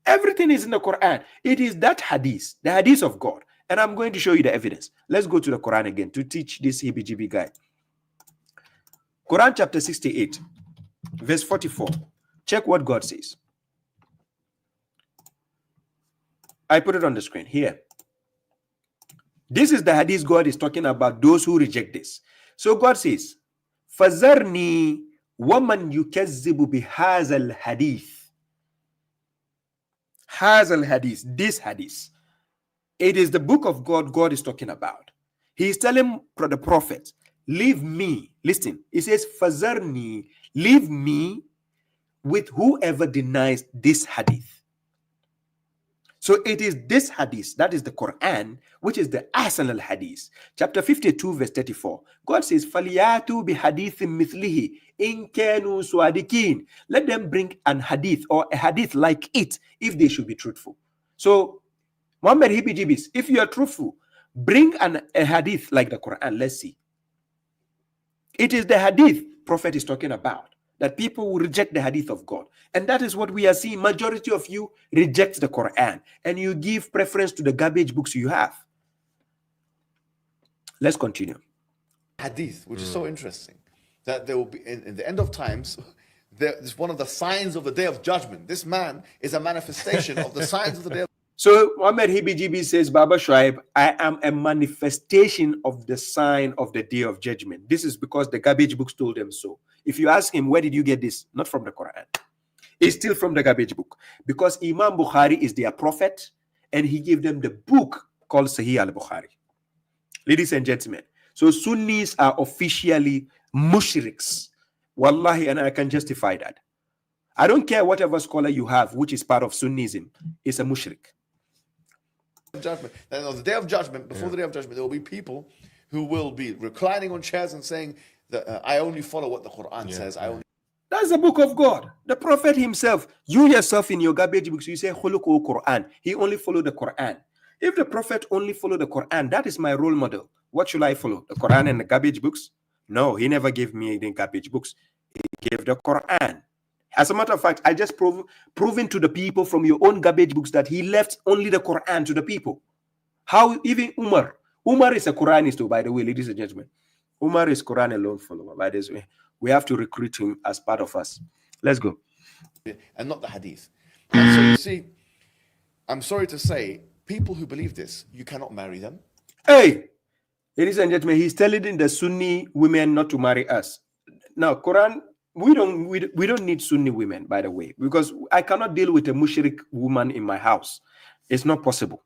Everything is in the Quran. It is that hadith, the hadith of God. And I'm going to show you the evidence. Let's go to the Quran again to teach this heebie-jeebie guy. Quran chapter 68, verse 44. Check what God says. I put it on the screen here. This is the hadith God is talking about those who reject this. So God says, فَذَرْنِي وَمَنْ يُكَذِّبُ بِهَذَا الْحَدِيثِ. Hazal hadith, this hadith. It is the book of God God is talking about. He is telling the prophet, leave me. Listen, he says, Fazarni, leave me with whoever denies this hadith. So it is this hadith, that is the Quran, which is the Ahsan al-Hadith. Chapter 52, verse 34. God says, فَلْيَاتُوا بِحَدِيثٍ مِثْلِهِ إِن كَانُوا صَادِقِينَ. Let them bring an hadith or a hadith like it if they should be truthful. So, Muhammad Hibijibis, if you are truthful, bring a hadith like the Quran. Let's see. It is the hadith Prophet is talking about, that people will reject the hadith of God. And that is what we are seeing. Majority of you reject the Quran and you give preference to the garbage books you have. Let's continue. Hadith, which is so interesting, that there will be, in the end of times, there is one of the signs of the day of judgment. This man is a manifestation of the signs of the day of So Muhammad Hibijibi says, Baba Shuaib, I am a manifestation of the sign of the day of judgment. This is because the garbage books told them so. If you ask him, where did you get this? Not from the Quran. It's still from the garbage book. Because Imam Bukhari is their prophet, and he gave them the book called Sahih al-Bukhari. Ladies and gentlemen, so Sunnis are officially mushriks. Wallahi, and I can justify that. I don't care whatever scholar you have, which is part of Sunnism, is a mushrik. judgment. Then on the day of judgment, before the day of judgment, there will be people who will be reclining on chairs and saying that I only follow what the Quran says. That's the book of God. The Prophet himself, you yourself in your garbage books, you say, Khuluqu Quran. He only followed the Quran. If the Prophet only followed the Quran, that is my role model. What should I follow? The Quran and the garbage books? No, he never gave me the garbage books. He gave the Quran. As a matter of fact, I just proven to the people from your own garbage books that he left only the Quran to the people. How even Umar is a Quranist, too, by the way, ladies and gentlemen. Umar is Quran alone follower, by this way. We have to recruit him as part of us. Let's go. And not the hadith. And so you see, I'm sorry to say, people who believe this, you cannot marry them. Hey, ladies and gentlemen, he's telling the Sunni women not to marry us. Now, Quran, we don't need Sunni women, by the way, because I cannot deal with a mushrik woman in my house. It's not possible.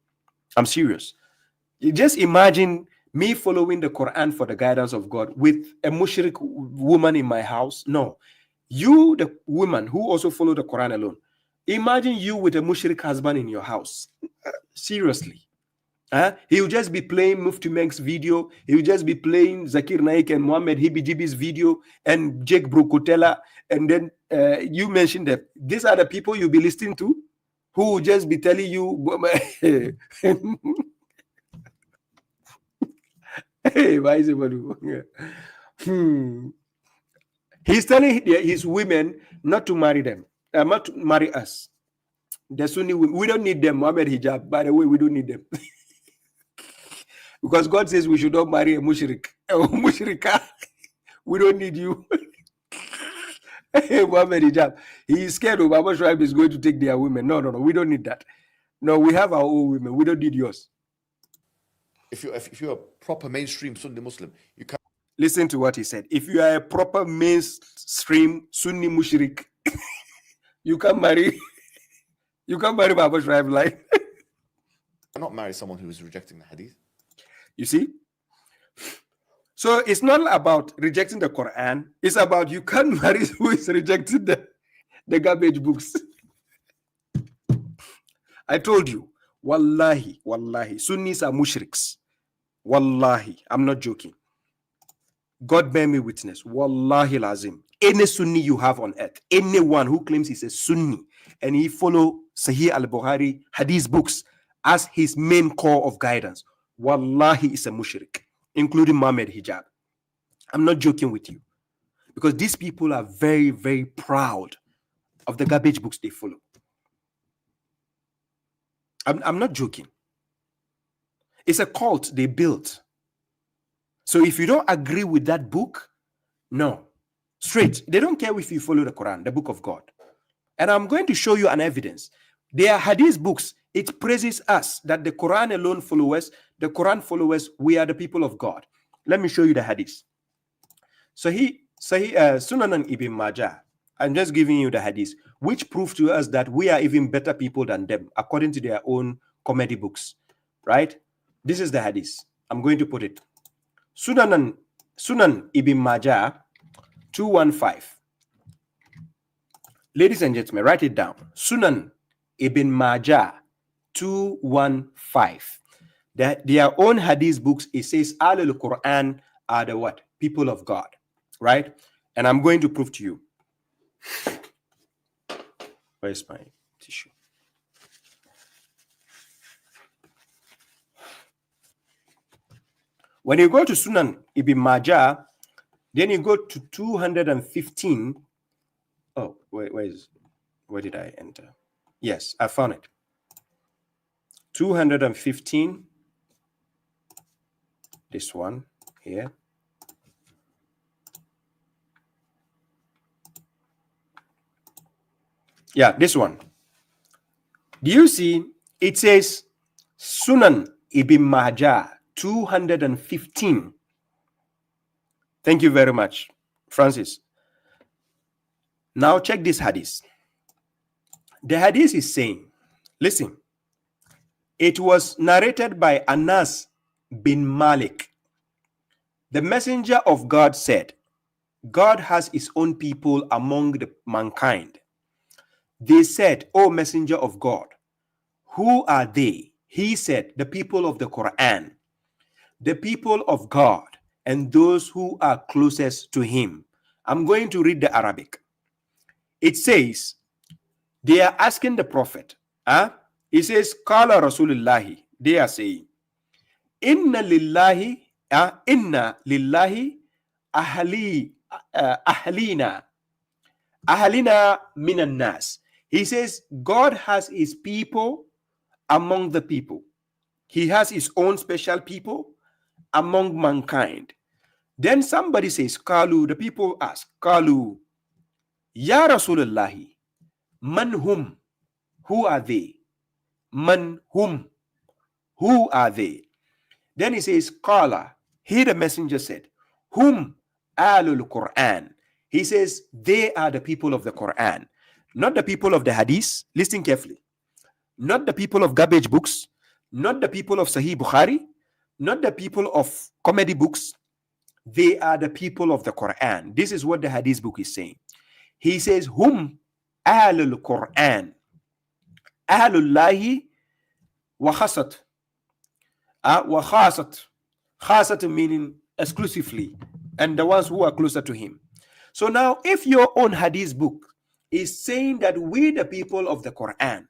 I'm serious. You just imagine me following the Quran for the guidance of God with a mushrik woman in my house. No. You, the woman who also follow the Quran alone, imagine you with a mushrik husband in your house. Seriously. He'll just be playing Mufti Menk's video. He'll just be playing Zakir Naik and Muhammad Hibijibi's video and Jake Brokotela. And then you mentioned that these are the people you'll be listening to who will just be telling you. Hey, why is it? He's telling his women not to marry them, not to marry us. The Sunni women, we don't need them. Muhammad Hijab, by the way, we don't need them. Because God says we should not marry a mushrik. Mushrika. We don't need you. Hey, Muhammad Hijab. He is scared of Baba Shuaib is going to take their women. No, we don't need that. No, we have our own women. We don't need yours. If you're a proper mainstream Sunni Muslim, you can't listen to what he said. If you are a proper mainstream Sunni mushrik, you can't marry Baba Shuaib like. cannot marry someone who is rejecting the hadith. You see? So it's not about rejecting the Quran. It's about you can't marry who is rejecting the garbage books. I told you, wallahi, wallahi, Sunnis are mushriks. Wallahi, I'm not joking. God bear me witness. Wallahi lazim. Any Sunni you have on earth, anyone who claims he's a Sunni and he follow Sahih al-Bukhari hadith books as his main core of guidance, wallahi is a mushrik, including Muhammad Hijab. I'm not joking with you. Because these people are very, very proud of the garbage books they follow. I'm not joking. It's a cult they built. So if you don't agree with that book, no. Straight. They don't care if you follow the Quran, the book of God. And I'm going to show you an evidence. Their hadith books, it praises us that the Quran alone followers, the Quran followers, we are the people of God. Let me show you the hadith. Sunan and Ibn Majah. I'm just giving you the hadith, which prove to us that we are even better people than them, according to their own comedy books. Right? This is the hadith. I'm going to put it. Sunan Ibn Majah 215. Ladies and gentlemen, write it down. Sunan Ibn Majah 215. Their own hadith books, it says Ahlul Quran are the what? People of God. Right? And I'm going to prove to you. Where's my tissue? When you go to Sunan Ibn Majah, then you go to 215. Oh, where did I enter? Yes, I found it. 215. This one here. Yeah, this one. Do you see? It says Sunan Ibn Majah 215. Thank you very much, Francis. Now check this hadith. The hadith is saying, listen, it was narrated by Anas bin Malik. The messenger of God said, God has his own people among the mankind. They said, O messenger of God, who are they? He said, the people of the Quran, the people of God, and those who are closest to him. I'm going to read the Arabic. It says, they are asking the Prophet. It says, Qala Rasulullahi. They are saying, Inna lillahi ahlina minan nas. He says, God has his people among the people. He has his own special people among mankind. Then somebody says, Kalu, the people ask, Kalu, Ya Rasulullahi, man hum, who are they? Man hum, who are they? Then he says, Qala, he the messenger said, Hum alul Quran. He says, they are the people of the Quran. Not the people of the hadith. Listen carefully. Not the people of garbage books. Not the people of Sahih Bukhari. Not the people of comedy books. They are the people of the Quran. This is what the hadith book is saying. He says, Hum alul Quran. Ahlullahi wa khasat. Wa khasat. Khasat meaning exclusively. And the ones who are closer to him. So now, if your own hadith book is saying that we the people of the Quran,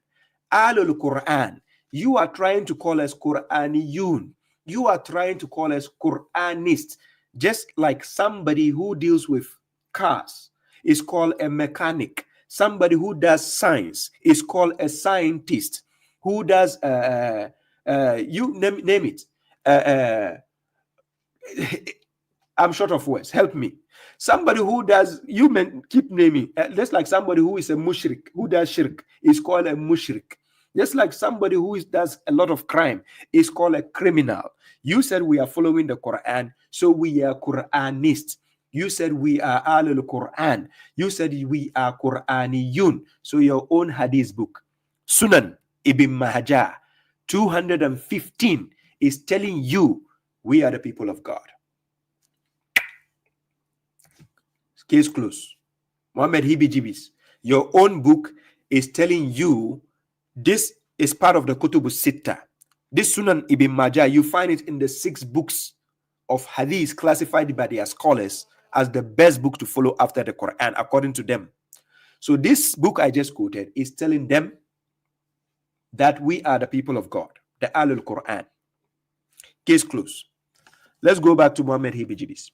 Ahlul Quran, you are trying to call us Quraniyun. You are trying to call us Quranists. Just like somebody who deals with cars is called a mechanic. Somebody who does science is called a scientist. Who does, you name it. I'm short of words. Help me. Somebody who does, you keep naming. Just like somebody who is a mushrik, who does shirk, is called a mushrik. Just like somebody who does a lot of crime is called a criminal. You said we are following the Quran, so we are Quranists. You said we are Ahlul Quran. You said we are Quraniyun. So your own hadith book, Sunan Ibn Majah 215, is telling you we are the people of God. Case closed. Muhammad Hibijibis, your own book is telling you this is part of the Kutubu Sitta. This Sunan Ibn Majah, you find it in the 6 books of Hadith classified by their scholars as the best book to follow after the Quran, according to them. So this book I just quoted is telling them that we are the people of God, the Ahlul Quran. Case closed. Let's go back to Muhammad Hibijibis.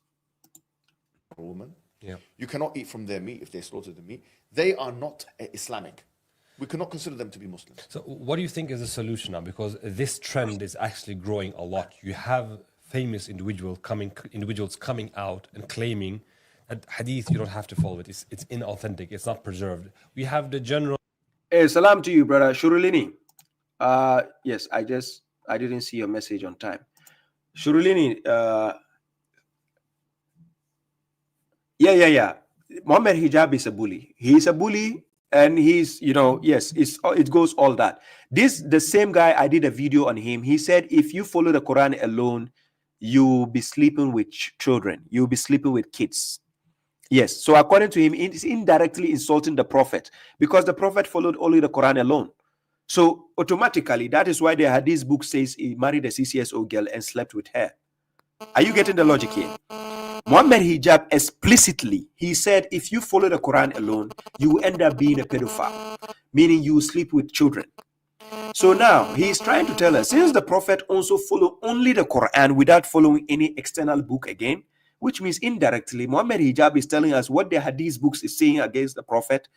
Woman. Yeah. You cannot eat from their meat if they slaughter the meat. They are not Islamic. We cannot consider them to be Muslims. So what do you think is the solution now? Because this trend is actually growing a lot. You have famous individuals coming out and claiming that hadith, you don't have to follow it. It's inauthentic. It's not preserved. We have the general... Hey, salam to you, brother. Shurulini. Yes, I didn't see your message on time. Shurulini, yeah. Muhammad Hijab is a bully. He's a bully, and he's, yes, it goes all that. The same guy, I did a video on him. He said, if you follow the Quran alone, you'll be sleeping with children. You'll be sleeping with kids. Yes. So according to him, it's indirectly insulting the Prophet because the Prophet followed only the Quran alone. So automatically, that is why the Hadith book says he married a CCSO girl and slept with her. Are you getting the logic here? Muhammad Hijab explicitly, he said, if you follow the Quran alone, you will end up being a pedophile, meaning you sleep with children. So now he's trying to tell us, since the Prophet also followed only the Quran without following any external book again, which means indirectly, Muhammad Hijab is telling us what the Hadith books is saying against the Prophet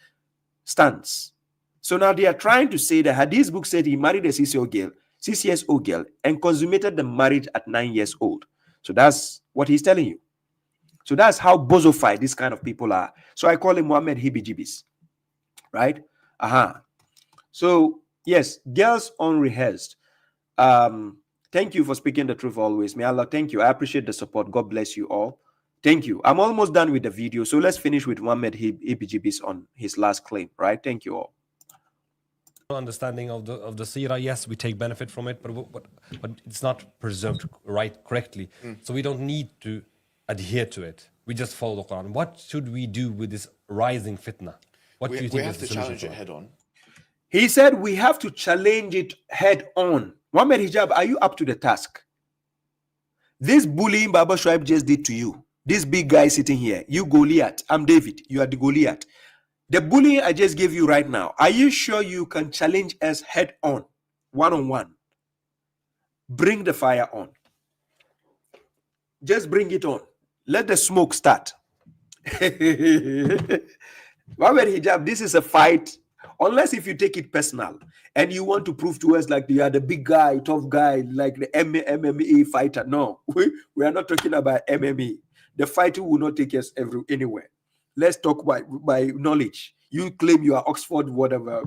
stands. So now they are trying to say the Hadith book said he married a CCSO girl and consummated the marriage at 9 years old. So that's what he's telling you. So that's how bozofied these kind of people are. So I call him Muhammad Hibijibis. Right? So yes, girls unrehearsed. Thank you for speaking the truth always. May Allah thank you. I appreciate the support. God bless you all. Thank you. I'm almost done with the video. So let's finish with Muhammad Hibijibis on his last claim. Right? Thank you all. Understanding of the seerah, yes, we take benefit from it, but it's not preserved correctly. So we don't need to adhere to it. We just follow the Quran. What should we do with this rising fitna? What do you think we have to challenge it head on. He said we have to challenge it head on. Muhammad Hijab, are you up to the task? This bullying Baba Shuaib just did to you. This big guy sitting here, you Goliath. I'm David. You are the Goliath. The bullying I just gave you right now, are you sure you can challenge us head on, one-on-one? Bring the fire on. Just bring it on. Let the smoke start. Muhammad Hijab, this is a fight. Unless if you take it personal and you want to prove to us like you are the big guy, tough guy, like the MMA fighter. No, we are not talking about MMA. The fighting will not take us anywhere. Let's talk by knowledge. You claim you are Oxford, whatever.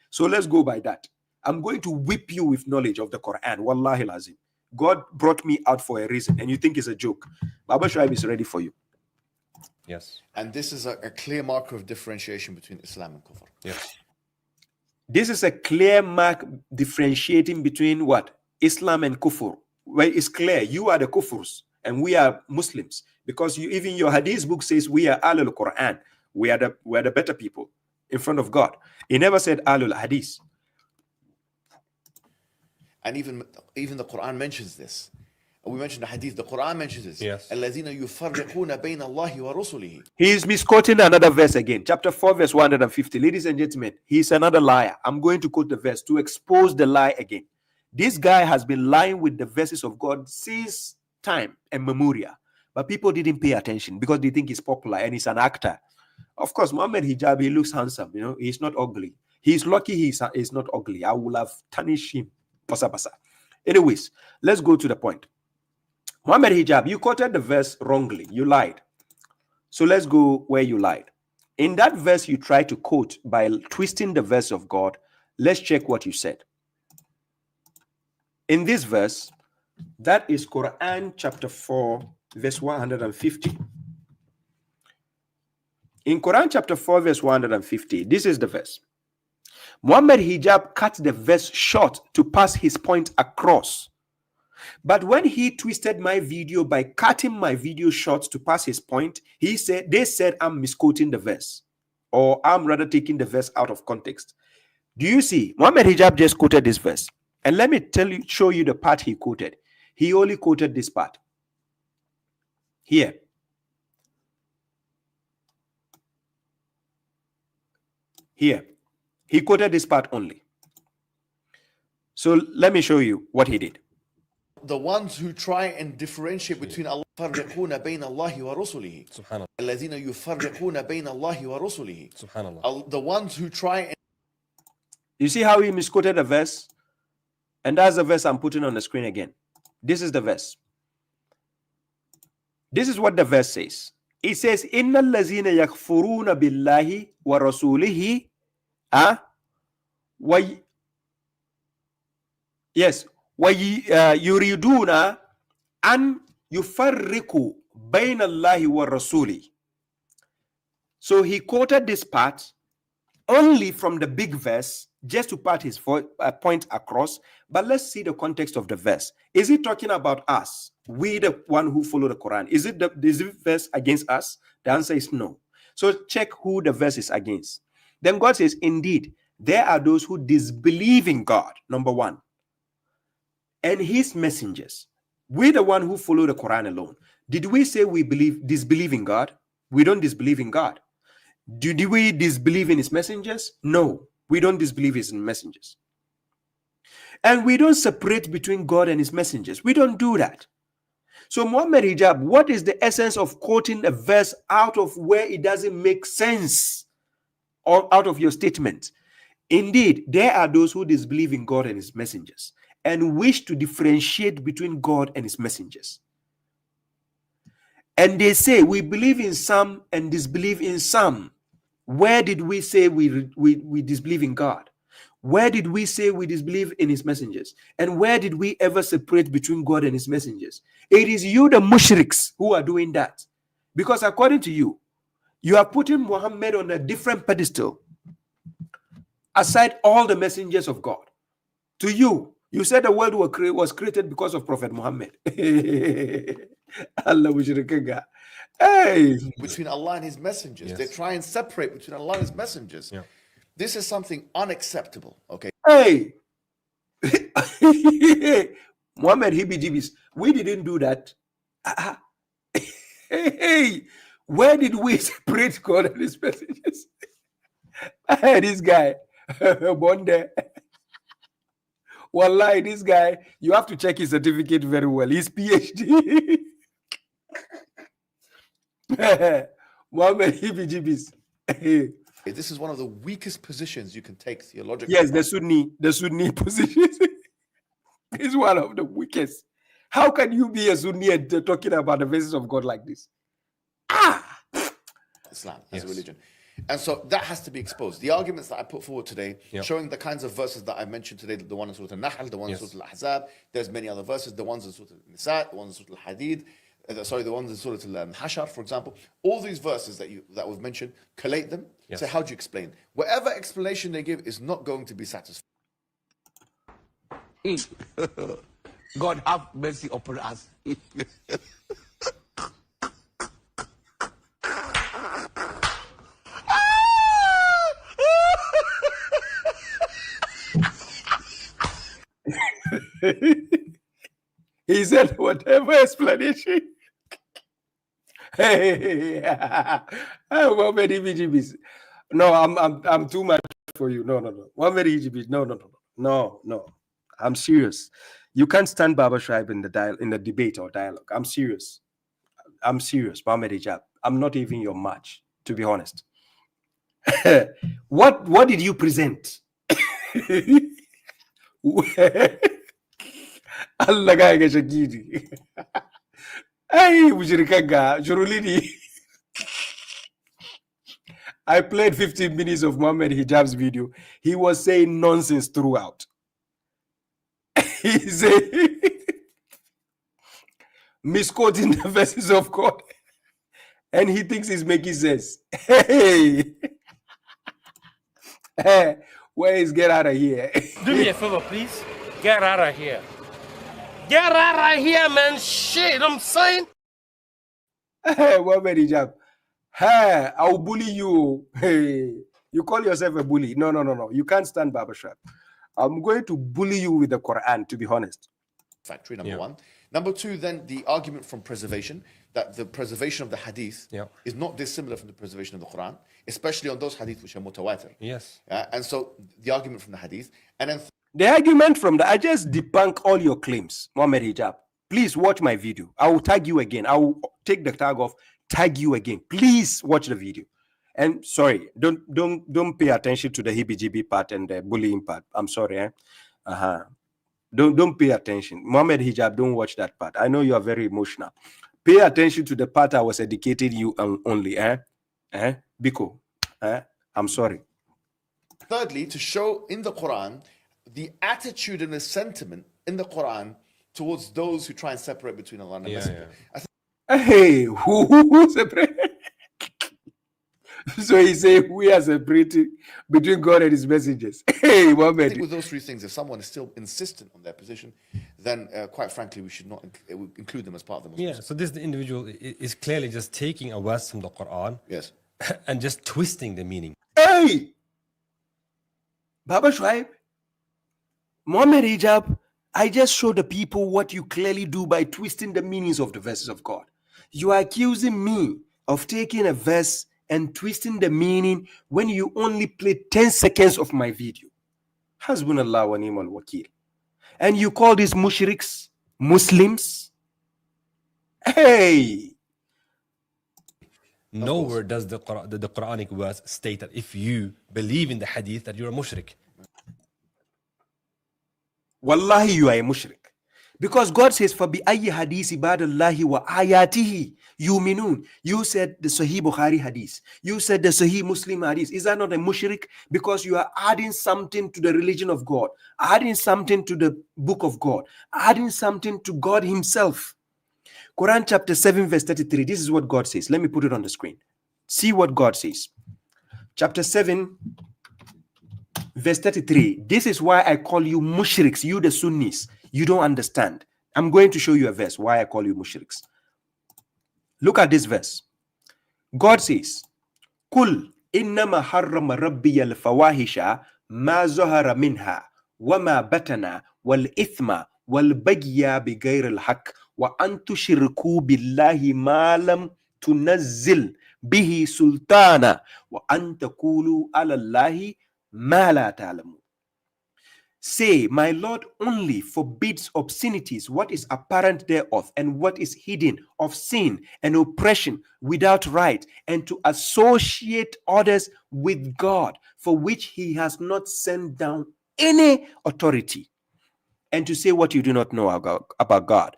So let's go by that. I'm going to whip you with knowledge of the Quran. Wallahi lazim. God brought me out for a reason, and you think it's a joke. Baba Shuaib is ready for you. Yes. And this is a clear marker of differentiation between Islam and Kufr. Yes. This is a clear mark differentiating between what? Islam and Kufr. Where it's clear, you are the Kufrs, and we are Muslims. Because even your Hadith book says we are Ahlul Quran. We are the better people in front of God. He never said Ahlul Hadith. And even the Quran mentions this. We mentioned the Hadith. The Quran mentions this. Yes. الَّذِينَ يُفَرِّقُونَ بَيْنَ اللَّهِ وَرُسُلِهِ. He is misquoting another verse again. Chapter 4, verse 150. Ladies and gentlemen, he's another liar. I'm going to quote the verse to expose the lie again. This guy has been lying with the verses of God since time and memorial. But people didn't pay attention because they think he's popular and he's an actor. Of course, Muhammad Hijab, he looks handsome. He's not ugly. He's lucky he's not ugly. I would have tarnished him. Pasa. Anyways, let's go to the point. Muhammad Hijab, you quoted the verse wrongly. You lied. So let's go where you lied. In that verse you tried to quote by twisting the verse of God. Let's check what you said. In this verse, that is Quran chapter 4, verse 150. In Quran chapter 4, verse 150, this is the verse. Muhammad Hijab cut the verse short to pass his point across. But when he twisted my video by cutting my video short to pass his point, they said I'm misquoting the verse, or I'm rather taking the verse out of context. Do you see? Muhammad Hijab just quoted this verse. And let me show you the part he quoted. He only quoted this part. Here. Here. He quoted this part only. So let me show you what he did. The ones who try and differentiate between Allah يفرقون بين الله ورسله Subhanallah. الذين يفرقون بين الله ورسله. Subhanallah. The ones who try and You see how he misquoted the verse? And that's the verse I'm putting on the screen again. This is the verse. This is what the verse says. It says, إِنَّ الَّذِينَ يَكْفُرُونَ بِاللَّهِ وَرَسُولِهِ Yes. وَيُرِيدُونَ أَن يُفَرِّقُوا بَيْنَ اللَّهِ وَرَسُولِهِ. So he quoted this part only from the big verse, just to part his point across. But let's see the context of the verse. Is it talking about us? We, the one who follow the Quran. Is it this verse against us? The answer is no. So check who the verse is against. Then God says, indeed, there are those who disbelieve in God, number one, and his messengers. We, the one who follow the Quran alone. Did we say we disbelieve in God? We don't disbelieve in God. Do we disbelieve in his messengers? No, we don't disbelieve his messengers. And we don't separate between God and his messengers. We don't do that. So Muhammad Hijab, what is the essence of quoting a verse out of where it doesn't make sense, or out of your statement? Indeed, there are those who disbelieve in God and his messengers and wish to differentiate between God and his messengers. And they say, we believe in some and disbelieve in some. Where did we say we disbelieve in God? Where did we say we disbelieve in his messengers? And where did we ever separate between God and his messengers? It is you, the mushriks, who are doing that. Because according to you, you are putting Muhammad on a different pedestal aside all the messengers of God. To you, you said the world was created because of Prophet Muhammad. Allah mushrikaga. Hey. Between Allah and his messengers. Yes. They try and separate between Allah and his messengers. Yeah. This is something unacceptable. Okay. Hey. Muhammad Hibijibis, we didn't do that. Hey, where did we separate God and his messengers? This guy, Bonde. Wallahi, this guy, you have to check his certificate very well. His PhD. Muhammad Hibijibis. This is one of the weakest positions you can take theologically. Yes, the Sunni position is one of the weakest. How can you be a Sunni and talking about the verses of God like this? Islam as a religion. And so that has to be exposed. The arguments that I put forward today, showing the kinds of verses that I mentioned today, the one in Surah Al-Nahl, the one in Surah Al-Ahzab, there's many other verses, the ones in Surah Al-Nisa, the ones in Surah Al-Hadid, the ones in Surah Al-Hashar, for example. All these verses that we've mentioned, collate them, say, how do you explain? Whatever explanation they give is not going to be satisfying. God have mercy upon us. He said, whatever explanation. No, I'm too much for you. No. No. I'm serious. You can't stand Baba Shuaib in the debate or dialogue. I'm serious. Muhammad Hijab. I'm not even your match, to be honest. What did you present? Allah ga shakidi. Hey, mushrikaga, jurulini. I played 15 minutes of Muhammad Hijab's video. He was saying nonsense throughout. He said, misquoting the verses of God, and he thinks he's making sense. Hey, where is get out of here? Do me a favor, please. Get out of here. Get out of here, man. Shit, I'm saying. Hey, Muhammad Hijab. Hey, I'll bully you. Hey, You call yourself a bully. No. You can't stand Baba Shuaib. I'm going to bully you with the Quran, to be honest. Factory, number one. Number two, then the argument from preservation, that the preservation of the hadith is not dissimilar from the preservation of the Quran, especially on those hadith which are mutawatir. Yes. And so the argument from the hadith. And then the argument from I just debunk all your claims, Muhammad Hijab. Please watch my video. I will tag you again. I will take the tag off, tag you again. Please watch the video. And sorry, don't pay attention to the heebie-jeebie part and the bullying part. I'm sorry. Don't pay attention. Muhammad Hijab, don't watch that part. I know you are very emotional. Pay attention to the part I was educated you only. Biko. I'm sorry. Thirdly, to show in the Quran the attitude and the sentiment in the Quran towards those who try and separate between Allah and the Messenger. Hey, who separate? So he said we are separating between God and his messengers. Hey, Muhammad. I think with those three things, if someone is still insistent on their position, then quite frankly, we should not include them as part of the Muslims. Yeah, so this individual is clearly just taking a verse from the Quran and just twisting the meaning. Hey! Baba Shuaib, Muhammad Hijab, I just show the people what you clearly do by twisting the meanings of the verses of God. You are accusing me of taking a verse and twisting the meaning when you only play 10 seconds of my video. Hasbunallah wa ni'mal wakil. And you call these mushriks Muslims? Hey! Nowhere does the Quranic verse state that if you believe in the hadith that you're a mushrik. Wallahi, you are a mushrik. Because God says, فَبِأَيِّ حَدِيثِ بَعْدَ اللَّهِ وَآيَاتِهِ يُؤْمِنُونَ. You said the Sahih Bukhari hadith. You said the Sahih Muslim hadith. Is that not a mushrik? Because you are adding something to the religion of God, adding something to the book of God, adding something to God himself. Quran chapter 7 verse 33. This is what God says. Let me put it on the screen. See what God says. Chapter 7 verse 33. This is why I call you mushriks, you the Sunnis. You don't understand. I'm going to show you a verse why I call you mushriks. Look at this verse. God says, Kul innama harrama rabbi al-fawahisha ma zahara minha wa ma batana wal ithma wal bagya bi ghayr al-haq wa an tushriku billahi ma lam tunazzil bihi sultana wa an taqulu ala Allahi ma la ta'lamun. Say, my Lord only forbids obscenities, what is apparent thereof, and what is hidden of sin and oppression without right, and to associate others with God, for which he has not sent down any authority, and to say what you do not know about God.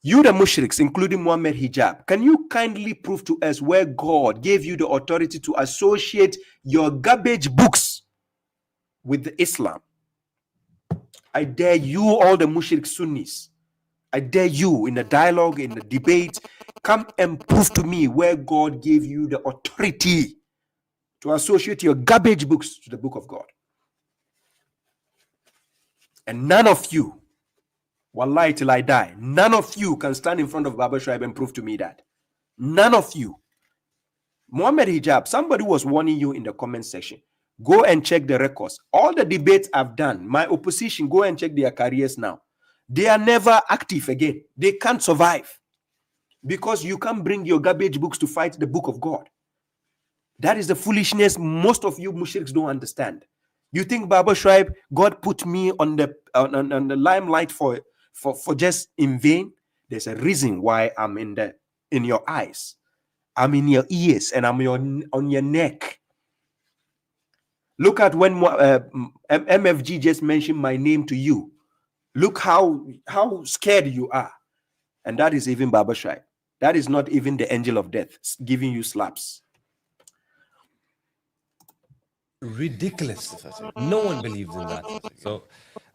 You the mushriks, including Muhammad Hijab, can you kindly prove to us where God gave you the authority to associate your garbage books with Islam? I dare you, all the mushrik Sunnis. I dare you in the dialogue, in the debate, come and prove to me where God gave you the authority to associate your garbage books to the book of God. And none of you, wallahi till I die, none of you can stand in front of Baba Shuaib and prove to me that. None of you. Muhammad Hijab, somebody was warning you in the comment section. Go and check the records. All the debates I've done, my opposition, go and check their careers now. They are never active again. They can't survive. Because you can't bring your garbage books to fight the book of God. That is the foolishness most of you mushriks don't understand. You think Baba Shuaib, God put me on the limelight for just in vain? There's a reason why I'm in your eyes. I'm in your ears and I'm on your neck. Look at when MFG just mentioned my name to you. Look how scared you are. And that is even Baba Shuaib. That is not even the angel of death giving you slaps. Ridiculous. No one believes in that. So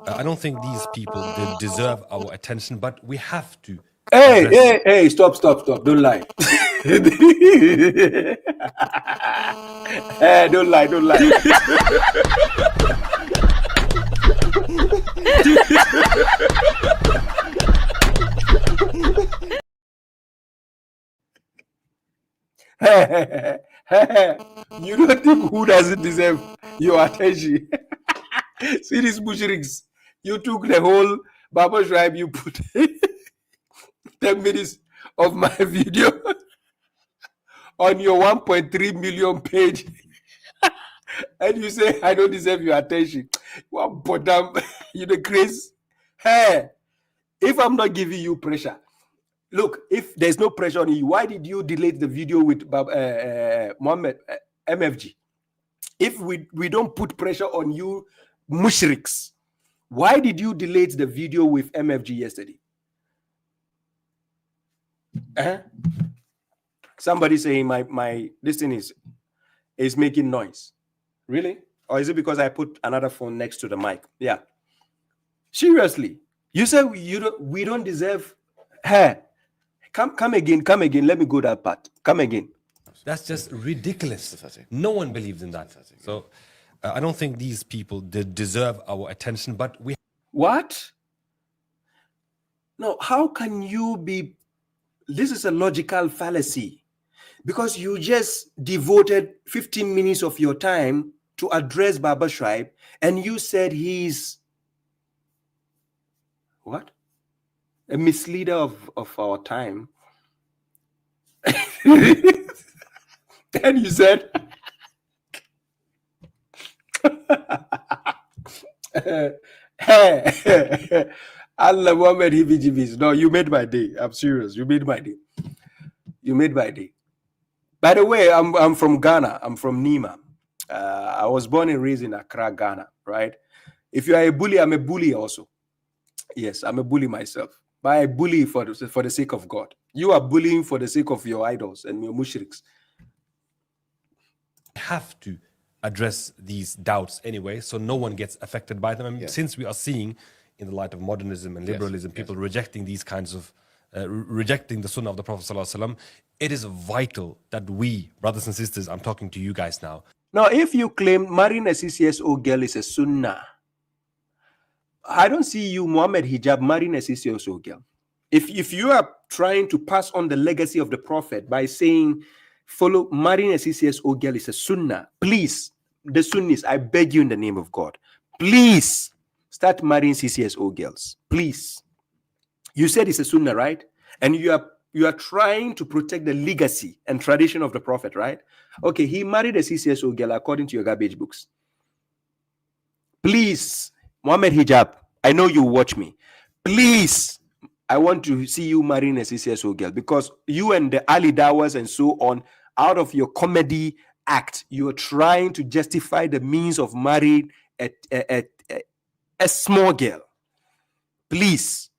I don't think these people they deserve our attention, but we have to. Hey, stop. Don't lie. Hey, don't lie. You don't think who doesn't deserve your attention? See these mushriks. You took the whole Baba Shuaib, you put 10 minutes of my video on your 1.3 million page. And you say, I don't deserve your attention. What bottom? You the crazy? Hey, if I'm not giving you pressure, look, if there's no pressure on you, why did you delete the video with Mohammed MFG? If we don't put pressure on you, mushriks, why did you delete the video with MFG yesterday? Somebody saying my this thing is making noise. Really? Or is it because I put another phone next to the mic? Yeah. Seriously. You say we don't deserve her. Come again. Let me go that part. Come again. That's just ridiculous. No one believes in that. So I don't think these people deserve our attention, but we... What? No, how can you be... This is a logical fallacy. Because you just devoted 15 minutes of your time to address Baba Shuaib, and you said he's... What? A misleader of our time. And you said... Allah Muhammad Hibijibis. No, you made my day. I'm serious. You made my day. You made my day. By the way, I'm from Ghana. I'm from Nima. I was born and raised in Accra, Ghana, right? If you are a bully, I'm a bully also. Yes, I'm a bully myself. But I bully for the sake of God. You are bullying for the sake of your idols and your mushriks. Have to address these doubts anyway, so no one gets affected by them. And since we are seeing, in the light of modernism and liberalism, people rejecting these kinds of, rejecting the sunnah of the Prophet ﷺ, it is vital that we, brothers and sisters, I'm talking to you guys now. Now, if you claim marrying a CCSO girl is a sunnah, I don't see you, Muhammad Hijab, marrying a CCSO girl. If you are trying to pass on the legacy of the Prophet by saying, follow marrying a CCSO girl is a sunnah, please, the Sunnis, I beg you in the name of God, please start marrying CCSO girls. Please. You said it's a sunnah, right? And you are trying to protect the legacy and tradition of the Prophet, right? Okay, he married a CCSO girl according to your garbage books. Please, Muhammad Hijab, I know you watch me. Please, I want to see you marrying a CCSO girl, because you and the Ali Dawas and so on, out of your comedy act, you're trying to justify the means of marrying a small girl. Please,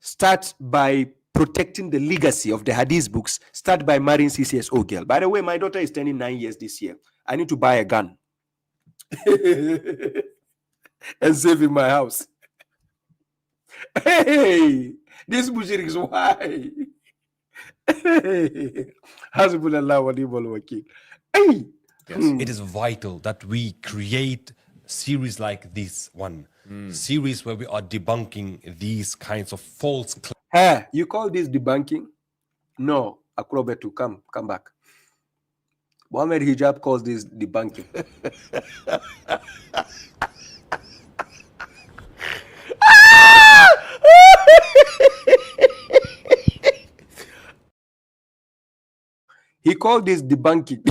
start by protecting the legacy of the Hadith books. Start by marrying CCSO girl. By the way, my daughter is turning 9 years this year. I need to buy a gun and save in my house. Hey, this mushrik is why. Hasbunallah wa ni'mal wakeel. Hey. It is vital that we create series like this one, series where we are debunking these kinds of false claims. Hey, you call this debunking? No, Akrobetu, come back. Muhammad Hijab calls this debunking. He called this debunking.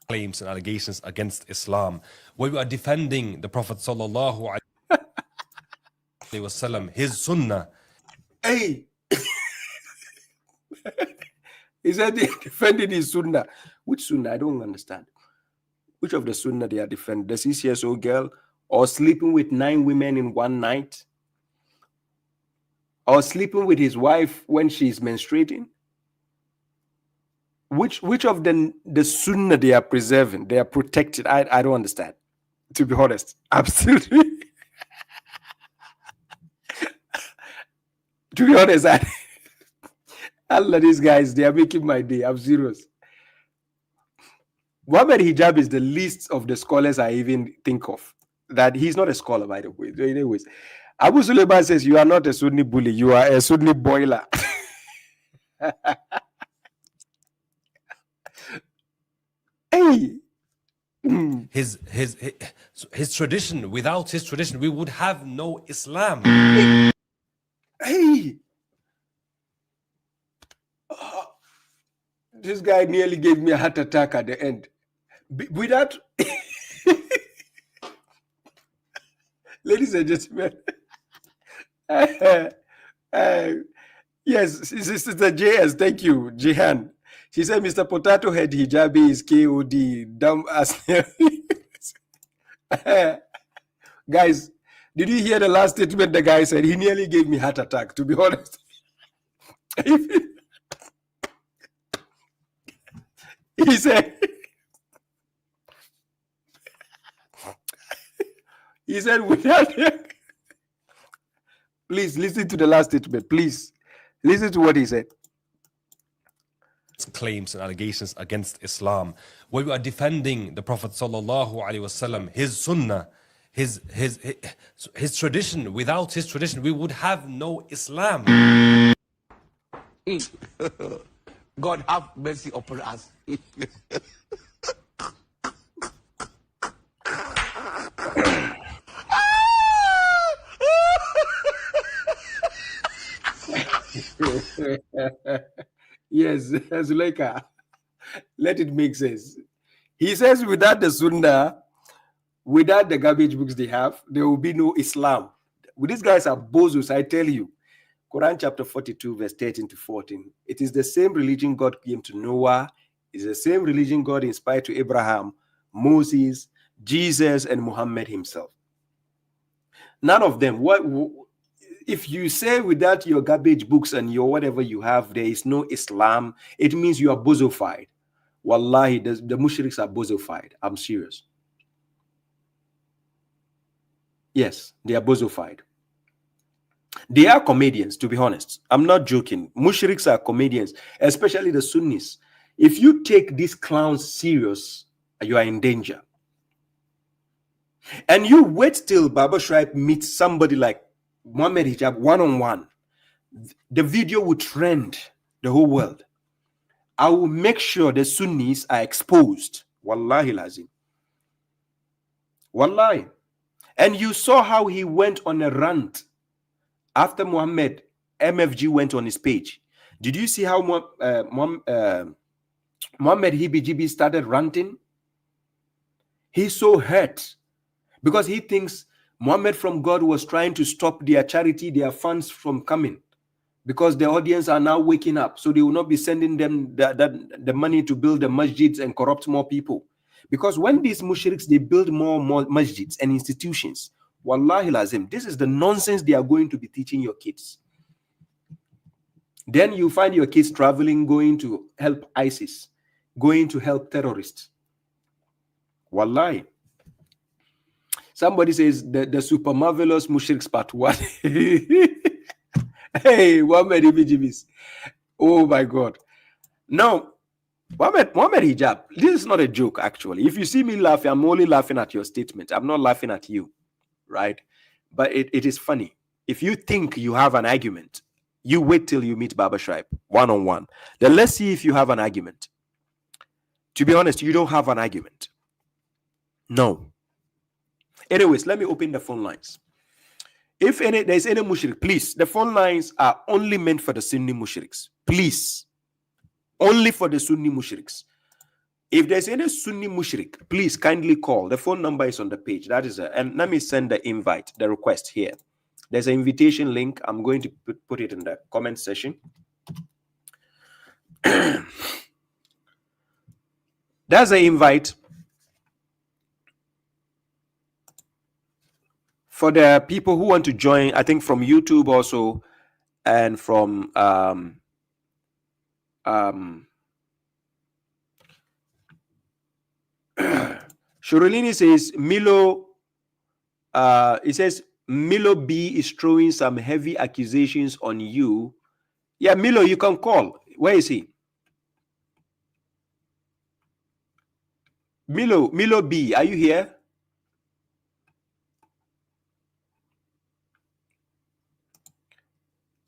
Claims and allegations against Islam, where we are defending the Prophet sallallahu alaihi wasallam, his sunnah. Hey, he said they're defending his sunnah. Which sunnah? I don't understand. Which of the sunnah they are defending? The CCSO girl, or sleeping with 9 women in one night, or sleeping with his wife when she's menstruating? Which of the sunnah they are preserving, they are protected? I don't understand, to be honest. Absolutely. To be honest, Allah, these guys, they are making my day. I'm serious. Muhammad Hijab is the least of the scholars I even think of. That he's not a scholar, by the way. Anyways, Abu Sulaiman says you are not a Sunni bully, you are a Sunni boiler. his tradition. Without his tradition, we would have no Islam. Hey, this guy nearly gave me a heart attack at the end. Without, ladies and gentlemen, yes, Sister JS, thank you, Jihan. She said, Mr. Potato Head Hijabi is KOD, dumb as. Guys, did you hear the last statement the guy said? He nearly gave me heart attack, to be honest. He said, without please listen to the last statement. Please listen to what he said. Claims and allegations against Islam, where we are defending the Prophet sallallahu alaihi wasallam, his sunnah, his tradition. Without his tradition, we would have no Islam. God have mercy upon us. Yes, Zuleika, let it make sense. He says, without the Sunnah, without the garbage books they have, there will be no Islam. These guys are bozos, I tell you. Quran chapter 42, verse 13 to 14. It is the same religion God gave to Noah. It's the same religion God inspired to Abraham, Moses, Jesus, and Muhammad himself. None of them. If you say without your garbage books and your whatever you have, there is no Islam, it means you are bozofied. Wallahi, the mushriks are bozofied. I'm serious. Yes, they are bozofied. They are comedians, to be honest. I'm not joking. Mushriks are comedians, especially the Sunnis. If you take these clowns serious, you are in danger. And you wait till Baba Shuaib meets somebody like Muhammad Hijab one-on-one. The video will trend the whole world. I will make sure the Sunnis are exposed. Wallahi lazim. Wallahi. And you saw how he went on a rant after Muhammad MFG went on his page. Did you see how Muhammad Hibijib started ranting? He's so hurt because he thinks Muhammad from God was trying to stop their charity, their funds from coming, because the audience are now waking up, so they will not be sending them the money to build the masjids and corrupt more people. Because when these mushriks, they build more masjids and institutions, wallahi lazim, this is the nonsense they are going to be teaching your kids. Then you find your kids traveling, going to help ISIS, going to help terrorists. Wallahi. Somebody says the super marvelous mushriks part 1. Hey, Muhammad Ibijibis. Oh my God. No, Muhammad Hijab, this is not a joke, actually. If you see me laughing, I'm only laughing at your statement. I'm not laughing at you, right? But it is funny. If you think you have an argument, you wait till you meet Baba Shuaib one-on-one. Then let's see if you have an argument. To be honest, you don't have an argument. No. Anyways, let me open the phone lines. If there's any mushrik, please, the phone lines are only meant for the Sunni mushriks. Please. Only for the Sunni mushriks. If there's any Sunni mushrik, please kindly call. The phone number is on the page. That is and let me send the invite, the request here. There's an invitation link. I'm going to put it in the comment section. That's an invite for the people who want to join, I think from YouTube also, and from Shurulini says Milo it says Milo B is throwing some heavy accusations on you. Yeah, Milo, you can call. Where is he? Milo B, are you here?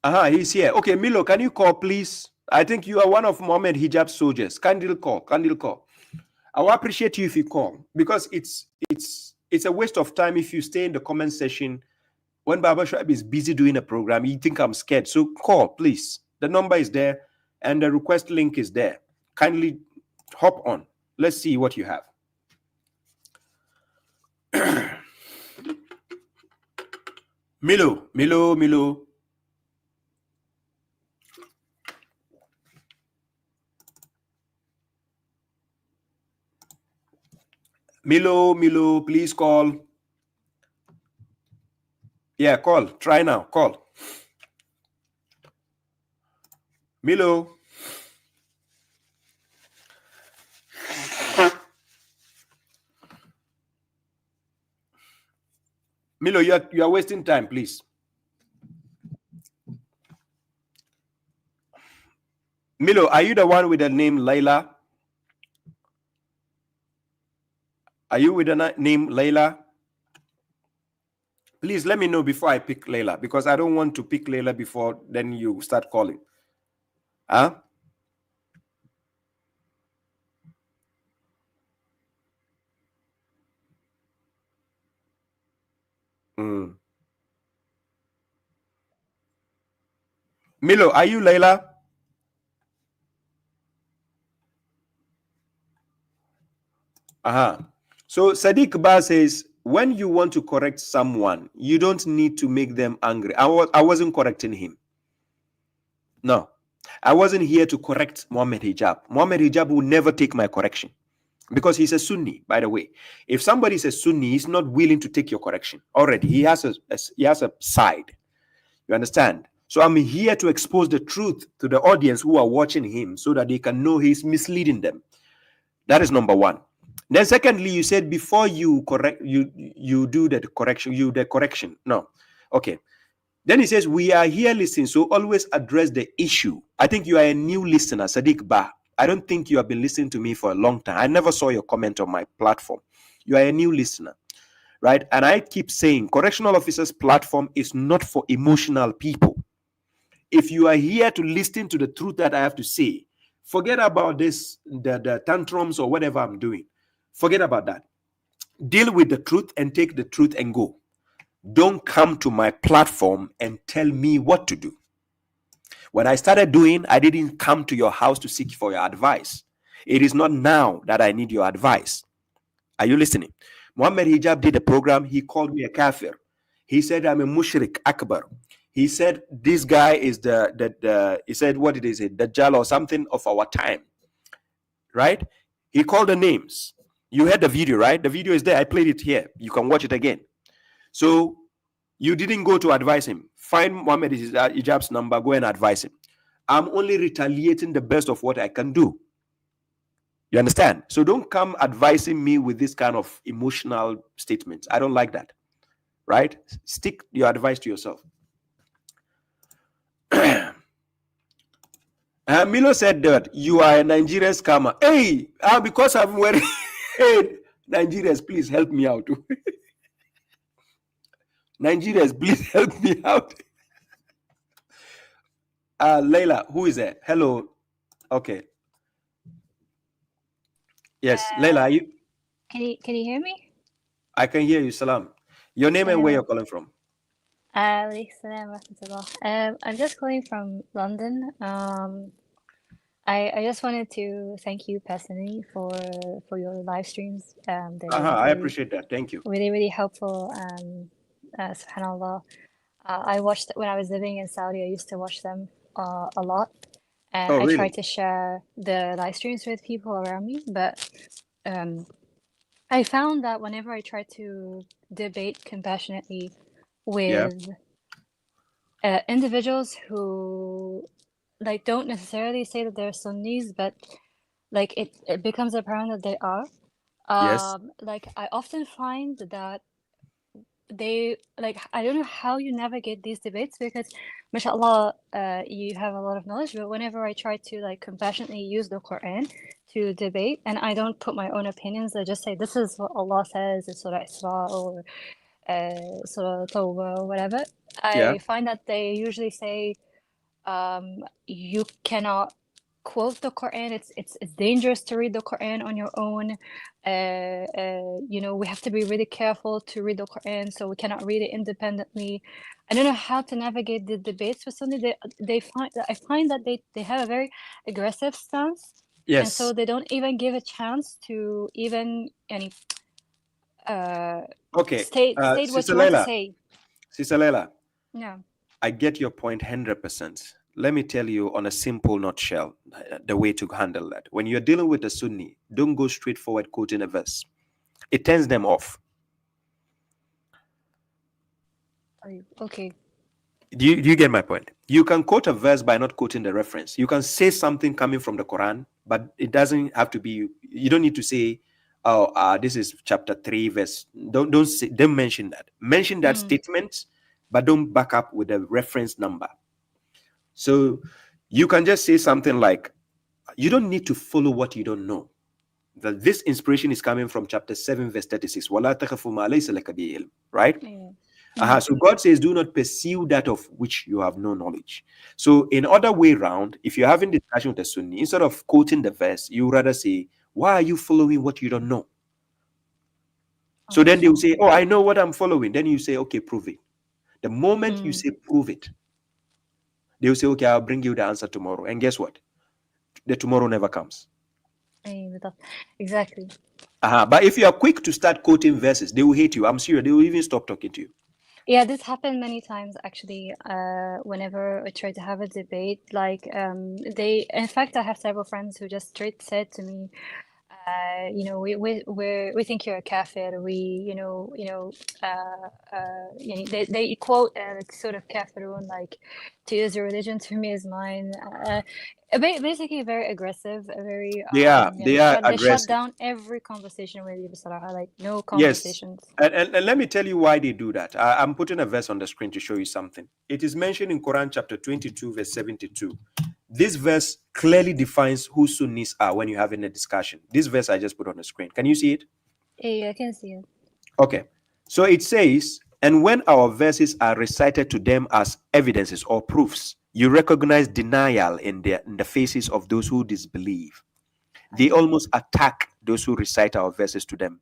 He's here. Okay, Milo, can you call, please? I think you are one of Muhammad Hijab soldiers. Kindly call. I will appreciate you if you call, because it's a waste of time if you stay in the comment section when Baba Shuaib is busy doing a program. You think I'm scared, so call, please. The number is there and the request link is there. Kindly hop on. Let's see what you have. Milo. Milo, please call. Yeah, call. Try now. Call. Milo. Milo, you are wasting time, please. Milo, are you the one with the name Layla? Are you with the name Layla? Please let me know before I pick Layla, because I don't want to pick Layla before then you start calling. Huh? Milo, are you Layla? So Sadiq Ba says, when you want to correct someone, you don't need to make them angry. I wasn't correcting him. No, I wasn't here to correct Muhammad Hijab. Muhammad Hijab will never take my correction, because he's a Sunni, by the way. If somebody is a Sunni, he's not willing to take your correction. Already, he has a side. You understand? So I'm here to expose the truth to the audience who are watching him, so that they can know he's misleading them. That is number one. Then secondly, you said before you correct, you do the correction. No. Okay. Then he says, we are here listening, so always address the issue. I think you are a new listener, Sadiq Ba. I don't think you have been listening to me for a long time. I never saw your comment on my platform. You are a new listener, right? And I keep saying, correctional officers' platform is not for emotional people. If you are here to listen to the truth that I have to say, forget about this, the tantrums or whatever I'm doing. Forget about that. Deal with the truth and take the truth and go. Don't come to my platform and tell me what to do. When I started doing, I didn't come to your house to seek for your advice. It is not now that I need your advice. Are you listening? Muhammad Hijab did a program. He called me a kafir. He said I'm a mushrik akbar. He said this guy is he said, what it is, a Dajjal or something of our time. Right? He called the names. You heard the video, right? The video is there. I played it here. You can watch it again. So you didn't go to advise him. Find Muhammad Hijab's number, go and advise him. I'm only retaliating the best of what I can do. You understand? So don't come advising me with this kind of emotional statements. I don't like that. Right? Stick your advice to yourself. Milo said that you are a Nigerian scammer. Hey, because I'm wearing... Hey, Nigerians, please help me out. Nigerians, please help me out. Layla, who is that? Hello. Okay. Yes, Layla, are you? Can you hear me? I can hear you. Salam. Your name and where you're calling from? I'm just calling from London. I just wanted to thank you personally for your live streams. I appreciate that. Thank you. Really helpful. Subhanallah. I watched when I was living in Saudi. I used to watch them a lot, and I tried to share the live streams with people around me. But I found that whenever I try to debate compassionately with individuals who don't necessarily say that they're Sunnis, but it becomes apparent that they are. I often find that they I don't know how you navigate these debates, because mashallah you have a lot of knowledge, but whenever I try to compassionately use the Quran to debate, and I don't put my own opinions, I just say this is what Allah says in Surah Isra or Surah Tawbah or whatever. I find that they usually say you cannot quote the Quran. It's dangerous to read the Quran on your own. You know, we have to be really careful to read the Quran, so we cannot read it independently. I don't know how to navigate the debates with Sunni. I find that they have a very aggressive stance, and so Yes. they don't even give a chance to even any Okay. state what Sister you want to Leila. say. Sister Leila, Yeah. I get your point 100%. Let me tell you on a simple nutshell the way to handle that. When you're dealing with a Sunni, don't go straight forward quoting a verse. It turns them off. Okay. Do you get my point? You can quote a verse by not quoting the reference. You can say something coming from the Quran, but it doesn't have to be. You don't need to say, "Oh, this is chapter 3, verse." Don't mention that. Mention that statement, but don't back up with a reference number. So you can just say something like, "You don't need to follow what you don't know." That this inspiration is coming from chapter 7, verse 36. "Wala takhafu ma laysa laka bihi ilm," right? So God says, do not pursue that of which you have no knowledge. So in other way round, if you're having discussion with a Sunni, instead of quoting the verse, you rather say, why are you following what you don't know? So then they will say, oh, I know what I'm following. Then you say, okay, prove it. The moment you say prove it, they will say, okay, I'll bring you the answer tomorrow. And guess what? The tomorrow never comes. Exactly. But if you are quick to start quoting verses, they will hate you. I'm serious. They will even stop talking to you. Yeah, this happened many times actually. Whenever I try to have a debate, like in fact, I have several friends who just straight said to me, you know, we think you're a kafir. They quote like sort of kafirun, like to use your religion to me is mine. Basically very aggressive, very They are they aggressive. shut down every conversation with you, بصراحة, like no Yes, conversations. and let me tell you why they do that. I'm putting a verse on the screen to show you something. It is mentioned in Quran chapter 22, verse 72. This verse clearly defines who Sunnis are when you're having a discussion. This verse I just put on the screen. Can you see it? Yeah, I can see it. Okay. So it says, and when our verses are recited to them as evidences or proofs, you recognize denial in the faces of those who disbelieve. They almost attack those who recite our verses to them.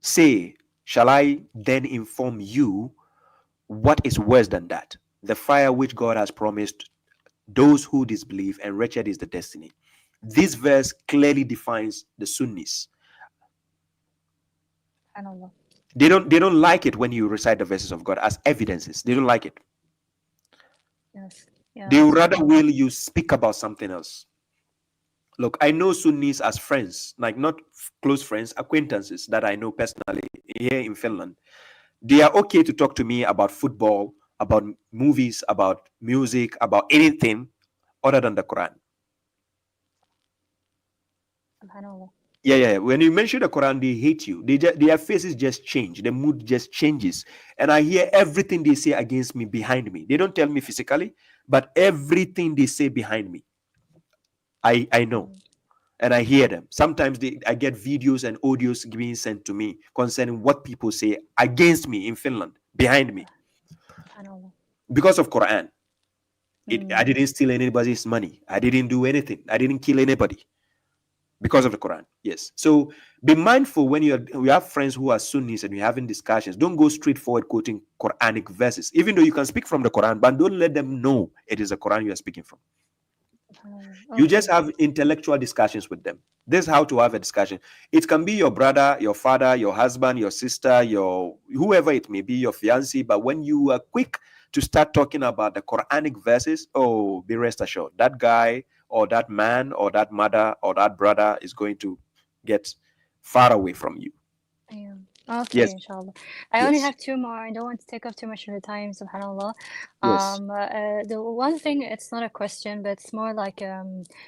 Say, shall I then inform you what is worse than that? The fire which God has promised those who disbelieve, and wretched is the destiny. This verse clearly defines the Sunnis. They don't like it when you recite the verses of God as evidences. They don't like it. Yes. Yeah, They would rather will you speak about something else. Look, I know Sunnis as friends, like not close friends, acquaintances that I know personally here in Finland. They are okay to talk to me about football, about movies, about music, about anything other than the Quran. Yeah. When you mention the Quran, they hate you. Their faces just change. The mood just changes. And I hear everything they say against me behind me. They don't tell me physically, but everything they say behind me, I know. And I hear them. Sometimes I get videos and audios being sent to me concerning what people say against me in Finland, behind me. Because of Quran. I didn't steal anybody's money. I didn't do anything. I didn't kill anybody. Because of the Quran. Yes. So be mindful when you have friends who are Sunnis and you're having discussions. Don't go straight forward quoting Quranic verses, even though you can speak from the Quran, but don't let them know it is the Quran you are speaking from. You just have intellectual discussions with them. This is how to have a discussion. It can be your brother, your father, your husband, your sister, your whoever it may be, your fiancé. But when you are quick to start talking about the Quranic verses, oh, be rest assured, that guy or that man or that mother or that brother is going to get far away from you. Yeah. Okay, Yes. inshallah. I only have two more. I don't want to take up too much of your time, subhanAllah. Yes. The one thing, it's not a question, but it's more like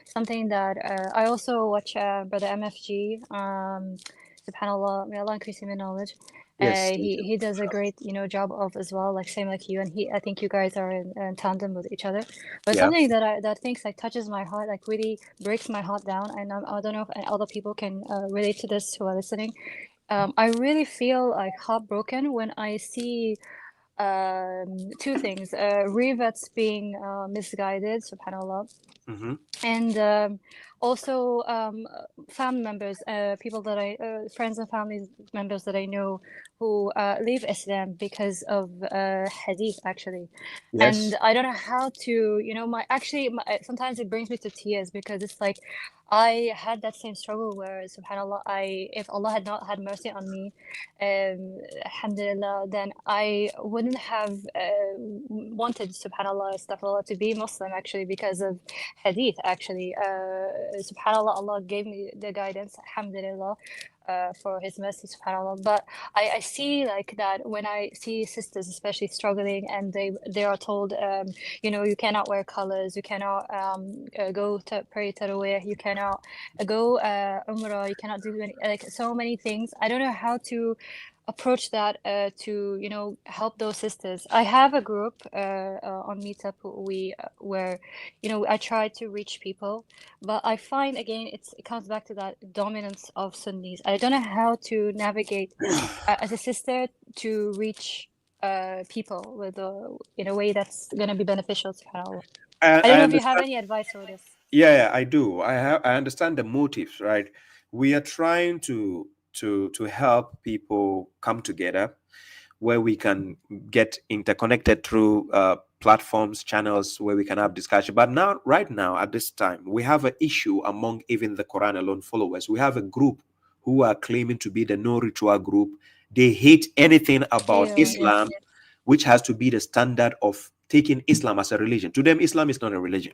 something that I also watch Brother MFG. SubhanAllah, may Allah increase him in knowledge. Yes. He does a great job of as well, like same like you, and I think you guys are in tandem with each other. But something that thinks like touches my heart, like really breaks my heart down, and I don't know if other people can relate to this who are listening. I really feel like heartbroken when I see two things: revets being misguided, subhanallah, and also family members, people that friends and family members that I know who leave Islam because of hadith, actually. And I don't know how to, sometimes it brings me to tears, because it's like I had that same struggle where, subhanallah, if Allah had not had mercy on me, alhamdulillah, then I wouldn't have wanted, subhanallah, astaghfirullah, to be Muslim, actually, because of hadith, actually. Subhanallah, Allah gave me the guidance, alhamdulillah, for his mercy, subhanallah. But I see like that when I see sisters especially struggling, and they are told, you cannot wear colors, you cannot go to pray tarawih, you cannot go umrah, you cannot do so many things. I don't know how to approach that to help those sisters. I have a group on Meetup where I try to reach people, but I find again it comes back to that dominance of Sunnis. I don't know how to navigate as a sister to reach people with in a way that's going to be beneficial to her. I don't know if you have any advice for this. Yeah, I do. I understand the motives, right? We are trying to help people come together where we can get interconnected through platforms, channels where we can have discussion. But right now, at this time, we have an issue among even the Quran alone followers. We have a group who are claiming to be the no ritual group. They hate anything about Islam, which has to be the standard of taking Islam as a religion. To them, Islam is not a religion.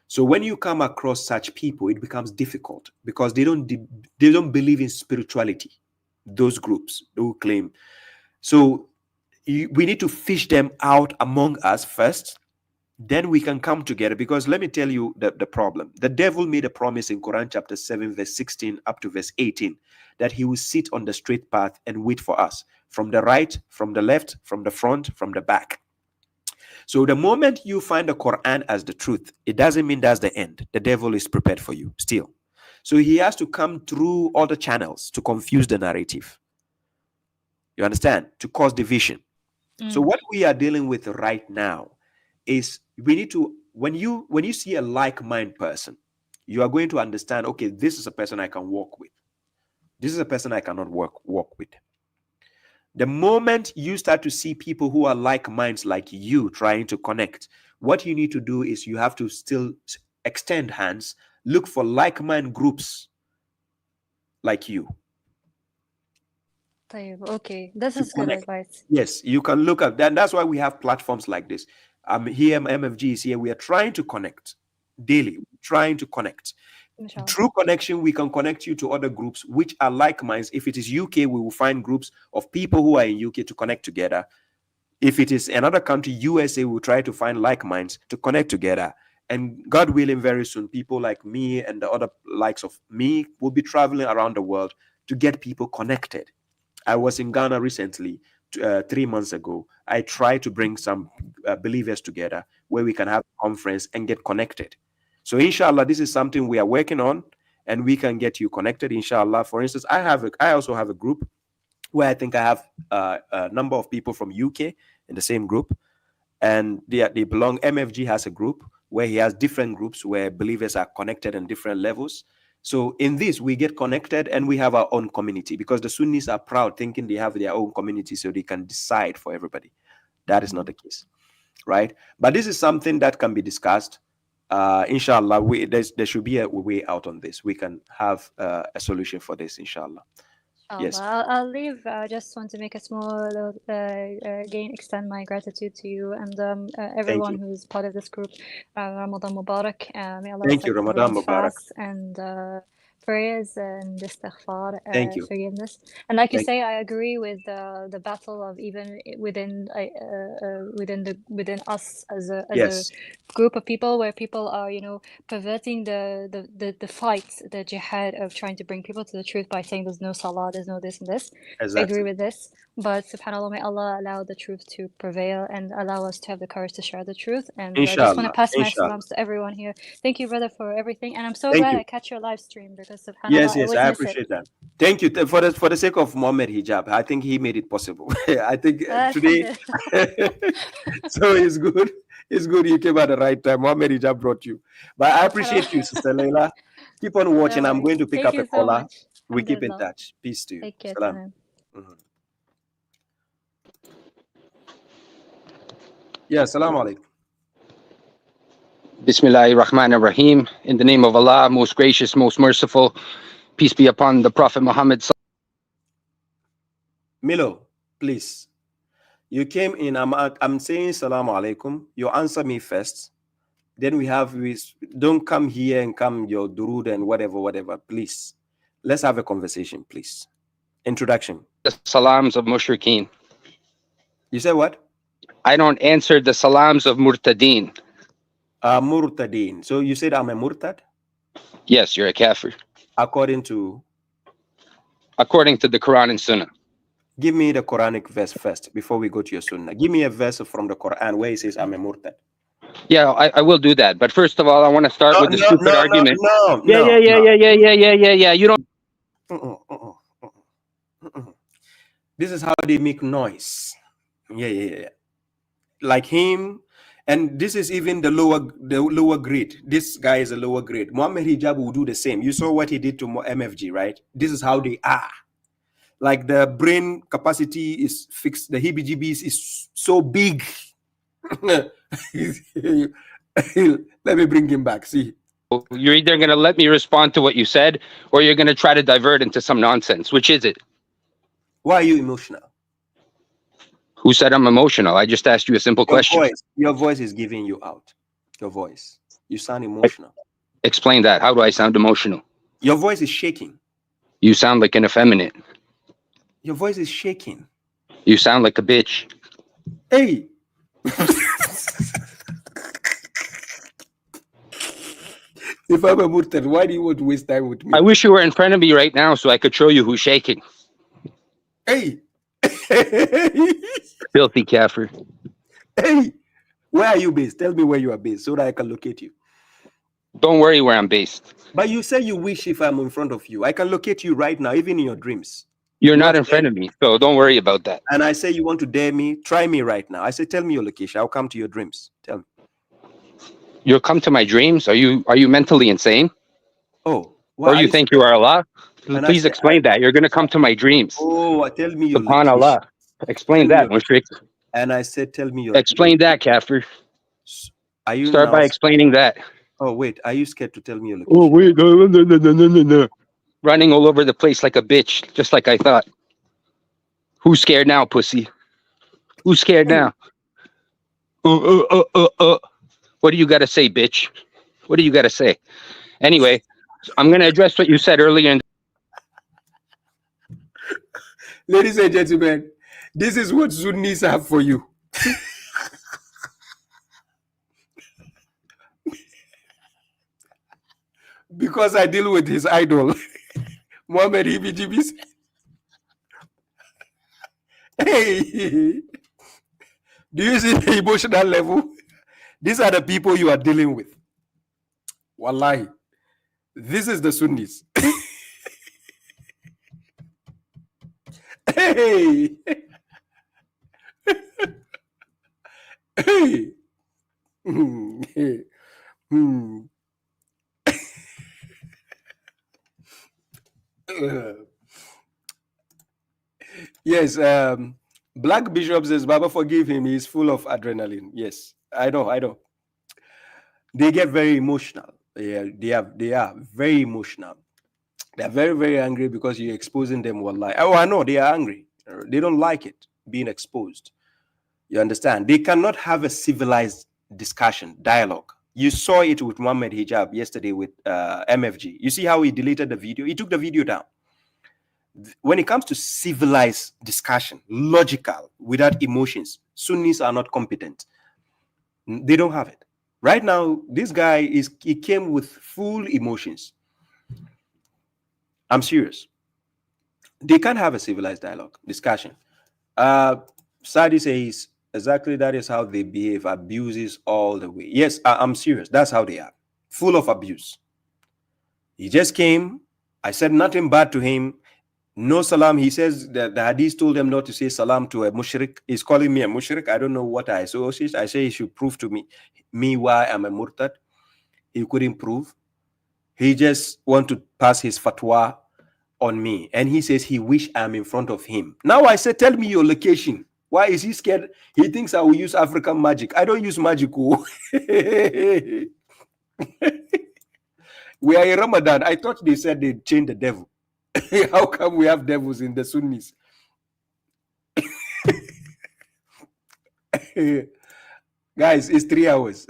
So when you come across such people, it becomes difficult because they don't believe in spirituality. Those groups who claim. So we need to fish them out among us first. Then we can come together, because let me tell you the problem. The devil made a promise in Quran chapter 7, verse 16 up to verse 18, that he will sit on the straight path and wait for us from the right, from the left, from the front, from the back. So the moment you find the Quran as the truth, it doesn't mean that's the end. The devil is prepared for you still. So he has to come through all the channels to confuse the narrative. You understand? To cause division. So what we are dealing with right now is we need to, when you see a like-minded person, you are going to understand, okay, this is a person I can walk with. This is a person I cannot walk with. The moment you start to see people who are like minds like you trying to connect, what you need to do is you have to still extend hands, look for like-minded groups like you. Okay, this is good advice. Yes, you can look at that. That's why we have platforms like this. Here, MFG is here. We are trying to connect daily, trying to connect. Inshallah. Through connection, we can connect you to other groups which are like minds. If it is UK, we will find groups of people who are in UK to connect together. If it is another country, USA, we will try to find like minds to connect together. And God willing, very soon, people like me and the other likes of me will be traveling around the world to get people connected. I was in Ghana recently, 3 months ago. I tried to bring some believers together where we can have a conference and get connected. So inshallah, this is something we are working on, and we can get you connected, inshallah. For instance, I also have a group where I think I have a number of people from UK in the same group, and they belong. MFG has a group where he has different groups where believers are connected on different levels. So in this, we get connected and we have our own community, because the Sunnis are proud, thinking they have their own community so they can decide for everybody. That is not the case, right? But this is something that can be discussed. Inshallah, there should be a way out on this. We can have a solution for this, inshallah. Yes. I'll leave. I just want to make a small extend my gratitude to you and everyone who's part of this group. Ramadan Mubarak. May Allah Thank you, Ramadan everyone's Mubarak. fasts and prayers and istighfar, Thank you. forgiveness. And like you say, I agree with the battle of even within us as a group of people, where people are perverting the fight, the jihad of trying to bring people to the truth by saying there's no salah, there's no this and this. Exactly. I agree with this. But subhanAllah, may Allah allow the truth to prevail and allow us to have the courage to share the truth. And I just want to Inshallah. pass my Inshallah. salams to everyone here. Thank you, brother, for everything. And I'm so Thank glad you. I catch your live stream because Yes, subhanAllah, I yes, always I miss appreciate it. that. Thank you for the sake of Muhammad Hijab. I think he made it possible. I think today, so it's good. It's good you came at the right time. Muhammad Hijab brought you. But I appreciate you, Sister Leila. Keep on watching. I'm going to pick up a caller. We keep in touch. Peace to you. Take care. Salam. Mhm. Yeah, salam alaikum. Bismillahir Rahmanir Rahim. In the name of Allah, most gracious, most merciful. Peace be upon the Prophet Muhammad. Milo, please. You came in. I'm saying salam alaikum. You answer me first. Then we don't come here and come your durud and whatever. Please. Let's have a conversation, please. Introduction. The salams of mushrikeen. You said what? I don't answer the salams of murtadeen. Murtadeen. So you said I'm a murtad? Yes, you're a kafir. According to the Quran and Sunnah. Give me the Quranic verse first before we go to your Sunnah. Give me a verse from the Quran where it says I'm a murtad. Yeah, I will do that. But first of all, I want to start with the stupid argument. Yeah. You don't. This is how they make noise. Yeah. Like him, and this is even the lower grade. This guy is a lower grade. Muhammad Hijab will do the same. You saw what he did to MFG, right? This is how they are. Like the brain capacity is fixed. The heebie-jeebies is so big. Let me bring him back. See. You're either going to let me respond to what you said, or you're going to try to divert into some nonsense. Which is it? Why are you emotional? Who said I'm emotional? I just asked you a simple question. Your voice is giving you out. Your voice. You sound emotional. Explain that. How do I sound emotional? Your voice is shaking. You sound like an effeminate. Your voice is shaking. You sound like a bitch. Hey. If I'm a murtad, why do you want to waste time with me? I wish you were in front of me right now so I could show you who's shaking. Hey. Filthy kafir. Hey. Where are you based? Tell me where you are based so that I can locate you. Don't worry where I'm based. But you say you wish if I'm in front of you. I can locate you right now, even in your dreams. You're not in front of me, so don't worry about that. And I say you want to dare me? Try me right now. I say, tell me your location. I'll come to your dreams. Tell me. You'll come to my dreams? Are you mentally insane? Oh. Or you think you are Allah? Please explain that. You're going to come to my dreams. Oh, tell me your SubhanAllah. Explain that, mushrik. And I said, tell me your Explain that, kafir. Are you Start by explaining that. Oh, wait. Are you scared to tell me your location? Oh, wait. No. Running all over the place like a bitch, just like I thought. Who's scared now, pussy? Who's scared now? What do you got to say, bitch? What do you got to say? Anyway, I'm going to address what you said earlier. Ladies and gentlemen, this is what Sunnis have for you. Because I deal with his idol, Muhammad Hibijibis. Hey, do you see the emotional level? These are the people you are dealing with. Wallahi, this is the Sunnis. Hey, hey. Yes, Black Bishop says, Baba, forgive him. He's full of adrenaline. Yes, I know. They get very emotional. Yeah, they are very emotional. They're very, very angry because you're exposing them. Wallahi. Oh, I know they are angry. They don't like it being exposed. You understand? They cannot have a civilized discussion, dialogue. You saw it with Muhammad Hijab yesterday with MFG. You see how he deleted the video? He took the video down. When it comes to civilized discussion, logical, without emotions, Sunnis are not competent. They don't have it. Right now, this guy he came with full emotions. I'm serious. They can't have a civilized dialogue, discussion. Sadi says, exactly that is how they behave. Abuses all the way. Yes, I'm serious. That's how they are. Full of abuse. He just came. I said nothing bad to him. No salam. He says that the hadith told him not to say salam to a mushrik. He's calling me a mushrik. I don't know what I associate. I say he should prove to me why I'm a murtad. He couldn't prove. He just want to pass his fatwa on me. And he says he wish I'm in front of him. Now I said, tell me your location. Why is he scared? He thinks I will use African magic. I don't use magic. We are in Ramadan. I thought they said they'd chain the devil. How come we have devils in the Sunnis? Guys, it's 3 hours.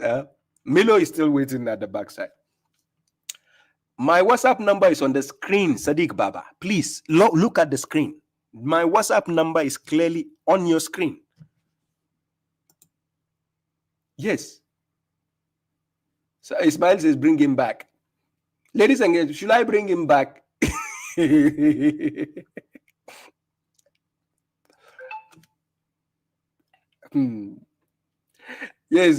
Milo is still waiting at the backside. My WhatsApp number is on the screen, Sadiq Baba. Please look at the screen. My WhatsApp number is clearly on your screen. Yes. So Ismail says, bring him back. Ladies and gentlemen, should I bring him back? Yes,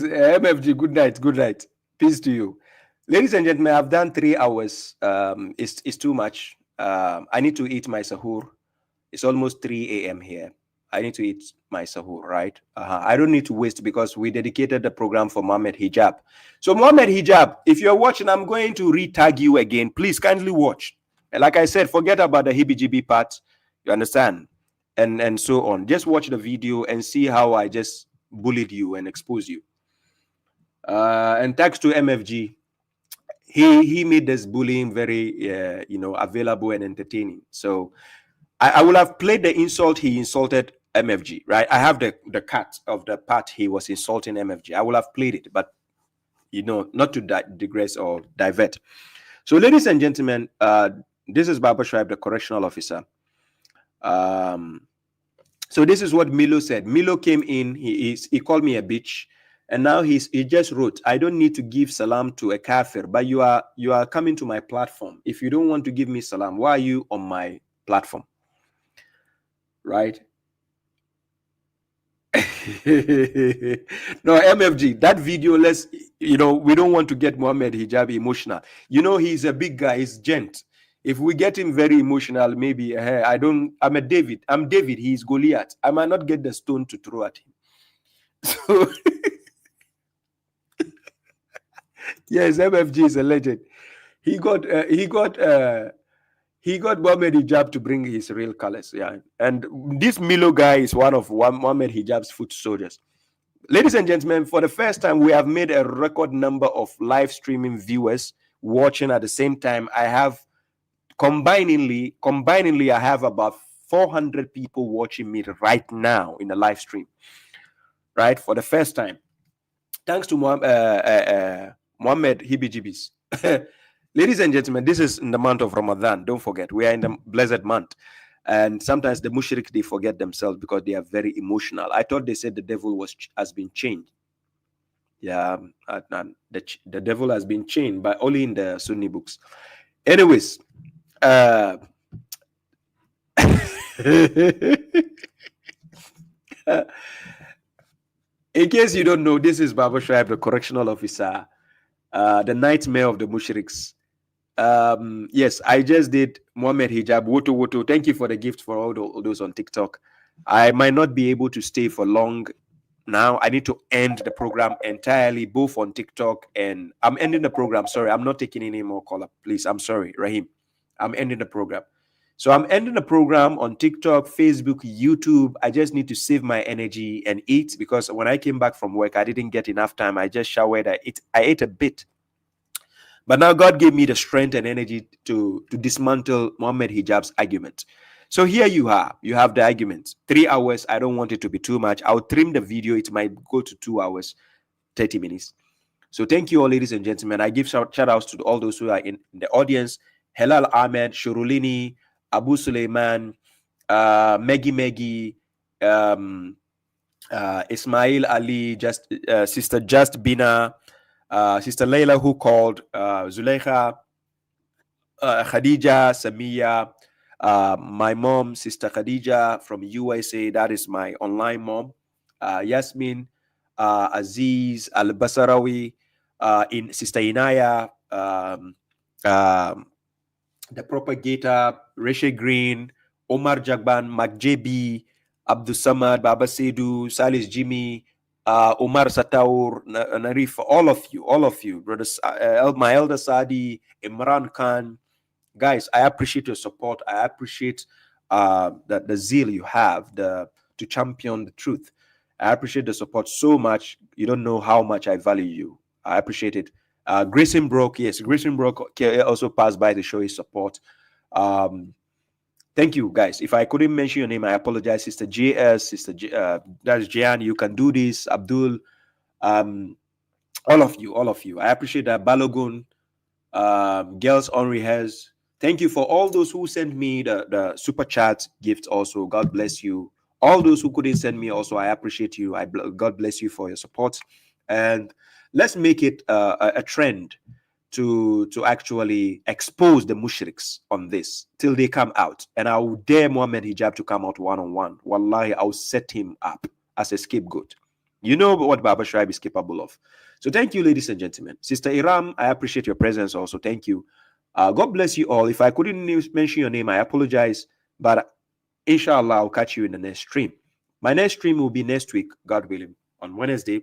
MFG, good night, good night. Peace to you. Ladies and gentlemen, I've done 3 hours. It's too much. I need to eat my sahur. It's almost 3 a.m. here. I need to eat my sahur, right? I don't need to waste because we dedicated the program for Mohammed Hijab. So Mohammed Hijab, if you're watching, I'm going to re-tag you again. Please kindly watch. And like I said, forget about the hibby-jibby part. You understand? And so on. Just watch the video and see how I just bullied you and exposed you. And thanks to MFG, he made this bullying very available and entertaining. So I will have played the insult he insulted MFG, right? I have the cut of the part he was insulting MFG. I will have played it, but not to digress or divert. So, ladies and gentlemen, this is Baba Shuaib, the correctional officer. So this is what Milo said. Milo came in, he called me a bitch, and now he just wrote, I don't need to give salam to a kafir, but you are coming to my platform. If you don't want to give me salam, why are you on my platform? Right? No, MFG, that video, we don't want to get Mohammed Hijab emotional. He's a big guy, he's gent. If we get him very emotional, maybe I'm David, he's Goliath. I might not get the stone to throw at him. So yes, MFG is a legend. He got Mohammed Hijab to bring his real colors. Yeah. And this Milo guy is one of Mohammed Hijab's foot soldiers. Ladies and gentlemen, for the first time, we have made a record number of live streaming viewers watching at the same time. I have combiningly, I have about 400 people watching me right now in the live stream. Right? For the first time. Thanks to Mohammed Hibijibis. Ladies and gentlemen, this is in the month of Ramadan. Don't forget, we are in the blessed month. And sometimes the mushrik, they forget themselves because they are very emotional. I thought they said the devil has been chained. Yeah, the devil has been chained, but only in the Sunni books. Anyways, in case you don't know, this is Baba Shuaib, the correctional officer, the nightmare of the mushriks. Yes, I just did Mohammed Hijab. Woto. Thank you for the gift for all those on TikTok. I might not be able to stay for long now. I need to end the program entirely, both on TikTok, and I'm ending the program. Sorry, I'm not taking any more call up. Please, I'm sorry, Rahim. I'm ending the program. So I'm ending the program on TikTok, Facebook, YouTube. I just need to save my energy and eat, because when I came back from work, I didn't get enough time. I just showered. I ate a bit. But now God gave me the strength and energy to dismantle Mohammed Hijab's argument. So here you are. You have the argument. 3 hours. I don't want it to be too much. I'll trim the video. It might go to 2 hours, 30 minutes. So thank you all, ladies and gentlemen. I give shout outs to all those who are in the audience. Helal Ahmed, Shurulini, Abu Suleiman, Maggie, Ismail Ali, Sister Just Bina, Sister Layla who called, Zuleika, Khadija, Samia, My mom, Sister Khadija from USA, that is my online mom. Yasmin, Aziz, Al-Basarawi, in Sister Inaya, the propagator, Reshe Green, Omar Jagban, McJB, Abdul Samad, Baba Sedu, Salis Jimmy, Omar Sataur, Narif, all of you, brothers, my elder Sadi, Imran Khan. Guys, I appreciate your support. I appreciate the zeal you have to champion the truth. I appreciate the support so much. You don't know how much I value you. I appreciate it. Grayson Brook, yes, Grayson Brook also passed by to show his support. Thank you, guys. If I couldn't mention your name, I apologize. Sister JS, that's Jan. You can do this. Abdul, all of you. I appreciate that. Balogun, Girls Henri has. Thank you for all those who sent me the super chat gift. Also, God bless you. All those who couldn't send me, also, I appreciate you. God bless you for your support. And let's make it a trend to actually expose the mushriks on this till they come out. And I will dare Muhammad Hijab to come out one-on-one. Wallahi, I'll set him up as a scapegoat. You know what Baba Shuaib is capable of. So thank you, ladies and gentlemen. Sister Iram, I appreciate your presence also. Thank you. God bless you all. If I couldn't mention your name, I apologize. But inshallah, I'll catch you in the next stream. My next stream will be next week, God willing, on Wednesday.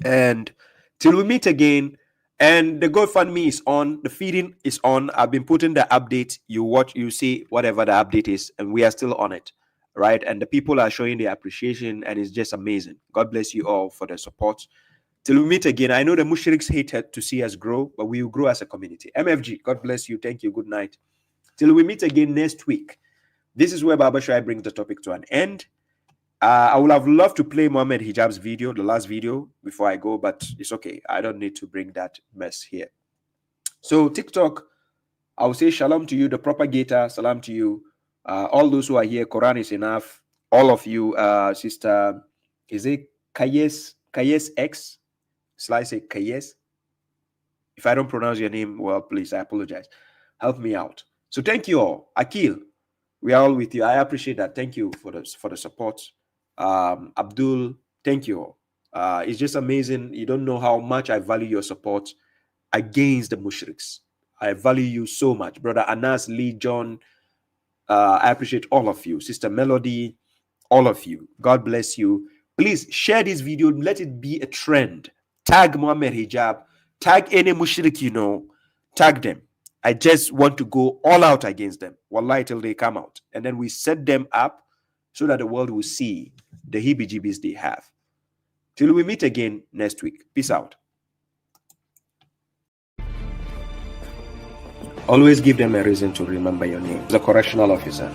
And till we meet again, and the GoFundMe is on, the feeding is on. I've been putting the update. You watch, you see whatever the update is, and we are still on it, right? And the people are showing their appreciation, and it's just amazing. God bless you all for the support. Till we meet again, I know the mushriks hate to see us grow, but we will grow as a community. MFG, God bless you. Thank you. Good night. Till we meet again next week. This is where Baba Shuaib brings the topic to an end. I would have loved to play Muhammad Hijab's video, the last video, before I go, but it's okay. I don't need to bring that mess here. So TikTok, I will say shalom to you, the propagator, salam to you. All those who are here, Quran is enough. All of you, sister, is it Kayes X? Shall I say Kayes? If I don't pronounce your name well, please, I apologize. Help me out. So thank you all. Akil, we are all with you. I appreciate that. Thank you for the support. Abdul, thank you all. It's just amazing. You don't know how much I value your support against the mushriks. I value you so much. Brother Anas, Lee, John, I appreciate all of you. Sister Melody, all of you. God bless you. Please share this video. Let it be a trend. Tag Muhammad Hijab. Tag any mushrik you know. Tag them. I just want to go all out against them. Wallahi, till they come out. And then we set them up so that the world will see the heebie-jeebies they have. Till we meet again next week. Peace out. Always give them a reason to remember your name. The correctional officer.